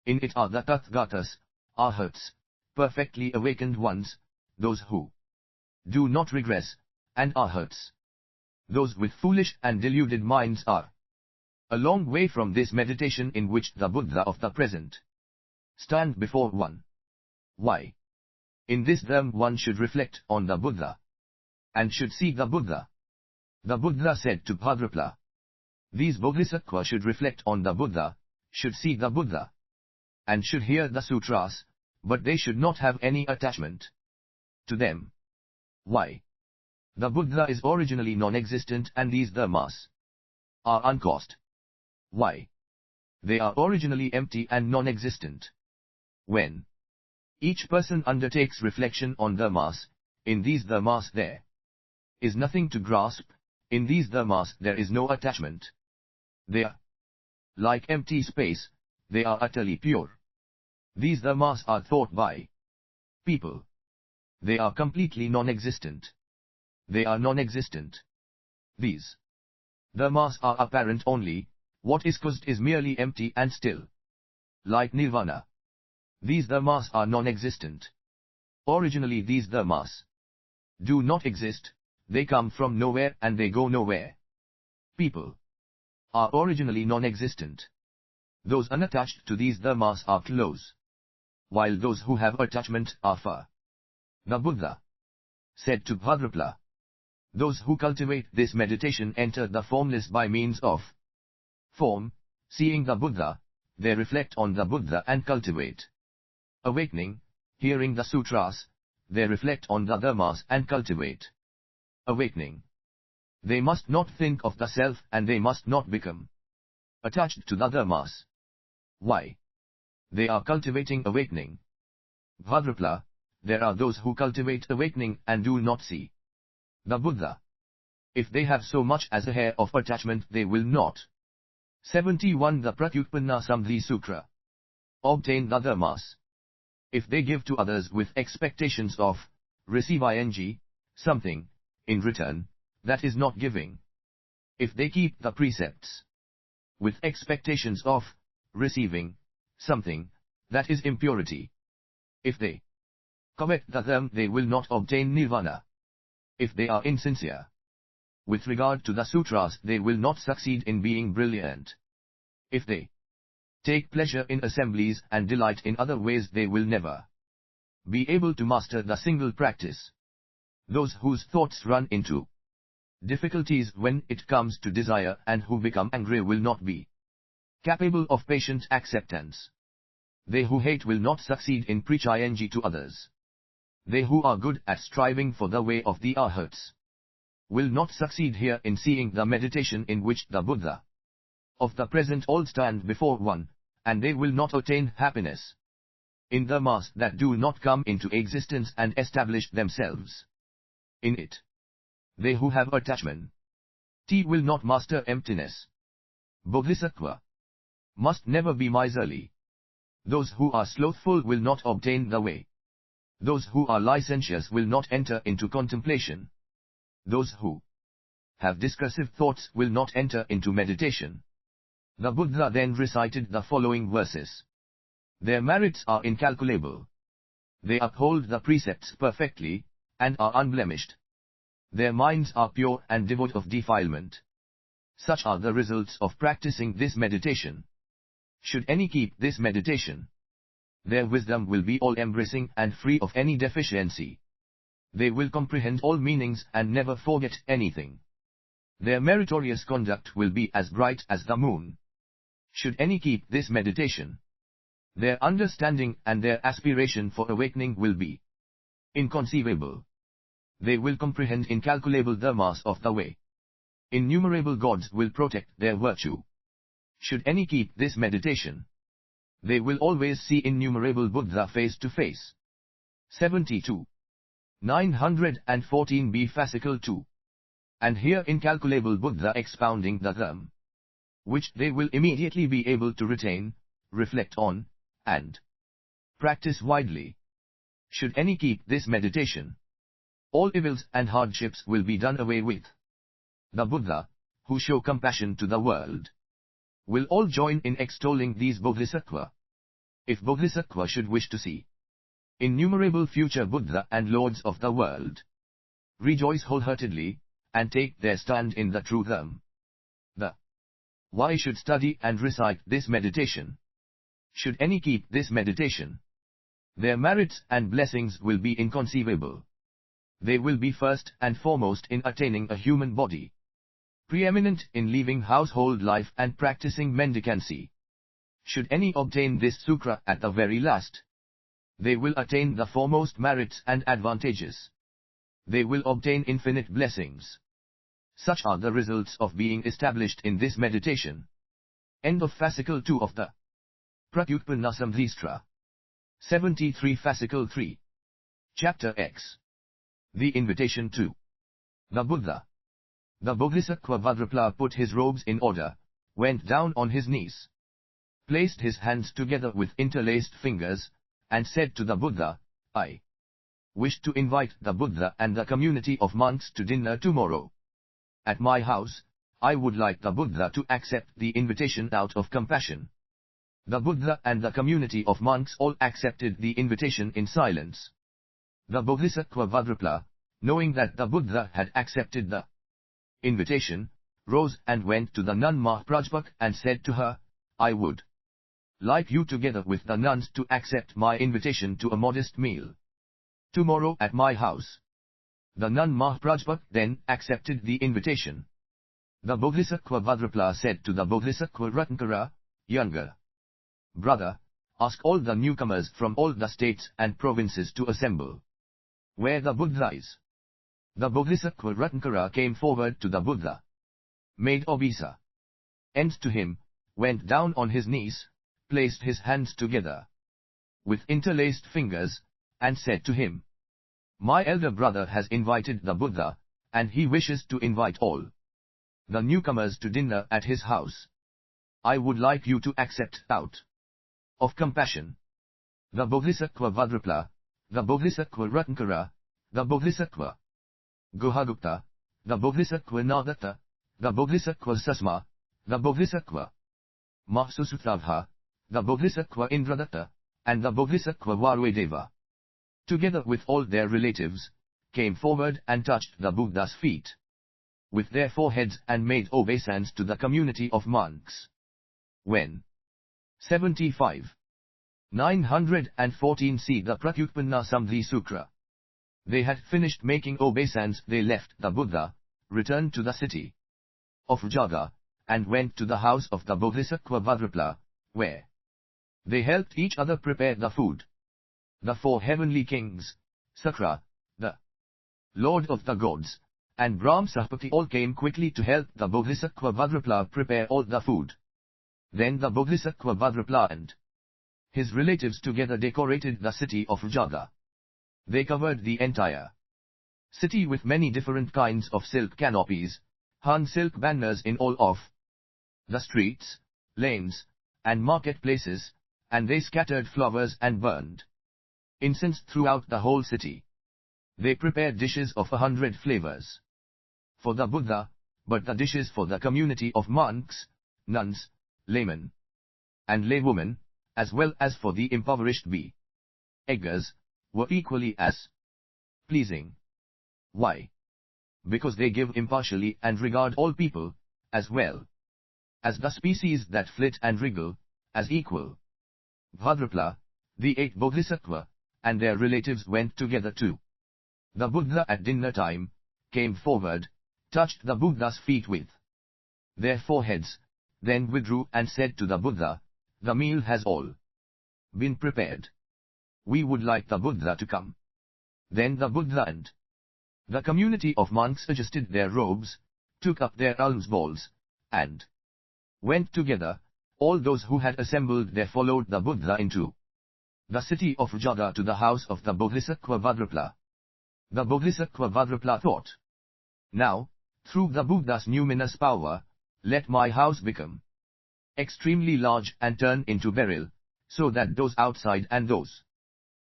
in it are the Tathagatas, Arhats, perfectly awakened ones, those who do not regress, and Arhats. Those with foolish and deluded minds are a long way from this meditation in which the Buddha of the present stand before one. Why? In this dharma one should reflect on the Buddha, and should see the Buddha. The Buddha said to Bhadrapala, these bodhisattvas should reflect on the Buddha, should see the Buddha, and should hear the sutras, but they should not have any attachment to them. Why? The Buddha is originally non-existent and these dharmas are uncaused. Why? They are originally empty and non-existent. When each person undertakes reflection on dharmas, in these dharmas there is nothing to grasp, in these dharmas there is no attachment. They are like empty space, they are utterly pure. These dharmas are thought by people. They are completely non-existent. They are non-existent. These dharmas are apparent only, what is caused is merely empty and still. Like nirvana. These dharmas are non-existent. Originally these dharmas do not exist, they come from nowhere and they go nowhere. People are originally non-existent. Those unattached to these dharmas are close. while those who have attachment are far. The Buddha said to Bhadrapala, those who cultivate this meditation enter the formless by means of form. Seeing the Buddha, they reflect on the Buddha and cultivate awakening. Hearing the sutras, they reflect on the dharmas and cultivate awakening. They must not think of the self and they must not become attached to the dharmas. Why? They are cultivating awakening. Bhadrapala, there are those who cultivate awakening and do not see the Buddha. If they have so much as a hair of attachment, they will not. 71. The Pratyutpanna Samadhi Sutra. Obtain the dharmas. If they give to others with expectations of receive something in return, that is not giving. If they keep the precepts with expectations of receiving something, that is impurity. If they covet the dharma, they will not obtain nirvana. If they are insincere with regard to the sutras, they will not succeed in being brilliant. If they take pleasure in assemblies and delight in other ways, they will never be able to master the single practice. Those whose thoughts run into difficulties when it comes to desire and who become angry will not be capable of patient acceptance. They who hate will not succeed in preaching to others. They who are good at striving for the way of the arhats will not succeed here in seeing the meditation in which the Buddha of the present all stand before one, and they will not attain happiness in dharmas that do not come into existence and establish themselves in it. They who have attachment will not master emptiness. Bodhisattva must never be miserly. Those who are slothful will not obtain the way. Those who are licentious will not enter into contemplation. Those who have discursive thoughts will not enter into meditation. The Buddha then recited the following verses. Their merits are incalculable. They uphold the precepts perfectly, and are unblemished. Their minds are pure and devoid of defilement. Such are the results of practicing this meditation. Should any keep this meditation, their wisdom will be all-embracing and free of any deficiency. They will comprehend all meanings and never forget anything. Their meritorious conduct will be as bright as the moon. Should any keep this meditation, their understanding and their aspiration for awakening will be inconceivable. They will comprehend incalculable dharmas of the way. Innumerable gods will protect their virtue. Should any keep this meditation, they will always see innumerable Buddha face to face. 72. 914b Fascicle 2. And here incalculable Buddha expounding the dharma, which they will immediately be able to retain, reflect on, and practice widely. Should any keep this meditation, all evils and hardships will be done away with. The Buddha, who show compassion to the world, will all join in extolling these Bodhisattva. If Bodhisattva should wish to see innumerable future Buddha and lords of the world rejoice wholeheartedly, and take their stand in the true dharma, the why should study and recite this meditation. Should any keep this meditation, their merits and blessings will be inconceivable. They will be first and foremost in attaining a human body, preeminent in leaving household life and practicing mendicancy. Should any obtain this sutra at the very last, they will attain the foremost merits and advantages. They will obtain infinite blessings. Such are the results of being established in this meditation. End of Fascicle 2 of the Pratyutpanna Samadhi Sutra. 73. Fascicle 3. Chapter X. The Invitation to the Buddha. The Bodhisattva Bhadrapala put his robes in order, went down on his knees, placed his hands together with interlaced fingers, and said to the Buddha, I wish to invite the Buddha and the community of monks to dinner tomorrow. At my house, I would like the Buddha to accept the invitation out of compassion. The Buddha and the community of monks all accepted the invitation in silence. The Bodhisattva Bhadrapala, knowing that the Buddha had accepted the invitation, rose and went to the nun Mahaprajapaka and said to her, I would like you together with the nuns to accept my invitation to a modest meal tomorrow at my house. The nun Pratyutpanna then accepted the invitation. The Bodhisattva Bhadrapala said to the Bodhisattva Ratnakara, younger brother, ask all the newcomers from all the states and provinces to assemble where the Buddha is. The Bodhisattva Ratnakara came forward to the Buddha, made obeisance to him, went down on his knees, placed his hands together with interlaced fingers, and said to him, my elder brother has invited the Buddha, and he wishes to invite all the newcomers to dinner at his house. I would like you to accept out of compassion. The Bodhisattva Bhadrapala, the Bodhisattva Ratnakara, the Bodhisattva Guhagupta, the Bodhisattva Nadatta, the Bodhisattva Susma, the Bodhisattva Mahsusutravha, the Bodhisattva Indradatta, and the Bodhisattva Varudeva, together with all their relatives, came forward and touched the Buddha's feet with their foreheads and made obeisance to the community of monks. When 75. 914 see the Pratyutpanna Samadhi Sutra. They had finished making obeisance, they left the Buddha, returned to the city of Jaga, and went to the house of the Bodhisattva Bhadrapala, where they helped each other prepare the food. The four heavenly kings, Sutra, the Lord of the gods, and Brahmasapati all came quickly to help the Bodhisattva Bhadrapala prepare all the food. Then the Bodhisattva Bhadrapala and his relatives together decorated the city of Jaga. They covered the entire city with many different kinds of silk canopies, hung silk banners in all of the streets, lanes, and marketplaces, and they scattered flowers and burned incense throughout the whole city. They prepared dishes of 100 flavors for the Buddha, but the dishes for the community of monks, nuns, laymen, and laywomen, as well as for the impoverished beggars, were equally as pleasing. Why? Because they give impartially and regard all people, as well as the species that flit and wriggle, as equal. Bhadrapala, the 8 Bodhisattva, and their relatives went together to the Buddha at dinner time, came forward, touched the Buddha's feet with their foreheads, then withdrew and said to the Buddha, the meal has all been prepared. We would like the Buddha to come. Then the Buddha and the community of monks adjusted their robes, took up their alms bowls, and went together. All those who had assembled there followed the Buddha into the city of Jaga to the house of the Bodhisattva Bhadrapala. The Bodhisattva Bhadrapala thought, now, through the Buddha's numinous power, let my house become extremely large and turn into beryl, so that those outside and those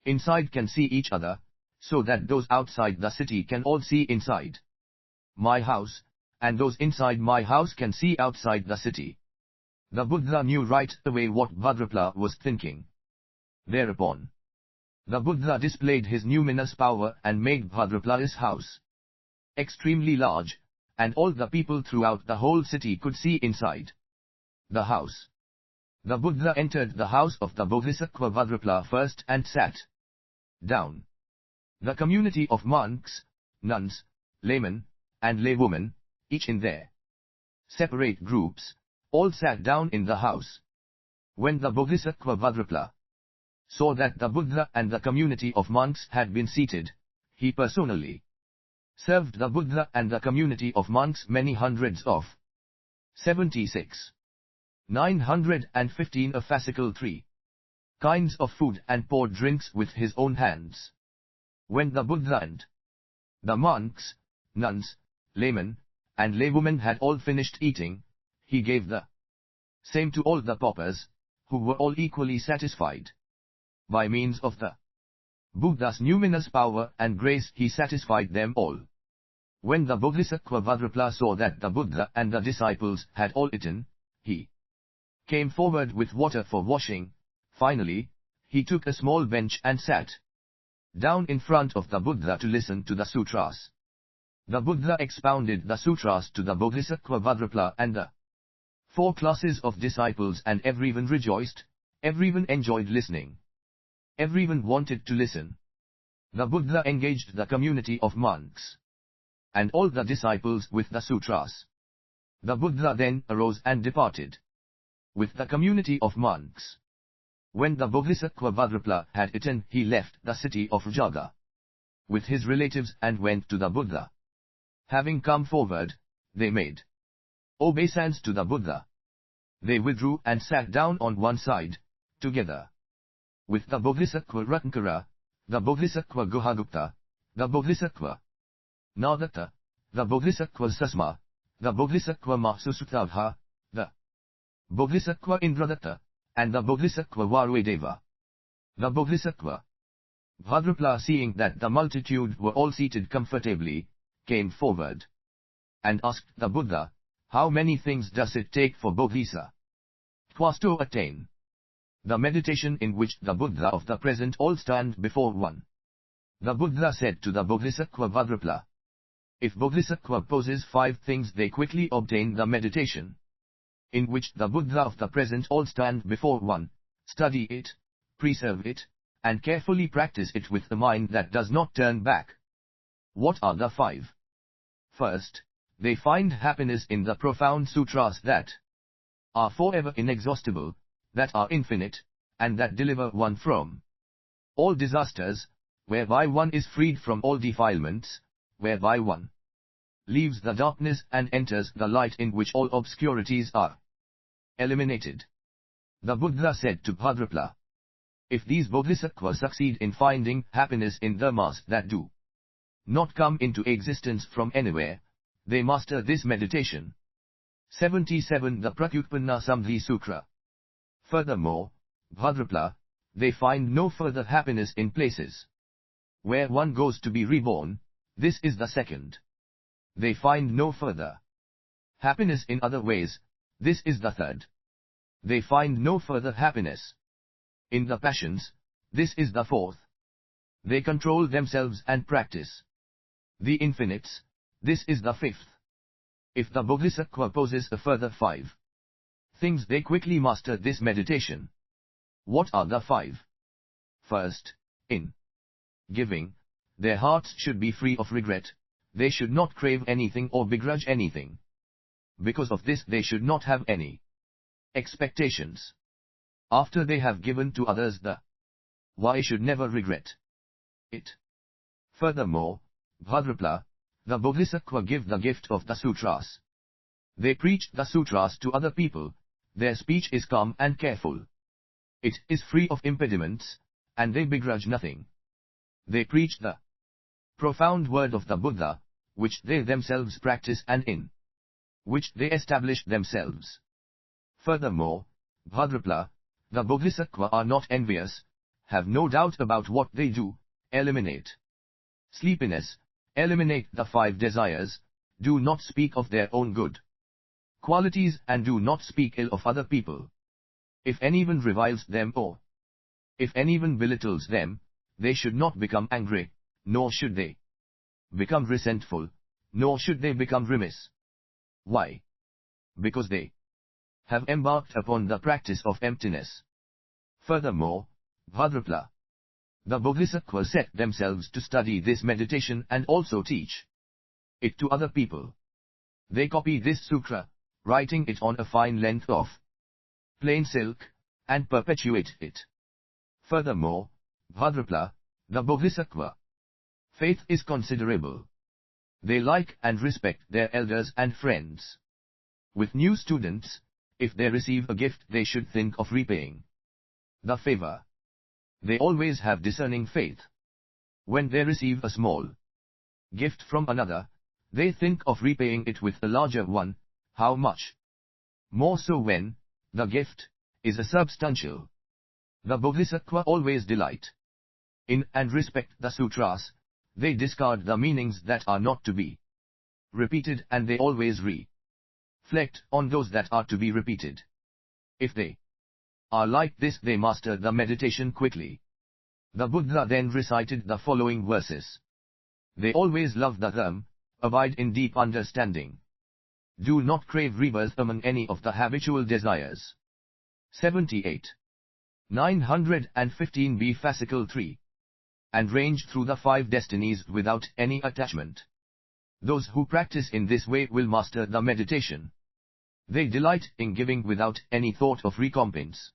inside can see each other, so that those outside the city can all see inside my house, and those inside my house can see outside the city. The Buddha knew right away what Bhadrapala was thinking. Thereupon, the Buddha displayed his numinous power and made Bhadrapala's house extremely large, and all the people throughout the whole city could see inside the house. The Buddha entered the house of the Bodhisattva Bhadrapala first and sat down. The community of monks, nuns, laymen, and laywomen, each in their separate groups, all sat down in the house. When the Bodhisattva Bhadrapala saw that the Buddha and the community of monks had been seated, he personally served the Buddha and the community of monks many hundreds of 76. 915 of fascicle 3 kinds of food and poured drinks with his own hands. When the Buddha and the monks, nuns, laymen, and laywomen had all finished eating, he gave the same to all the paupers, who were all equally satisfied. By means of the Buddha's numinous power and grace he satisfied them all. When the Bodhisattva Bhadrapala saw that the Buddha and the disciples had all eaten, he came forward with water for washing. Finally, he took a small bench and sat down in front of the Buddha to listen to the sutras. The Buddha expounded the sutras to the Bodhisattva Bhadrapala and the 4 classes of disciples, and everyone rejoiced, Everyone enjoyed listening. Everyone wanted to listen. The Buddha engaged the community of monks and all the disciples with the sutras. The Buddha then arose and departed with the community of monks. When the Bodhisattva Bhadrapala had eaten, he left the city of Rajaga with his relatives and went to the Buddha. Having come forward, they made obeisance to the Buddha. They withdrew and sat down on one side, together with the Bodhisattva Ratnakara, the Bodhisattva Guhagupta, the Bodhisattva Nadatta, the Bodhisattva Susma, the Bodhisattva Masusutavha, the Bodhisattva Indradatta, and the Bodhisattva Varudeva. The Bodhisattva Bhadrapala, seeing that the multitude were all seated comfortably, came forward and asked the Buddha, "How many things does it take for Bodhisa to attain the meditation in which the Buddha of the present all stand before one?" The Buddha said to the Bodhisattva Bhadrapala, "If Bodhisattva poses 5 things, they quickly obtain the meditation in which the Buddha of the present all stand before one. Study it, preserve it, and carefully practice it with the mind that does not turn back." What are the 5? First, they find happiness in the profound sutras that are forever inexhaustible, that are infinite, and that deliver one from all disasters, whereby one is freed from all defilements, whereby one leaves the darkness and enters the light in which all obscurities are eliminated. The Buddha said to Bhadrapala, "If these bodhisattvas succeed in finding happiness in dharmas that do not come into existence from anywhere, they master this meditation." 77 The Pratyutpanna Samadhi Sutra. Furthermore, Bhadrapala, they find no further happiness in places where one goes to be reborn. This is the second. They find no further happiness in other ways. This is the third. They find no further happiness in the passions. This is the fourth. They control themselves and practice the infinites. This is the fifth. If the Bodhisattva poses a further 5 things, they quickly master this meditation. What are the 5? First, in giving, their hearts should be free of regret. They should not crave anything or begrudge anything. Because of this, they should not have any expectations. After they have given to others, the why should never regret it. Furthermore, Bhadrapala, the Bodhisattva give the gift of the sutras. They preach the sutras to other people. Their speech is calm and careful. It is free of impediments, and they begrudge nothing. They preach the profound word of the Buddha, which they themselves practice and in which they establish themselves. Furthermore, Bhadrapala, the Bodhisattva are not envious, have no doubt about what they do, eliminate sleepiness, eliminate the 5 desires, do not speak of their own good qualities and do not speak ill of other people. If anyone reviles them or if anyone belittles them, they should not become angry, nor should they become resentful, nor should they become remiss. Why? Because they have embarked upon the practice of emptiness. Furthermore, Bhadrapala, the Bodhisattvas set themselves to study this meditation and also teach it to other people. They copy this sutra, writing it on a fine length of plain silk, and perpetuate it. Furthermore, Bhadrapala, the Bodhisattva faith is considerable. They like and respect their elders and friends. With new students, if they receive a gift, they should think of repaying the favor. They always have discerning faith. When they receive a small gift from another, they think of repaying it with a larger one. How much more so when the gift is a substantial? The Bodhisattva always delight in and respect the sutras. They discard the meanings that are not to be repeated, and they always reflect on those that are to be repeated. If they are like this, they master the meditation quickly. The Buddha then recited the following verses. They always love the Dharma, abide in deep understanding. Do not crave rebirth among any of the habitual desires. 78. 915b Fascicle 3. And range through the 5 destinies without any attachment. Those who practice in this way will master the meditation. They delight in giving without any thought of recompense.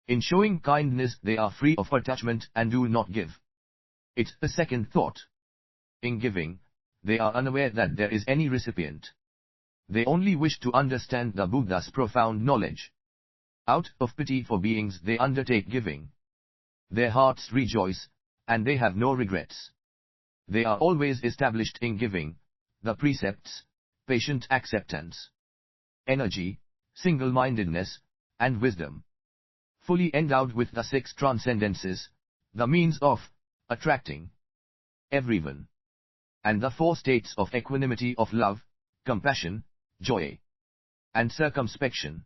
In showing kindness they are free of attachment and do not give. It's a second thought. In giving, they are unaware that there is any recipient. They only wish to understand the Buddha's profound knowledge. Out of pity for beings they undertake giving. Their hearts rejoice, and they have no regrets. They are always established in giving, the precepts, patient acceptance, energy, single-mindedness, and wisdom. Fully endowed with the 6 transcendences, the means of attracting everyone, and the 4 states of equanimity of love, compassion, joy, and circumspection.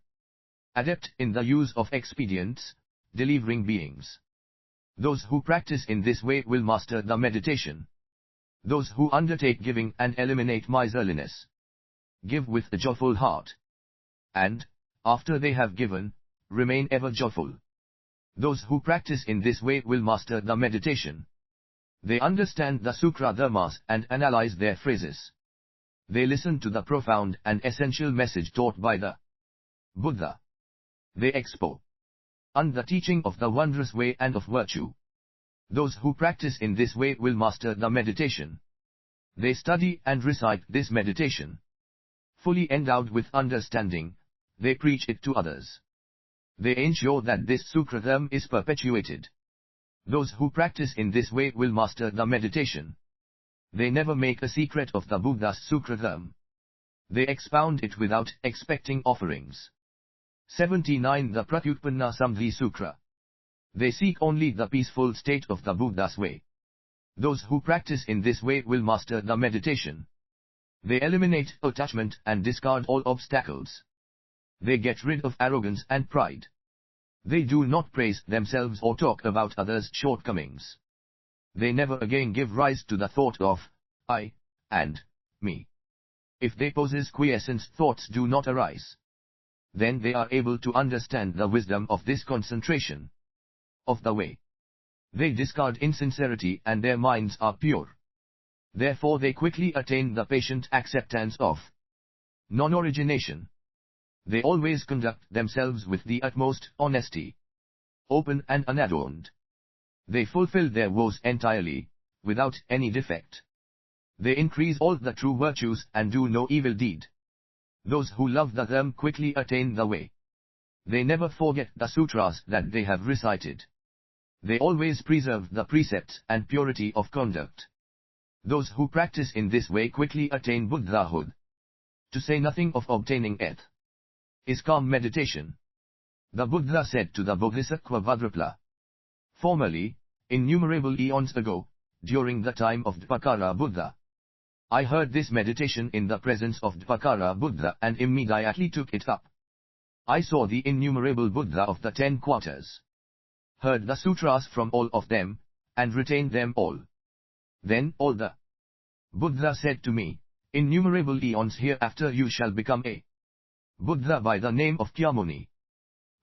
Adept in the use of expedients, delivering beings. Those who practice in this way will master the meditation. Those who undertake giving and eliminate miserliness. Give with a joyful heart. And, after they have given, remain ever joyful. Those who practice in this way will master the meditation. They understand the Sutra dharmas and analyze their phrases. They listen to the profound and essential message taught by the Buddha. They expo on the teaching of the wondrous way and of virtue. Those who practice in this way will master the meditation. They study and recite this meditation. Fully endowed with understanding, they preach it to others. They ensure that this Sukradharma is perpetuated. Those who practice in this way will master the meditation. They never make a secret of the Buddha's Sukradharma. They expound it without expecting offerings. 79 The Pratyutpanna Samadhi Sutra. They seek only the peaceful state of the Buddha's way. Those who practice in this way will master the meditation. They eliminate attachment and discard all obstacles. They get rid of arrogance and pride. They do not praise themselves or talk about others' shortcomings. They never again give rise to the thought of I and me. If they possess quiescence, thoughts do not arise. Then they are able to understand the wisdom of this concentration of the way. They discard insincerity and their minds are pure. Therefore they quickly attain the patient acceptance of non-origination. They always conduct themselves with the utmost honesty, open and unadorned. They fulfill their vows entirely, without any defect. They increase all the true virtues and do no evil deed. Those who love the Dharma quickly attain the way. They never forget the sutras that they have recited. They always preserve the precepts and purity of conduct. Those who practice in this way quickly attain Buddhahood. To say nothing of obtaining it is calm meditation. The Buddha said to the Bodhisattva Vajrapala. Formerly, innumerable eons ago, during the time of Dvapara Buddha, I heard this meditation in the presence of Dvapara Buddha and immediately took it up. I saw the innumerable Buddha of the 10 quarters, heard the sutras from all of them, and retained them all. Then all the Buddha said to me, innumerable eons hereafter you shall become a Buddha by the name of Kyamuni.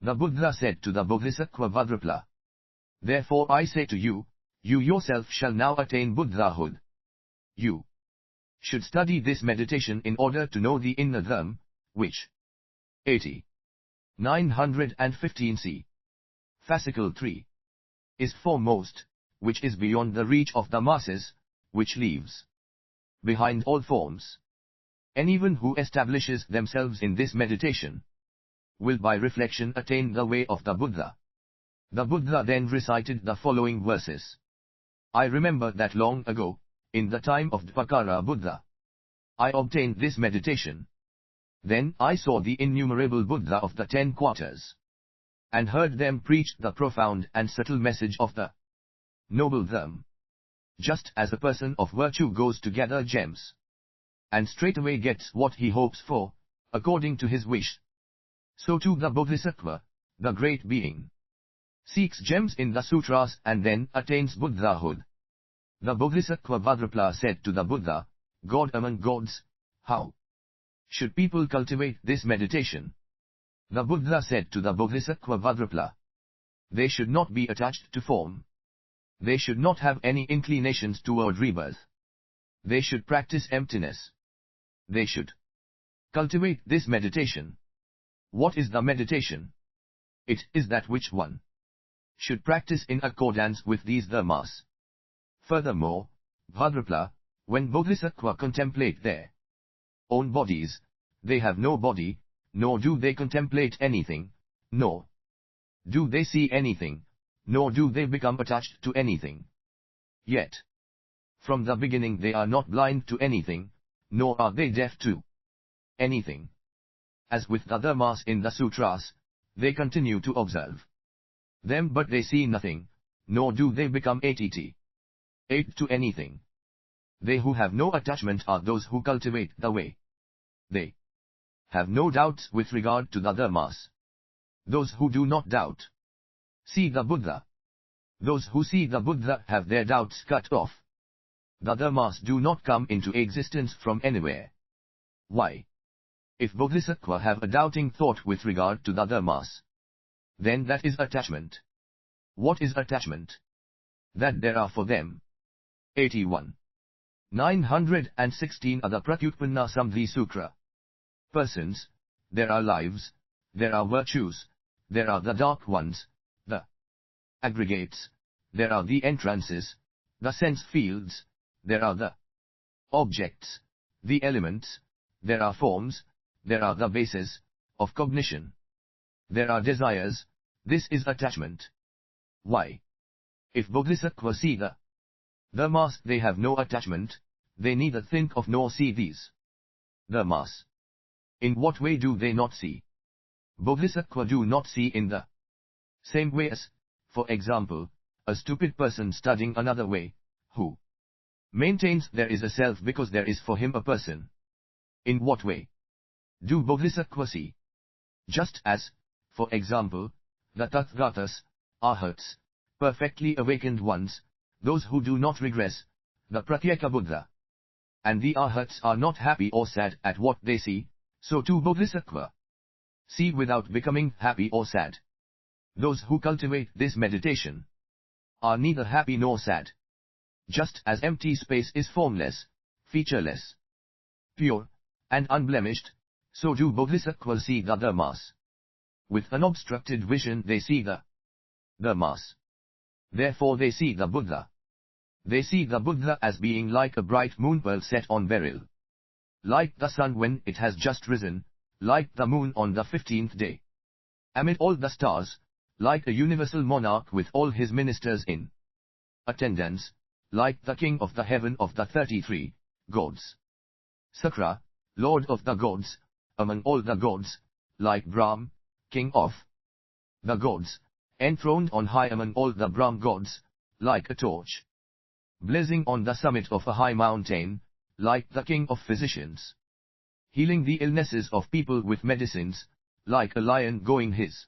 The Buddha said to the Bodhisattva Vajrapala. Therefore I say to you, you yourself shall now attain Buddhahood. You should study this meditation in order to know the inner Dharma, which 80. 915c. Fascicle 3. Is foremost, which is beyond the reach of the masses, which leaves behind all forms. Anyone who establishes themselves in this meditation will by reflection attain the way of the Buddha. The Buddha then recited the following verses. I remember that long ago, in the time of Dvapara Buddha, I obtained this meditation. Then I saw the innumerable Buddha of the 10 quarters, and heard them preach the profound and subtle message of the noble Dharma. Just as a person of virtue goes to gather gems, and straightway gets what he hopes for, according to his wish, so too the Bodhisattva, the great being, seeks gems in the sutras and then attains Buddhahood. The Bodhisattva Vajrapala said to the Buddha, God among gods, how should people cultivate this meditation? The Buddha said to the Bodhisattva Vajrapala, They should not be attached to form. They should not have any inclinations toward rebirth. They should practice emptiness. They should cultivate this meditation. What is the meditation? It is that which one should practice in accordance with these dharmas. Furthermore, Bhadrapala, when Bodhisattva contemplate their own bodies, they have no body, nor do they contemplate anything, nor do they see anything, nor do they become attached to anything. Yet, from the beginning they are not blind to anything, nor are they deaf to anything. As with the dharmas in the sutras, they continue to observe them but they see nothing, nor do they become attached to anything. They who have no attachment are those who cultivate the way. They have no doubts with regard to the dharmas. Those who do not doubt see the Buddha. Those who see the Buddha have their doubts cut off. The dharmas do not come into existence from anywhere. Why? If Bodhisattva have a doubting thought with regard to the dharmas, then that is attachment. What is attachment? That there are for them. 81. 916 of the Pratyutpanna Samadhi Sutra. Persons, there are lives, there are virtues, there are the dark ones, the aggregates, there are the entrances, the sense fields, there are the objects, the elements, there are forms, there are the bases of cognition. There are desires, this is attachment. Why? If Bodhisattva see the dharmas, they have no attachment, they neither think of nor see these dharmas. In what way do they not see? Bodhisattva do not see in the same way as, for example, a stupid person studying another way, who maintains there is a self because there is for him a person. In what way do Bodhisattva see? Just as, for example, the Tathagatas, Arhats, perfectly awakened ones, those who do not regress, the Pratyeka Buddha, and the Arhats are not happy or sad at what they see, so too Bodhisattva see without becoming happy or sad. Those who cultivate this meditation are neither happy nor sad. Just as empty space is formless, featureless, pure, and unblemished, so do Bodhisattvas see the dharmas. With unobstructed vision they see the dharmas. Therefore they see the Buddha. They see the Buddha as being like a bright moonpearl set on beryl. Like the sun when it has just risen, like the moon on the 15th day. Amid all the stars, like a universal monarch with all his ministers in attendance, like the king of the heaven of the 33 gods. Sakra, lord of the gods, among all the gods, like Brahm, king of the gods, enthroned on high among all the Brahm gods, like a torch blazing on the summit of a high mountain, like the king of physicians, healing the illnesses of people with medicines, like a lion going his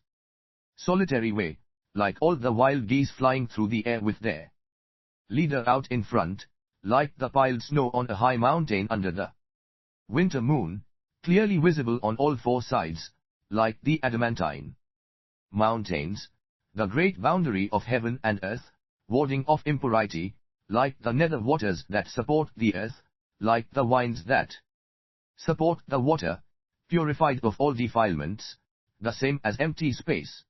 solitary way, like all the wild geese flying through the air with their leader out in front, like the piled snow on a high mountain under the winter moon, clearly visible on all four sides, like the adamantine mountains, the great boundary of heaven and earth, warding off impurity, like the nether waters that support the earth, like the vines that support the water, purified of all defilements, the same as empty space.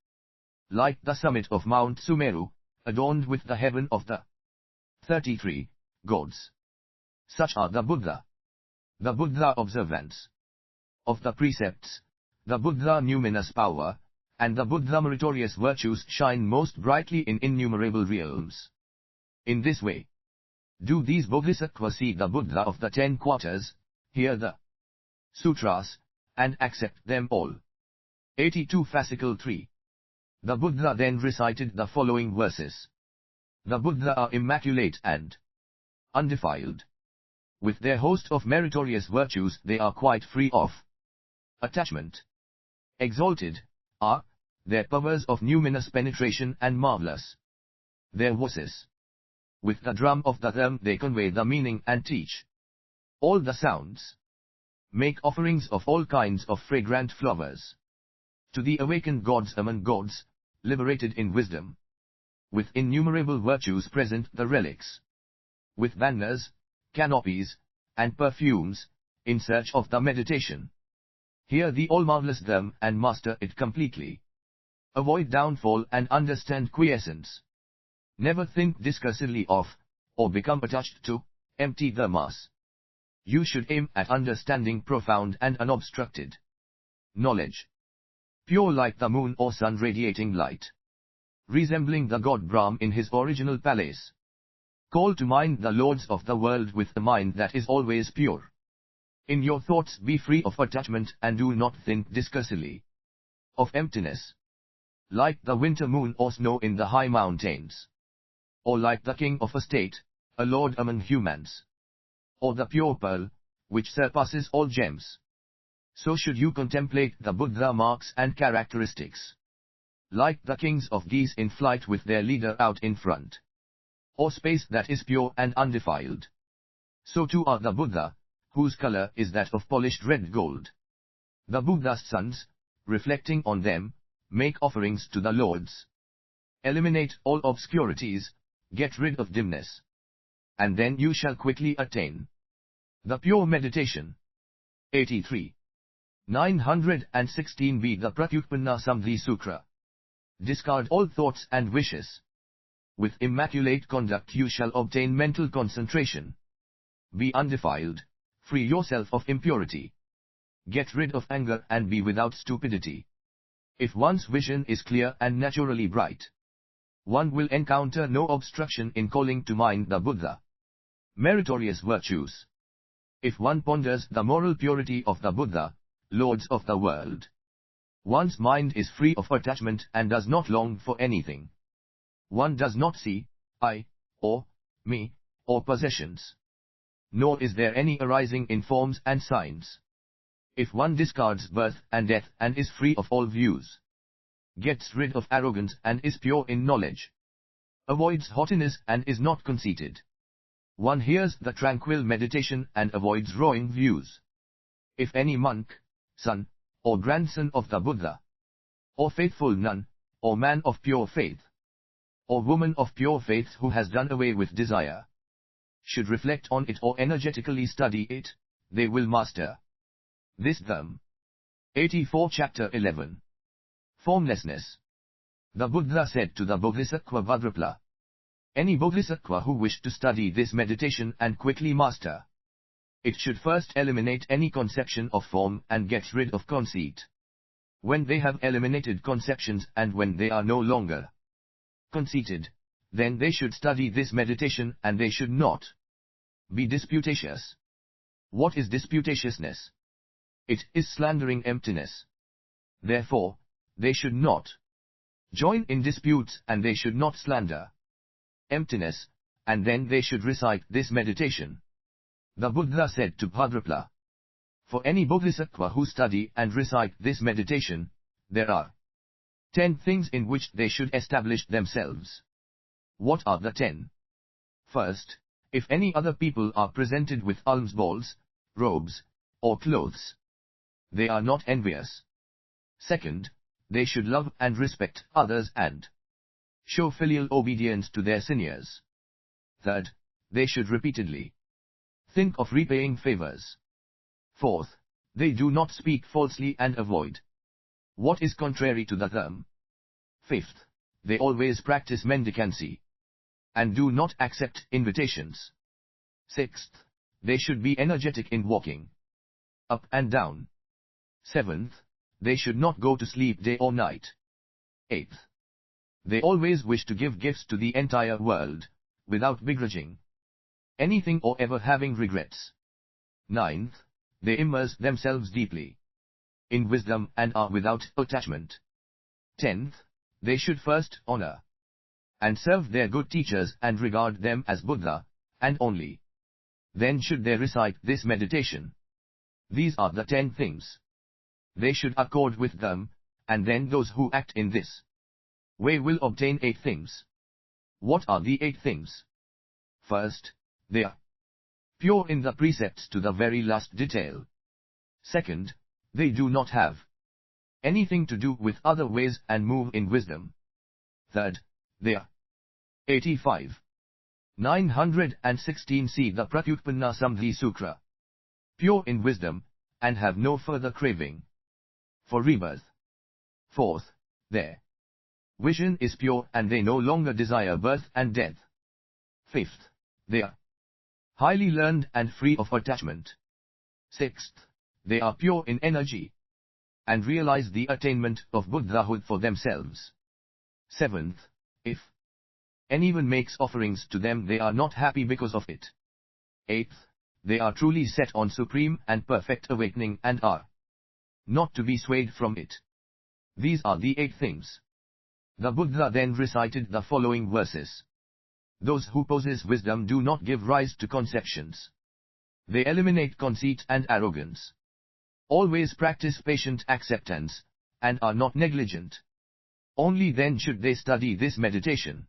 Like the summit of Mount Sumeru, adorned with the heaven of the 33 gods. Such are the Buddha. The Buddha observance of the precepts, the Buddha numinous power, and the Buddha meritorious virtues shine most brightly in innumerable realms. In this way, do these Bodhisattvas see the Buddha of the 10 quarters, hear the sutras, and accept them all. 82 Fascicle 3. The Buddha then recited the following verses. The Buddha are immaculate and undefiled. With their host of meritorious virtues they are quite free of attachment. Exalted are their powers of numinous penetration and marvelous their voices. With the drum of the dharma they convey the meaning and teach all the sounds. Make offerings of all kinds of fragrant flowers to the awakened gods among gods, liberated in wisdom. With innumerable virtues present the relics. With banners, canopies, and perfumes, in search of the meditation. Hear the all-marvelous them and master it completely. Avoid downfall and understand quiescence. Never think discursively of, or become attached to, empty the mass. You should aim at understanding profound and unobstructed knowledge. Pure like the moon or sun radiating light. Resembling the god Brahm in his original palace. Call to mind the lords of the world with a mind that is always pure. In your thoughts be free of attachment and do not think discursively of emptiness. Like the winter moon or snow in the high mountains. Or like the king of a state, a lord among humans. Or the pure pearl, which surpasses all gems. So should you contemplate the Buddha marks and characteristics. Like the kings of geese in flight with their leader out in front. Or space that is pure and undefiled. So too are the Buddha, whose color is that of polished red gold. The Buddha's sons, reflecting on them, make offerings to the lords. Eliminate all obscurities, get rid of dimness. And then you shall quickly attain the pure meditation. 83. 916b The Pratyutpanna Samadhi Sutra. Discard all thoughts and wishes. With immaculate conduct you shall obtain mental concentration. Be undefiled, free yourself of impurity. Get rid of anger and be without stupidity. If one's vision is clear and naturally bright, one will encounter no obstruction in calling to mind the Buddha. Meritorious virtues. If one ponders the moral purity of the Buddha, lords of the world, one's mind is free of attachment and does not long for anything. One does not see, I, or, me, or possessions. Nor is there any arising in forms and signs. If one discards birth and death and is free of all views, gets rid of arrogance and is pure in knowledge, avoids haughtiness and is not conceited, one hears the tranquil meditation and avoids roaring views. If any monk, son, or grandson of the Buddha, or faithful nun, or man of pure faith, or woman of pure faith who has done away with desire, should reflect on it or energetically study it, they will master this Dhamma. 84 Chapter 11. Formlessness. The Buddha said to the Bodhisattva Bhadrapala, any Bodhisattva who wished to study this meditation and quickly master it should first eliminate any conception of form and get rid of conceit. When they have eliminated conceptions and when they are no longer conceited, then they should study this meditation and they should not be disputatious. What is disputatiousness? It is slandering emptiness. Therefore, they should not join in disputes and they should not slander emptiness, and then they should recite this meditation. The Buddha said to Bhadrapala, for any Bodhisattva who study and recite this meditation, there are 10 things in which they should establish themselves. What are the 10? First, if any other people are presented with alms balls, robes, or clothes, they are not envious. Second, they should love and respect others and show filial obedience to their seniors. Third, they should repeatedly think of repaying favors. Fourth, they do not speak falsely and avoid what is contrary to the Dhamma. Fifth, they always practice mendicancy and do not accept invitations. Sixth, they should be energetic in walking up and down. Seventh, they should not go to sleep day or night. Eighth, they always wish to give gifts to the entire world, without begrudging anything or ever having regrets. Ninth, they immerse themselves deeply in wisdom and are without attachment. 10th, they should first honor and serve their good teachers and regard them as Buddha, and only then should they recite this meditation. These are the 10 things they should accord with them, and then those who act in this way will obtain 8 things. What are the 8 things? First, they are pure in the precepts to the very last detail. Second, they do not have anything to do with other ways and move in wisdom. Third, they are 85. 916 See the Pratyutpanna Samadhi Sutra. Pure in wisdom, and have no further craving for rebirth. Fourth, their vision is pure and they no longer desire birth and death. Fifth, they are highly learned and free of attachment. Sixth, they are pure in energy, and realize the attainment of Buddhahood for themselves. Seventh, if anyone makes offerings to them they are not happy because of it. Eighth, they are truly set on supreme and perfect awakening and are not to be swayed from it. These are the 8 things. The Buddha then recited the following verses. Those who possess wisdom do not give rise to conceptions. They eliminate conceit and arrogance. Always practice patient acceptance, and are not negligent. Only then should they study this meditation.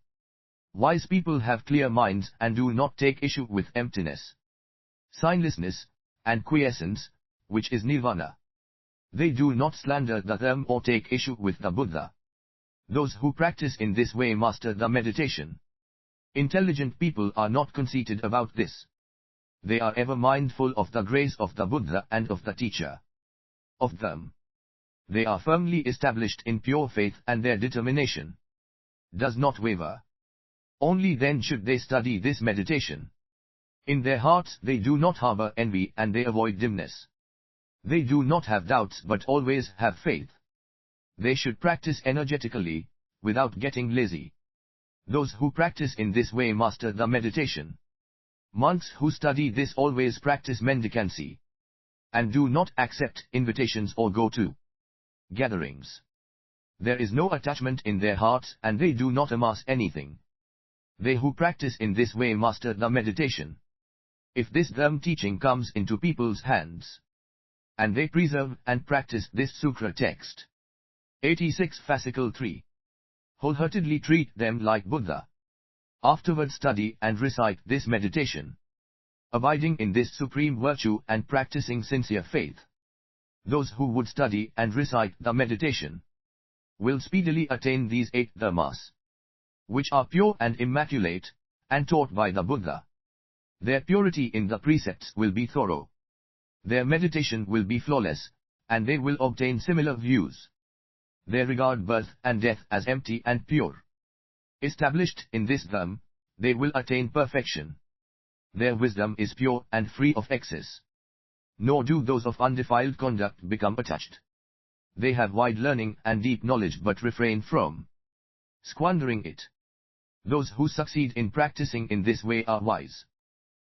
Wise people have clear minds and do not take issue with emptiness, signlessness, and quiescence, which is nirvana. They do not slander the Dharma or take issue with the Buddha. Those who practice in this way master the meditation. Intelligent people are not conceited about this. They are ever mindful of the grace of the Buddha and of the teacher of them. They are firmly established in pure faith and their determination does not waver. Only then should they study this meditation. In their hearts they do not harbor envy and they avoid dimness. They do not have doubts but always have faith. They should practice energetically, without getting lazy. Those who practice in this way master the meditation. Monks who study this always practice mendicancy, and do not accept invitations or go to gatherings. There is no attachment in their hearts and they do not amass anything. They who practice in this way master the meditation. If this Dharma teaching comes into people's hands, and they preserve and practice this sutra text. 86 Fascicle 3. Wholeheartedly treat them like Buddha. Afterward study and recite this meditation. Abiding in this supreme virtue and practicing sincere faith. Those who would study and recite the meditation will speedily attain these 8 dharmas, which are pure and immaculate, and taught by the Buddha. Their purity in the precepts will be thorough. Their meditation will be flawless, and they will obtain similar views. They regard birth and death as empty and pure. Established in this Dharma, they will attain perfection. Their wisdom is pure and free of excess. Nor do those of undefiled conduct become attached. They have wide learning and deep knowledge but refrain from squandering it. Those who succeed in practicing in this way are wise.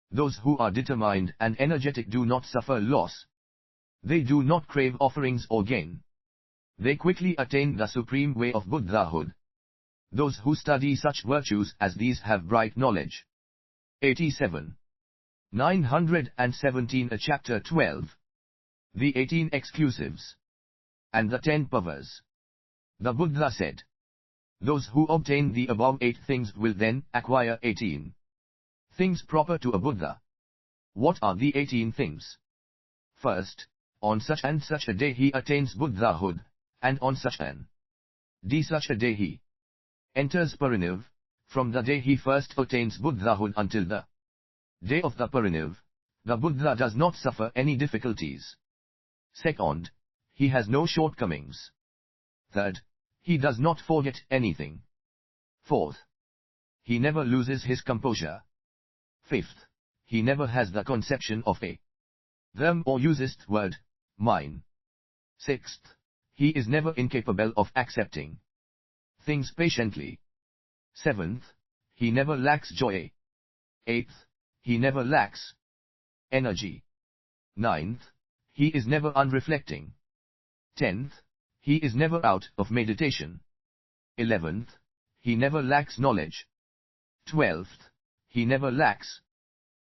Those who are determined and energetic do not suffer loss. They do not crave offerings or gain. They quickly attain the supreme way of Buddhahood. Those who study such virtues as these have bright knowledge. 87. 917 Chapter 12. The 18 Exclusives. And the 10 Powers. The Buddha said, those who obtain the above 8 things will then acquire 18 things proper to a Buddha. What are the 18 things? First, on such and such a day he attains Buddhahood, and on such an such a day he enters Pariniv. From the day he first attains Buddhahood until the day of the Pariniv, the Buddha does not suffer any difficulties. Second, he has no shortcomings. Third, he does not forget anything. Fourth, he never loses his composure. Fifth, he never has the conception of a them or uses word, mine. Sixth, he is never incapable of accepting things patiently. Seventh, he never lacks joy. Eighth, he never lacks energy. Ninth, he is never unreflecting. 10th, he is never out of meditation. 11th, he never lacks knowledge. 12th, he never lacks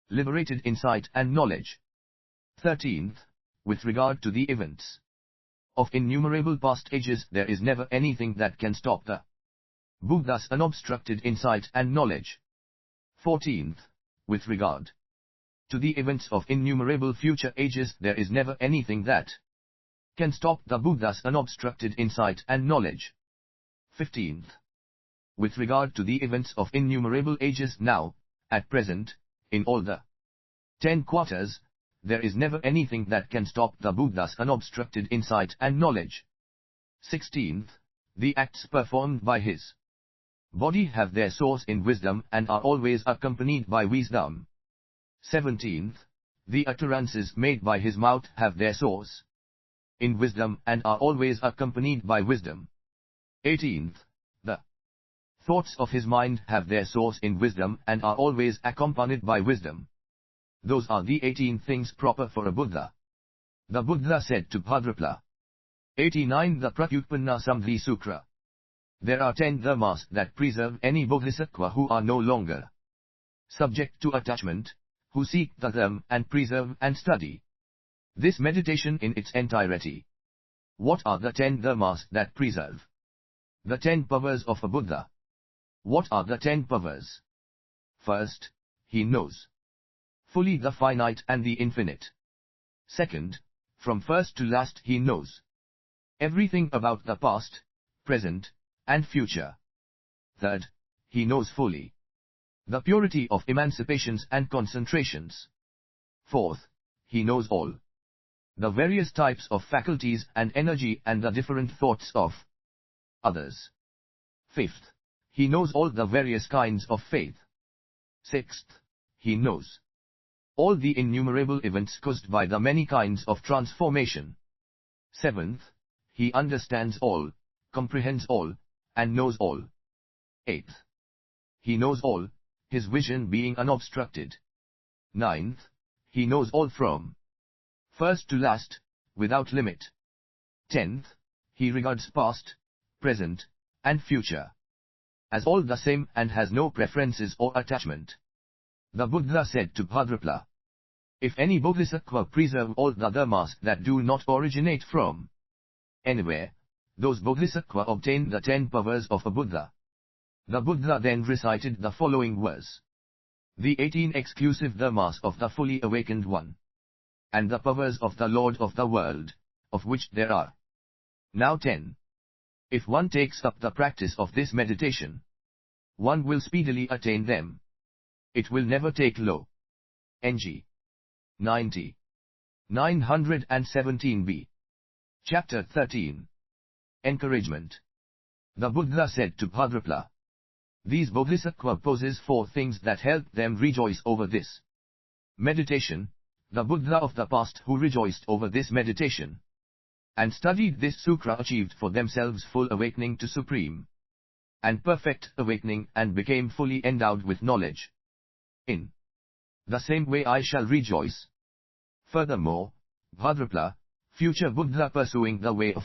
liberated insight and knowledge. 13th, with regard to the events of innumerable past ages, there is never anything that can stop the Buddha's unobstructed insight and knowledge. 14th, with regard to the events of innumerable future ages, there is never anything that can stop the Buddha's unobstructed insight and knowledge. 15th, with regard to the events of innumerable ages now, at present, in all the 10 quarters, there is never anything that can stop the Buddha's unobstructed insight and knowledge. 16th, the acts performed by his body have their source in wisdom and are always accompanied by wisdom. 17th, the utterances made by his mouth have their source in wisdom and are always accompanied by wisdom. 18th, the thoughts of his mind have their source in wisdom and are always accompanied by wisdom. Those are the 18 things proper for a Buddha. The Buddha said to Bhadrapala. 89 The Pratyutpanna Samadhi Sutra. There are 10 dharmas that preserve any bodhisattva who are no longer subject to attachment, who seek the dharma and preserve and study this meditation in its entirety. What are the 10 dharmas that preserve the 10 powers of a Buddha? What are the 10 powers? First, he knows fully the finite and the infinite. Second, from first to last he knows everything about the past, present, and future. Third, he knows fully the purity of emancipations and concentrations. Fourth, he knows all the various types of faculties and energy and the different thoughts of others. Fifth, he knows all the various kinds of faith. Sixth, he knows all the innumerable events caused by the many kinds of transformation. Seventh, he understands all, comprehends all, and knows all. Eighth, he knows all, his vision being unobstructed. Ninth, he knows all from first to last, without limit. 10th, he regards past, present, and future as all the same and has no preferences or attachment. The Buddha said to Bhadrapala, if any bodhisattva preserve all the dharmas that do not originate from anywhere, those bodhisattva obtain the 10 powers of a Buddha. The Buddha then recited the following verse. The 18 exclusive dharmas of the fully awakened one, and the powers of the Lord of the world, of which there are now 10. If one takes up the practice of this meditation, one will speedily attain them. It will never take low. NG 90. 917b. Chapter 13. Encouragement. The Buddha said to Bhadrapala, these bodhisattva possess 4 things that help them rejoice over this meditation. The Buddha of the past who rejoiced over this meditation and studied this sutra achieved for themselves full awakening to supreme and perfect awakening and became fully endowed with knowledge. In the same way I shall rejoice. Furthermore, Bhadrapala, future Buddha pursuing the way of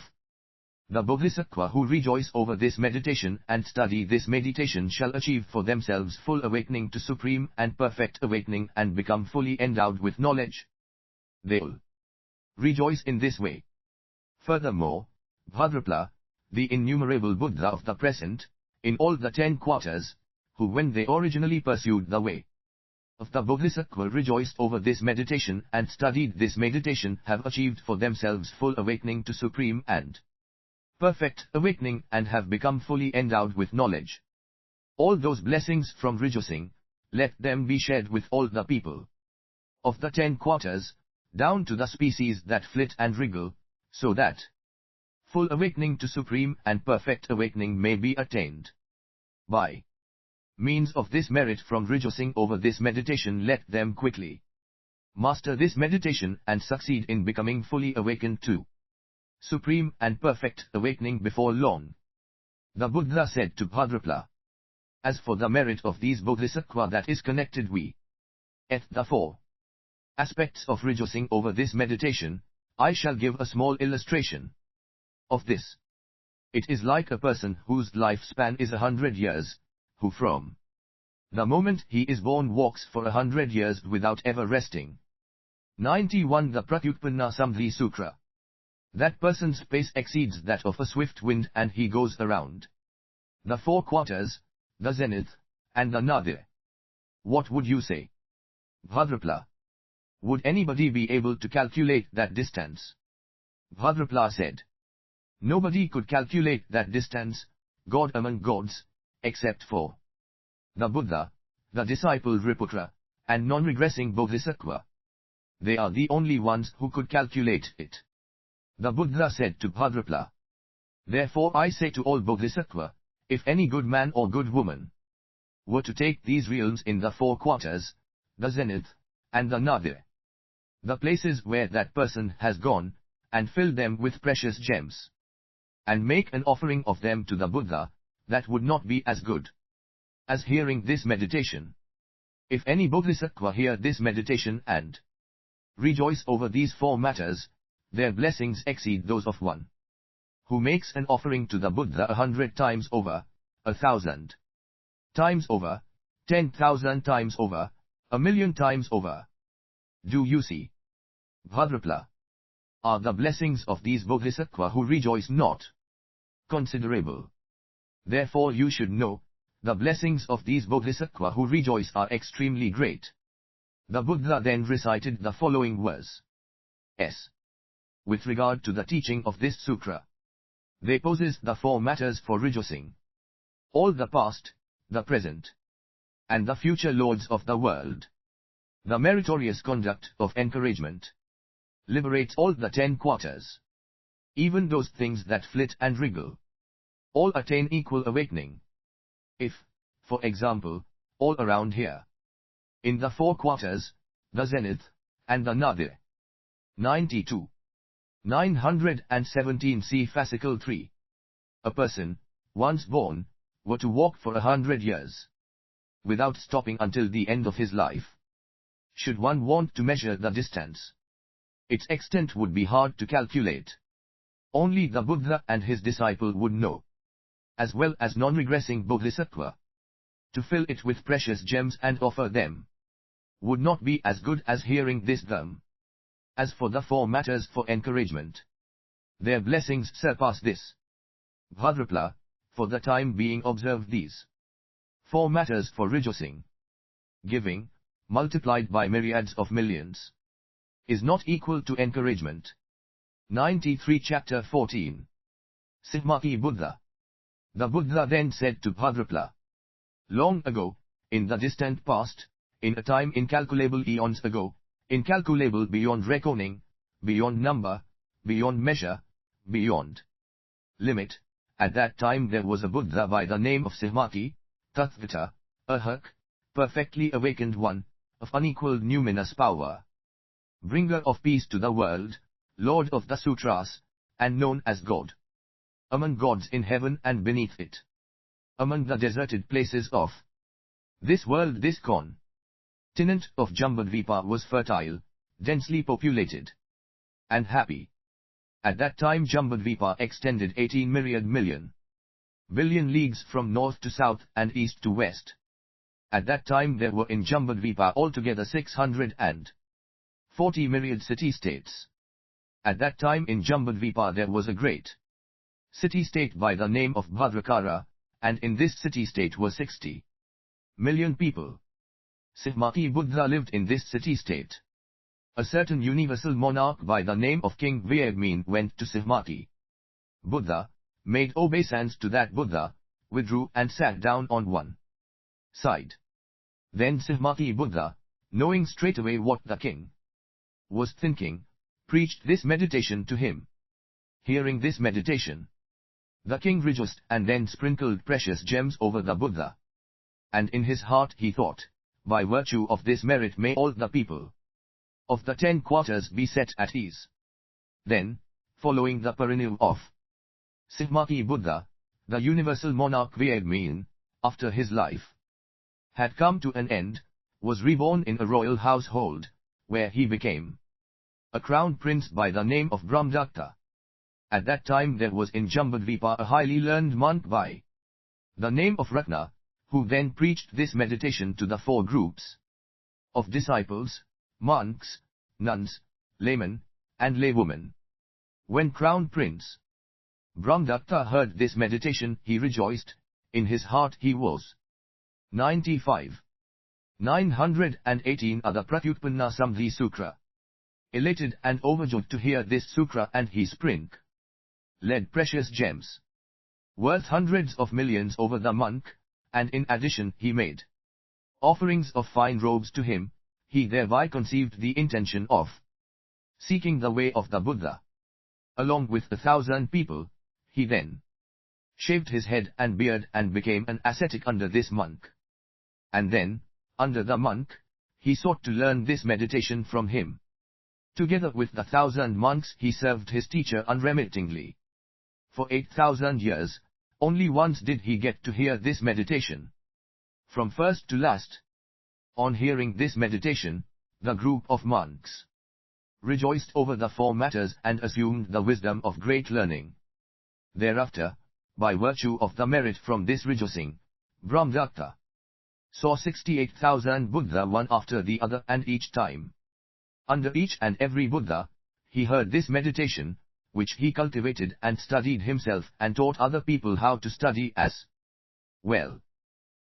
the bodhisattva who rejoice over this meditation and study this meditation shall achieve for themselves full awakening to supreme and perfect awakening and become fully endowed with knowledge. They will rejoice in this way. Furthermore, Bhadrapala, the innumerable Buddha of the present, in all the 10 quarters, who when they originally pursued the way of the bodhisattva rejoiced over this meditation and studied this meditation have achieved for themselves full awakening to supreme and perfect awakening and have become fully endowed with knowledge. All those blessings from rejoicing, let them be shared with all the people of the 10 quarters, down to the species that flit and wriggle, so that full awakening to supreme and perfect awakening may be attained. By means of this merit from rejoicing over this meditation, let them quickly master this meditation and succeed in becoming fully awakened to supreme and perfect awakening before long. The Buddha said to Bhadrapala, as for the merit of these bodhisattva that is connected with the 4 aspects of rejoicing over this meditation, I shall give a small illustration of this. It is like a person whose lifespan is 100 years, who from the moment he is born walks for 100 years without ever resting. 91 The Pratyutpanna Samadhi Sutra. That person's pace exceeds that of a swift wind and he goes around the 4 quarters, the zenith, and the nadir. What would you say? Bhadrapala. Would anybody be able to calculate that distance? Bhadrapala said. Nobody could calculate that distance, God among gods, except for the Buddha, the disciple Riputra, and non-regressing Bodhisattva. They are the only ones who could calculate it. The Buddha said to Bhadrapala, "Therefore I say to all Bodhisattva, if any good man or good woman were to take these realms in the four quarters, the zenith, and the nadir, the places where that person has gone, and fill them with precious gems, and make an offering of them to the Buddha, that would not be as good as hearing this meditation. If any Bodhisattva hear this meditation and rejoice over these four matters, their blessings exceed those of one who makes an offering to the Buddha 100 times over, 1,000 times over, 10,000 times over, 1,000,000 times over. Do you see, Bhadrapala, are the blessings of these Bodhisattva who rejoice not considerable? Therefore you should know, the blessings of these Bodhisattva who rejoice are extremely great." The Buddha then recited the following verse. S. With regard to the teaching of this sutra, they possess the four matters for rejoicing. All the past, the present, and the future lords of the world. The meritorious conduct of encouragement liberates all the 10 quarters. Even those things that flit and wriggle, all attain equal awakening. If, for example, all around here, in the four quarters, the zenith, and the nadir. 92. 917 see fascicle 3. A person, once born, were to walk for 100 years, without stopping until the end of his life. Should one want to measure the distance, its extent would be hard to calculate. Only the Buddha and his disciple would know, as well as non-regressing Bodhisattva. To fill it with precious gems and offer them would not be as good as hearing this Dhamma. As for the four matters for encouragement, their blessings surpass this. Bhadrapala, for the time being observe these four matters for rejoicing. Giving, multiplied by myriads of millions, is not equal to encouragement. 93 Chapter 14. Samadhi Buddha. The Buddha then said to Bhadrapala, "Long ago, in the distant past, in a time incalculable eons ago, incalculable beyond reckoning, beyond number, beyond measure, beyond limit, at that time there was a Buddha by the name of Samadhi, Tathgata, Arhat, perfectly awakened one, of unequaled numinous power, bringer of peace to the world, Lord of the Sutras, and known as God among gods in heaven and beneath it. Among the deserted places of this world, this continent of Jambudvipa was fertile, densely populated, and happy. At that time Jambudvipa extended 18 myriad million billion leagues from north to south and east to west. At that time there were in Jambudvipa altogether 640 myriad city-states. At that time in Jambudvipa there was a great city-state by the name of Bhadrakara, and in this city-state were 60 million people. Samadhi Buddha lived in this city-state. A certain universal monarch by the name of King Vyagmin went to Samadhi Buddha, made obeisance to that Buddha, withdrew and sat down on one side. Then Samadhi Buddha, knowing straightway what the king was thinking, preached this meditation to him. Hearing this meditation, the king rejoiced and then sprinkled precious gems over the Buddha. And in his heart he thought, by virtue of this merit may all the people of the 10 quarters be set at ease. Then, following the parinirvana of Samadhi Buddha, the universal monarch Vyagmin, after his life had come to an end, was reborn in a royal household, where he became a crown prince by the name of Brahmadatta. At that time there was in Jambudvipa a highly learned monk by the name of Ratna, who then preached this meditation to the four groups of disciples, monks, nuns, laymen, and laywomen. When Crown Prince Brahmadatta heard this meditation, he rejoiced, in his heart he was 95. 918 are the Pratyutpanna Samadhi Sutra. Elated and overjoyed to hear this sutra, and he sprinkled precious gems worth hundreds of millions over the monk, and in addition he made offerings of fine robes to him. He thereby conceived the intention of seeking the way of the Buddha. Along with 1,000 people, he then shaved his head and beard and became an ascetic under this monk. And then, under the monk, he sought to learn this meditation from him. Together with the 1,000 monks he served his teacher unremittingly. For 8,000 years, only once did he get to hear this meditation. From first to last. On hearing this meditation, the group of monks rejoiced over the four matters and assumed the wisdom of great learning. Thereafter, by virtue of the merit from this rejoicing, Brahmadatta saw 68,000 Buddha one after the other, and each time, under each and every Buddha, he heard this meditation, which he cultivated and studied himself and taught other people how to study as well.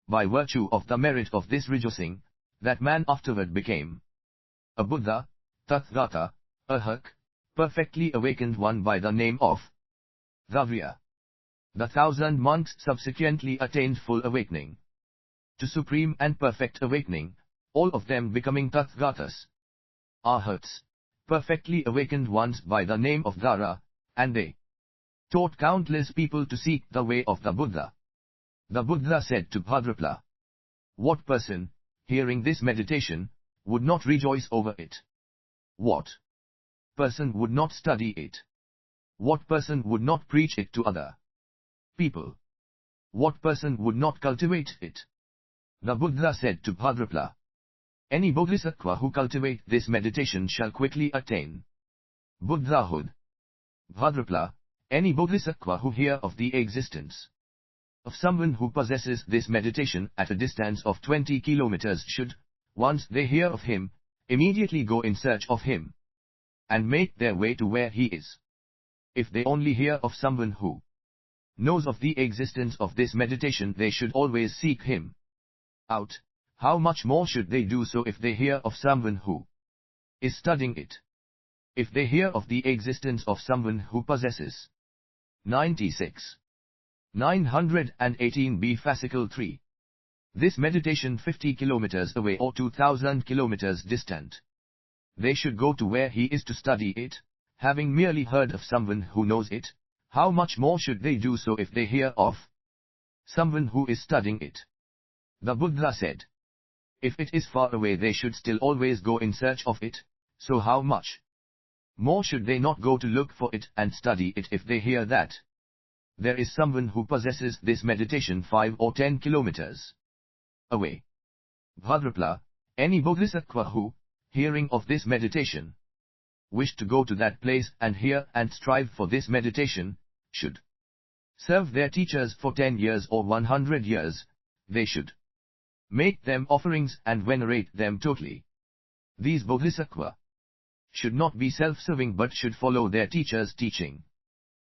By virtue of the merit of this rejoicing, that man afterward became a Buddha, Tathagata, Arhat, perfectly awakened one by the name of Dhavriya. The 1,000 monks subsequently attained full awakening to supreme and perfect awakening, all of them becoming Tathagatas, Arhats, perfectly awakened ones by the name of Dhara, and they taught countless people to seek the way of the Buddha. The Buddha said to Bhadrapala, "What person, hearing this meditation, would not rejoice over it? What person would not study it? What person would not preach it to other people? What person would not cultivate it?" The Buddha said to Bhadrapala, "Any bodhisattva who cultivate this meditation shall quickly attain Buddhahood." Bhadrapala, any bodhisattva who hear of the existence of someone who possesses this meditation at a distance of 20 kilometers should, once they hear of him, immediately go in search of him and make their way to where he is. If they only hear of someone who knows of the existence of this meditation, they should always seek him out. How much more should they do so if they hear of someone who is studying it? If they hear of the existence of someone who possesses 96. 918b Fascicle 3. This meditation 50 kilometers away or 2,000 kilometers distant, they should go to where he is to study it, having merely heard of someone who knows it. How much more should they do so if they hear of someone who is studying it? The Buddha said, if it is far away they should still always go in search of it, so how much more should they not go to look for it and study it if they hear that there is someone who possesses this meditation 5 or 10 kilometers away? Bhadrapala, any bodhisattva who, hearing of this meditation, wish to go to that place and hear and strive for this meditation, should serve their teachers for 10 years or 100 years, they should make them offerings and venerate them totally. These bodhisattva should not be self-serving but should follow their teachers' teaching.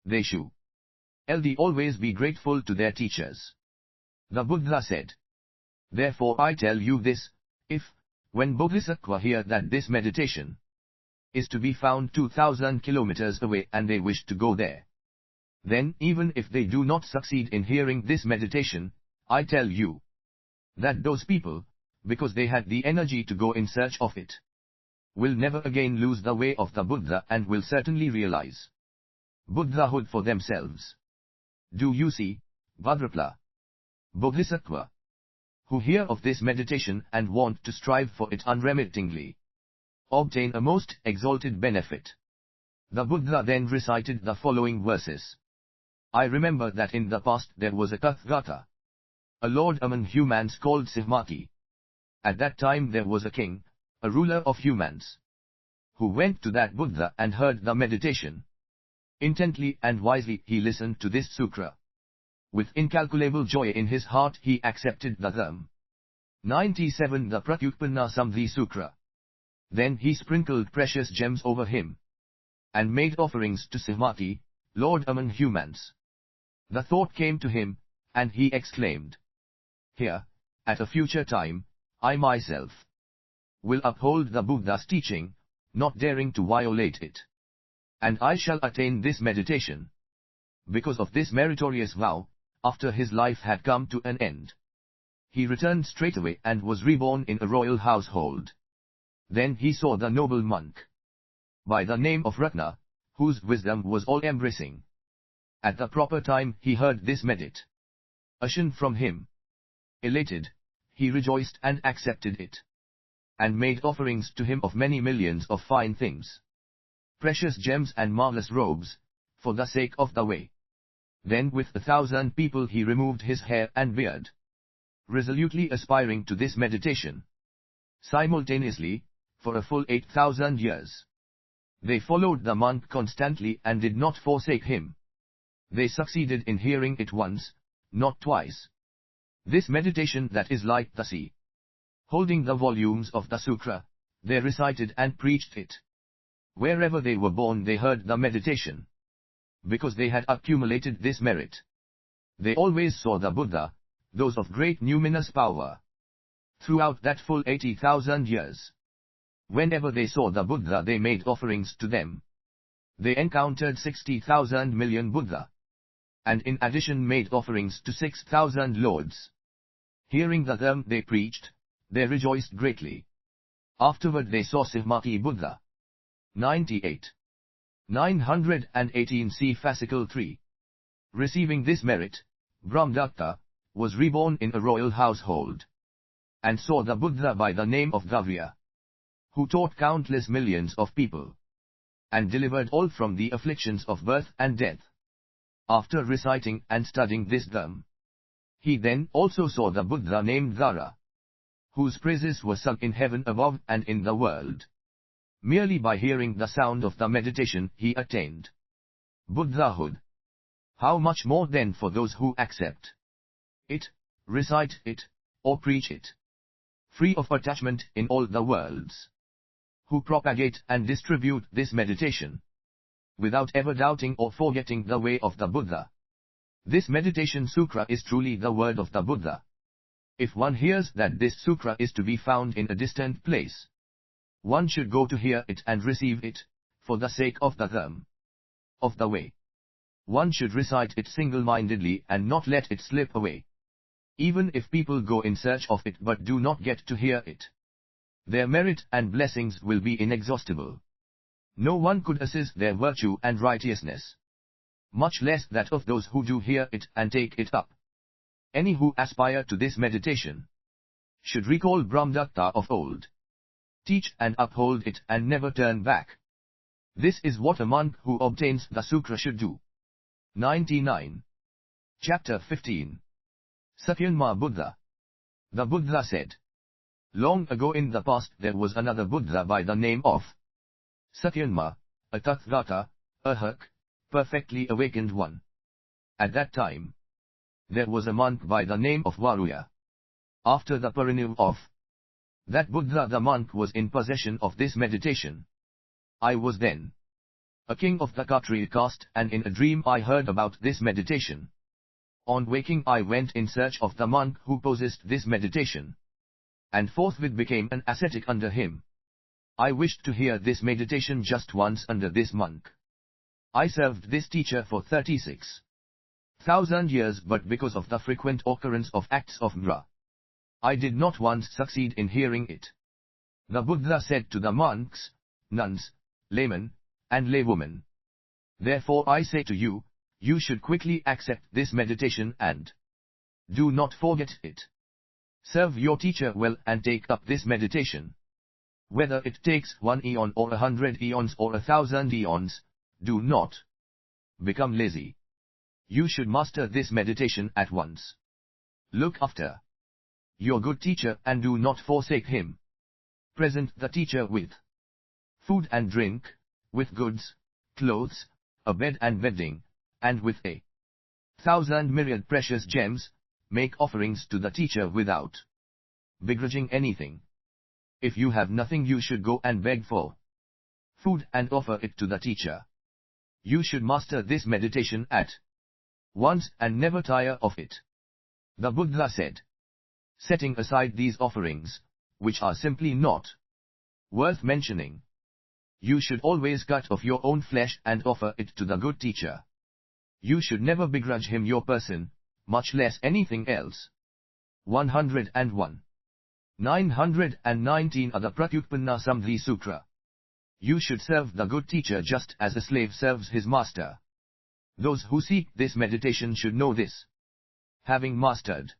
They should always be grateful to their teachers. The Buddha said, therefore I tell you this, if, when bodhisattva hear that this meditation is to be found 2,000 kilometers away and they wish to go there, then even if they do not succeed in hearing this meditation, I tell you that those people, because they had the energy to go in search of it, will never again lose the way of the Buddha and will certainly realize Buddhahood for themselves. Do you see, Bhadrapala? Bodhisattva who hear of this meditation and want to strive for it unremittingly obtain a most exalted benefit. The Buddha then recited the following verses. I remember that in the past there was a Tathagata, a lord among humans called Samadhi. At that time there was a king, a ruler of humans, who went to that Buddha and heard the meditation. Intently and wisely he listened to this sutra. With incalculable joy in his heart he accepted the Dharma. 97 The Pratyutpanna Samadhi Sutra. Then he sprinkled precious gems over him and made offerings to Samadhi, Lord among humans. The thought came to him, and he exclaimed, here, at a future time, I myself will uphold the Buddha's teaching, not daring to violate it. And I shall attain this meditation. Because of this meritorious vow, after his life had come to an end, he returned straightway and was reborn in a royal household. Then he saw the noble monk, by the name of Ratna, whose wisdom was all-embracing. At the proper time he heard this meditation from him. Elated, he rejoiced and accepted it, and made offerings to him of many millions of fine things, precious gems and marvelous robes, for the sake of the way. Then with 1,000 people he removed his hair and beard, resolutely aspiring to this meditation. Simultaneously, for a full 8,000 years, they followed the monk constantly and did not forsake him. They succeeded in hearing it once, not twice. This meditation that is like the sea, holding the volumes of the Sutra, they recited and preached it. Wherever they were born they heard the meditation. Because they had accumulated this merit, they always saw the Buddha, those of great numinous power. Throughout that full 80,000 years, whenever they saw the Buddha they made offerings to them. They encountered 60,000 million Buddha, and in addition made offerings to 6,000 lords. Hearing the Dharma they preached, they rejoiced greatly. Afterward they saw Samadhi Buddha. 98. 918 see fascicle 3. Receiving this merit, Brahmadatta was reborn in a royal household, and saw the Buddha by the name of Gavrya, who taught countless millions of people, and delivered all from the afflictions of birth and death. After reciting and studying this Dharma, he then also saw the Buddha named Dhara, whose praises were sung in heaven above and in the world. Merely by hearing the sound of the meditation he attained Buddhahood. How much more then for those who accept it, recite it, or preach it, free of attachment in all the worlds, who propagate and distribute this meditation, without ever doubting or forgetting the way of the Buddha. This meditation sutra is truly the word of the Buddha. If one hears that this sutra is to be found in a distant place, one should go to hear it and receive it, for the sake of the Dharma, of the way. One should recite it single-mindedly and not let it slip away. Even if people go in search of it but do not get to hear it, their merit and blessings will be inexhaustible. No one could assess their virtue and righteousness, much less that of those who do hear it and take it up. Any who aspire to this meditation should recall Brahmadatta of old, teach and uphold it and never turn back. This is what a monk who obtains the sutra should do. 99. Chapter 15. Satyanma Buddha. The Buddha said, long ago in the past there was another Buddha by the name of Satyanma, a Tathagata, a Hak, perfectly awakened one. At that time, there was a monk by the name of Varuya. After the parinirvana of that Buddha, the monk was in possession of this meditation. I was then a king of the Kshatriya caste, and in a dream I heard about this meditation. On waking I went in search of the monk who possessed this meditation, and forthwith became an ascetic under him. I wished to hear this meditation just once under this monk. I served this teacher for 36,000 years, but because of the frequent occurrence of acts of mra, I did not once succeed in hearing it. The Buddha said to the monks, nuns, laymen, and laywomen, therefore I say to you, you should quickly accept this meditation and do not forget it. Serve your teacher well and take up this meditation. Whether it takes 1 eon or 100 eons or 1,000 eons, do not become lazy. You should master this meditation at once. Look after your good teacher and do not forsake him. Present the teacher with food and drink, with goods, clothes, a bed and bedding, and with 1,000 myriad precious gems. Make offerings to the teacher without begrudging anything. If you have nothing, you should go and beg for food and offer it to the teacher. You should master this meditation at once and never tire of it. The Buddha said, setting aside these offerings, which are simply not worth mentioning, you should always cut off your own flesh and offer it to the good teacher. You should never begrudge him your person, much less anything else. 101. 919 are the Pratyutpanna Samadhi Sutra. You should serve the good teacher just as a slave serves his master. Those who seek this meditation should know this. Having mastered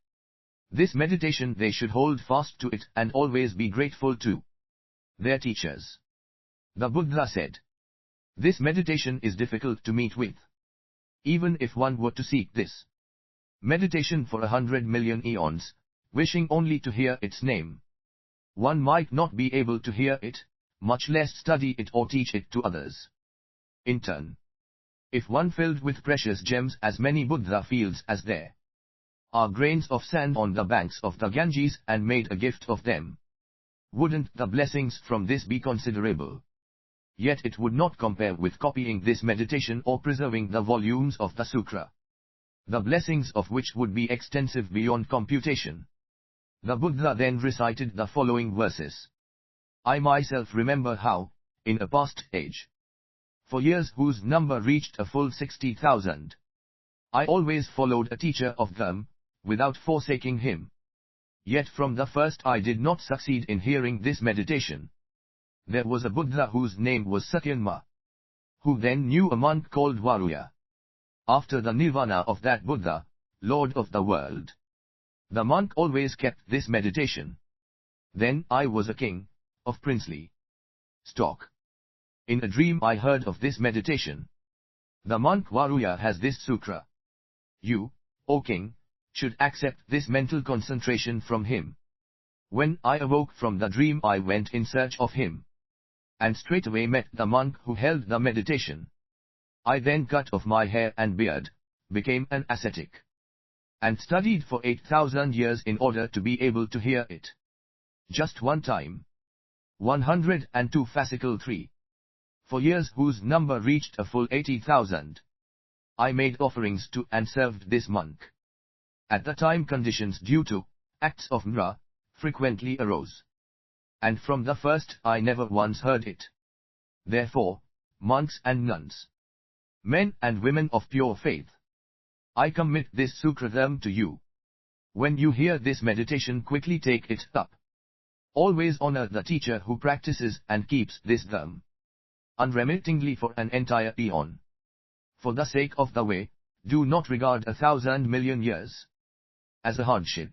this meditation, they should hold fast to it and always be grateful to their teachers. The Buddha said, this meditation is difficult to meet with. Even if one were to seek this meditation for 100 million eons, wishing only to hear its name, one might not be able to hear it, much less study it or teach it to others. In turn, if one filled with precious gems as many Buddha feels as there are grains of sand on the banks of the Ganges and made a gift of them, wouldn't the blessings from this be considerable? Yet it would not compare with copying this meditation or preserving the volumes of the Sutra, the blessings of which would be extensive beyond computation. The Buddha then recited the following verses. I myself remember how, in a past age, for years whose number reached a full 60,000, I always followed a teacher of them, without forsaking him. Yet from the first I did not succeed in hearing this meditation. There was a Buddha whose name was Satyanma, who then knew a monk called Varuya. After the nirvana of that Buddha, Lord of the world, the monk always kept this meditation. Then I was a king, of princely stock. In a dream I heard of this meditation. The monk Varuya has this sutra. You, O king, should accept this mental concentration from him. When I awoke from the dream I went in search of him, and straightway met the monk who held the meditation. I then cut off my hair and beard, became an ascetic, and studied for 8,000 years in order to be able to hear it. Just one time. 102 Fascicle 3. For years whose number reached a full 80,000, I made offerings to and served this monk. At the time conditions due to acts of mra frequently arose, and from the first I never once heard it. Therefore, monks and nuns, men and women of pure faith, I commit this sutradharma to you. When you hear this meditation, quickly take it up. Always honor the teacher who practices and keeps this dharma unremittingly for an entire eon. For the sake of the way, do not regard 1,000 million years as a hardship.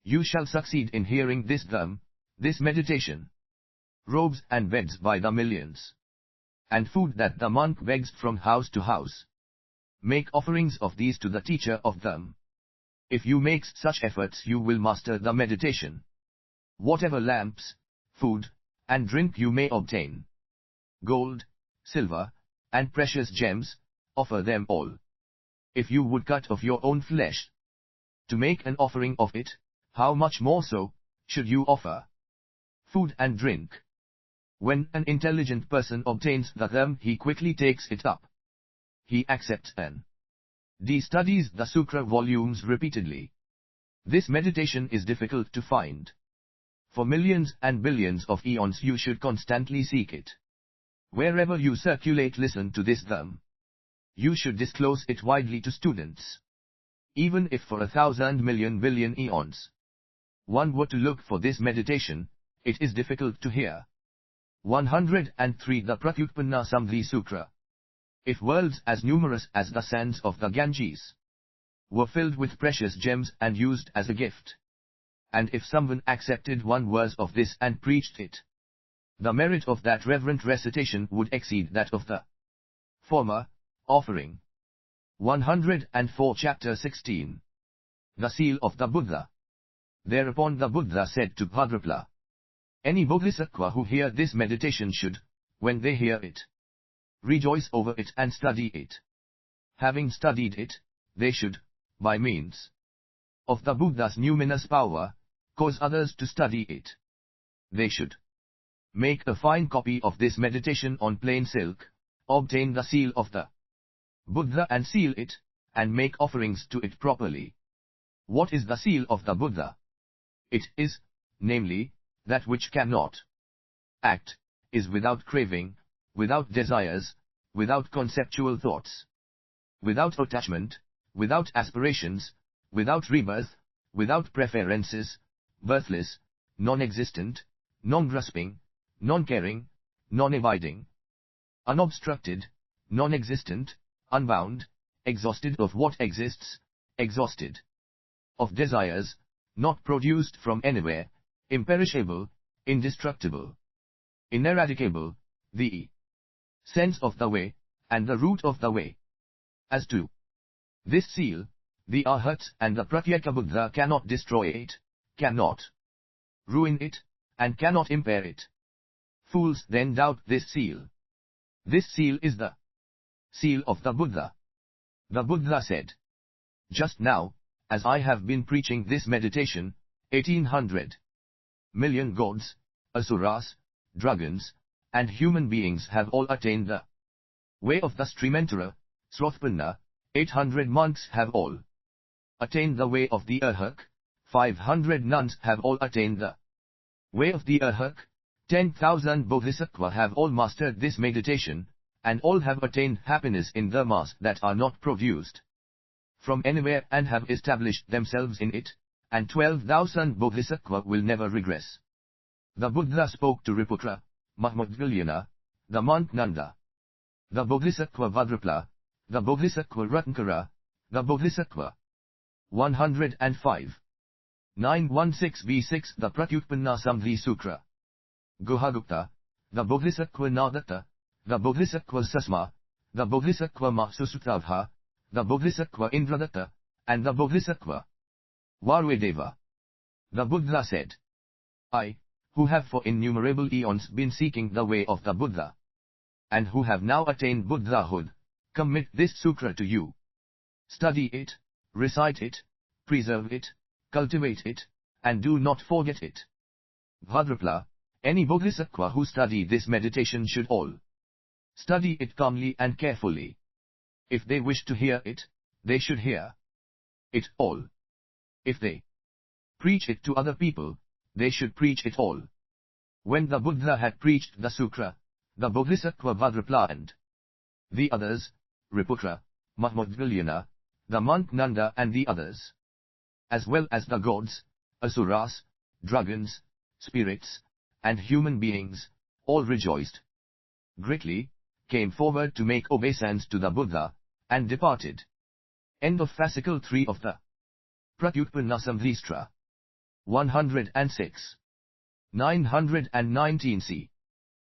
You shall succeed in hearing this dharma, this meditation. Robes and beds by the millions, and food that the monk begs from house to house. Make offerings of these to the teacher of dharma. If you make such efforts, you will master the meditation. Whatever lamps, food, and drink you may obtain, gold, silver, and precious gems, offer them all. If you would cut off your own flesh to make an offering of it, how much more so should you offer food and drink? When an intelligent person obtains the dharma, he quickly takes it up. He accepts and studies the sutra volumes repeatedly. This meditation is difficult to find. For millions and billions of eons you should constantly seek it. Wherever you circulate, listen to this dharma. You should disclose it widely to students. Even if for 1,000 million billion eons one were to look for this meditation, it is difficult to hear. 103 The Pratyutpanna Samadhi Sutra. If worlds as numerous as the sands of the Ganges were filled with precious gems and used as a gift, and if someone accepted one verse of this and preached it, the merit of that reverent recitation would exceed that of the former offering. 104 Chapter 16. The Seal of the Buddha. Thereupon the Buddha said to Bhadrapala, any bodhisattva who hear this meditation should, when they hear it, rejoice over it and study it. Having studied it, they should, by means of the Buddha's numinous power, cause others to study it. They should make a fine copy of this meditation on plain silk, obtain the seal of the Buddha and seal it, and make offerings to it properly. What is the seal of the Buddha? It is, namely, that which cannot act, is without craving, without desires, without conceptual thoughts, without attachment, without aspirations, without rebirth, without preferences, birthless, non-existent, non-grasping, non-caring, non-abiding, unobstructed, non-existent, unbound, exhausted of what exists, exhausted of desires, not produced from anywhere, imperishable, indestructible, ineradicable, the sense of the way, and the root of the way. As to this seal, the Arhat and the Pratyeka Buddha cannot destroy it, cannot ruin it, and cannot impair it. Fools then doubt this seal. This seal is the seal of the Buddha. The Buddha said, just now, as I have been preaching this meditation, 1800 million gods, asuras, dragons, and human beings have all attained the way of the Streamentara, Pratyutpanna. 800 monks have all attained the way of the Arhat. 500 nuns have all attained the way of the Arhat. 10,000 bodhisattvas have all mastered this meditation, and all have attained happiness in dharmas that are not produced from anywhere and have established themselves in it, and 12,000 bodhisattvas will never regress. The Buddha spoke to Riputra, Mahmudgalyana, the monk Nanda, the bodhisattva Vadrapala, the bodhisattva Ratnakara, the bodhisattva 105. 916b6 The Pratyutpanna Samadhi Sutra. Guhagupta, the bodhisattva Nadatta, the bodhisattva Susma, the bodhisattva Masusutavha, the bodhisattva Indradatta, and the bodhisattva Varvedeva. The Buddha said, I, who have for innumerable eons been seeking the way of the Buddha, and who have now attained Buddhahood, commit this sutra to you. Study it, recite it, preserve it, cultivate it, and do not forget it. Bhadrapala, any bodhisattva who study this meditation should all study it calmly and carefully. If they wish to hear it, they should hear it all. If they preach it to other people, they should preach it all. When the Buddha had preached the sutra, the bodhisattva Bhadrapala and the others, Riputra, Mahmudgalyana, the monk Nanda and the others, as well as the gods, asuras, dragons, spirits, and human beings, all rejoiced greatly, came forward to make obeisance to the Buddha, and departed. End of fascicle 3 of the Pratyutpanna Samadhi Sutra. 106. 919c.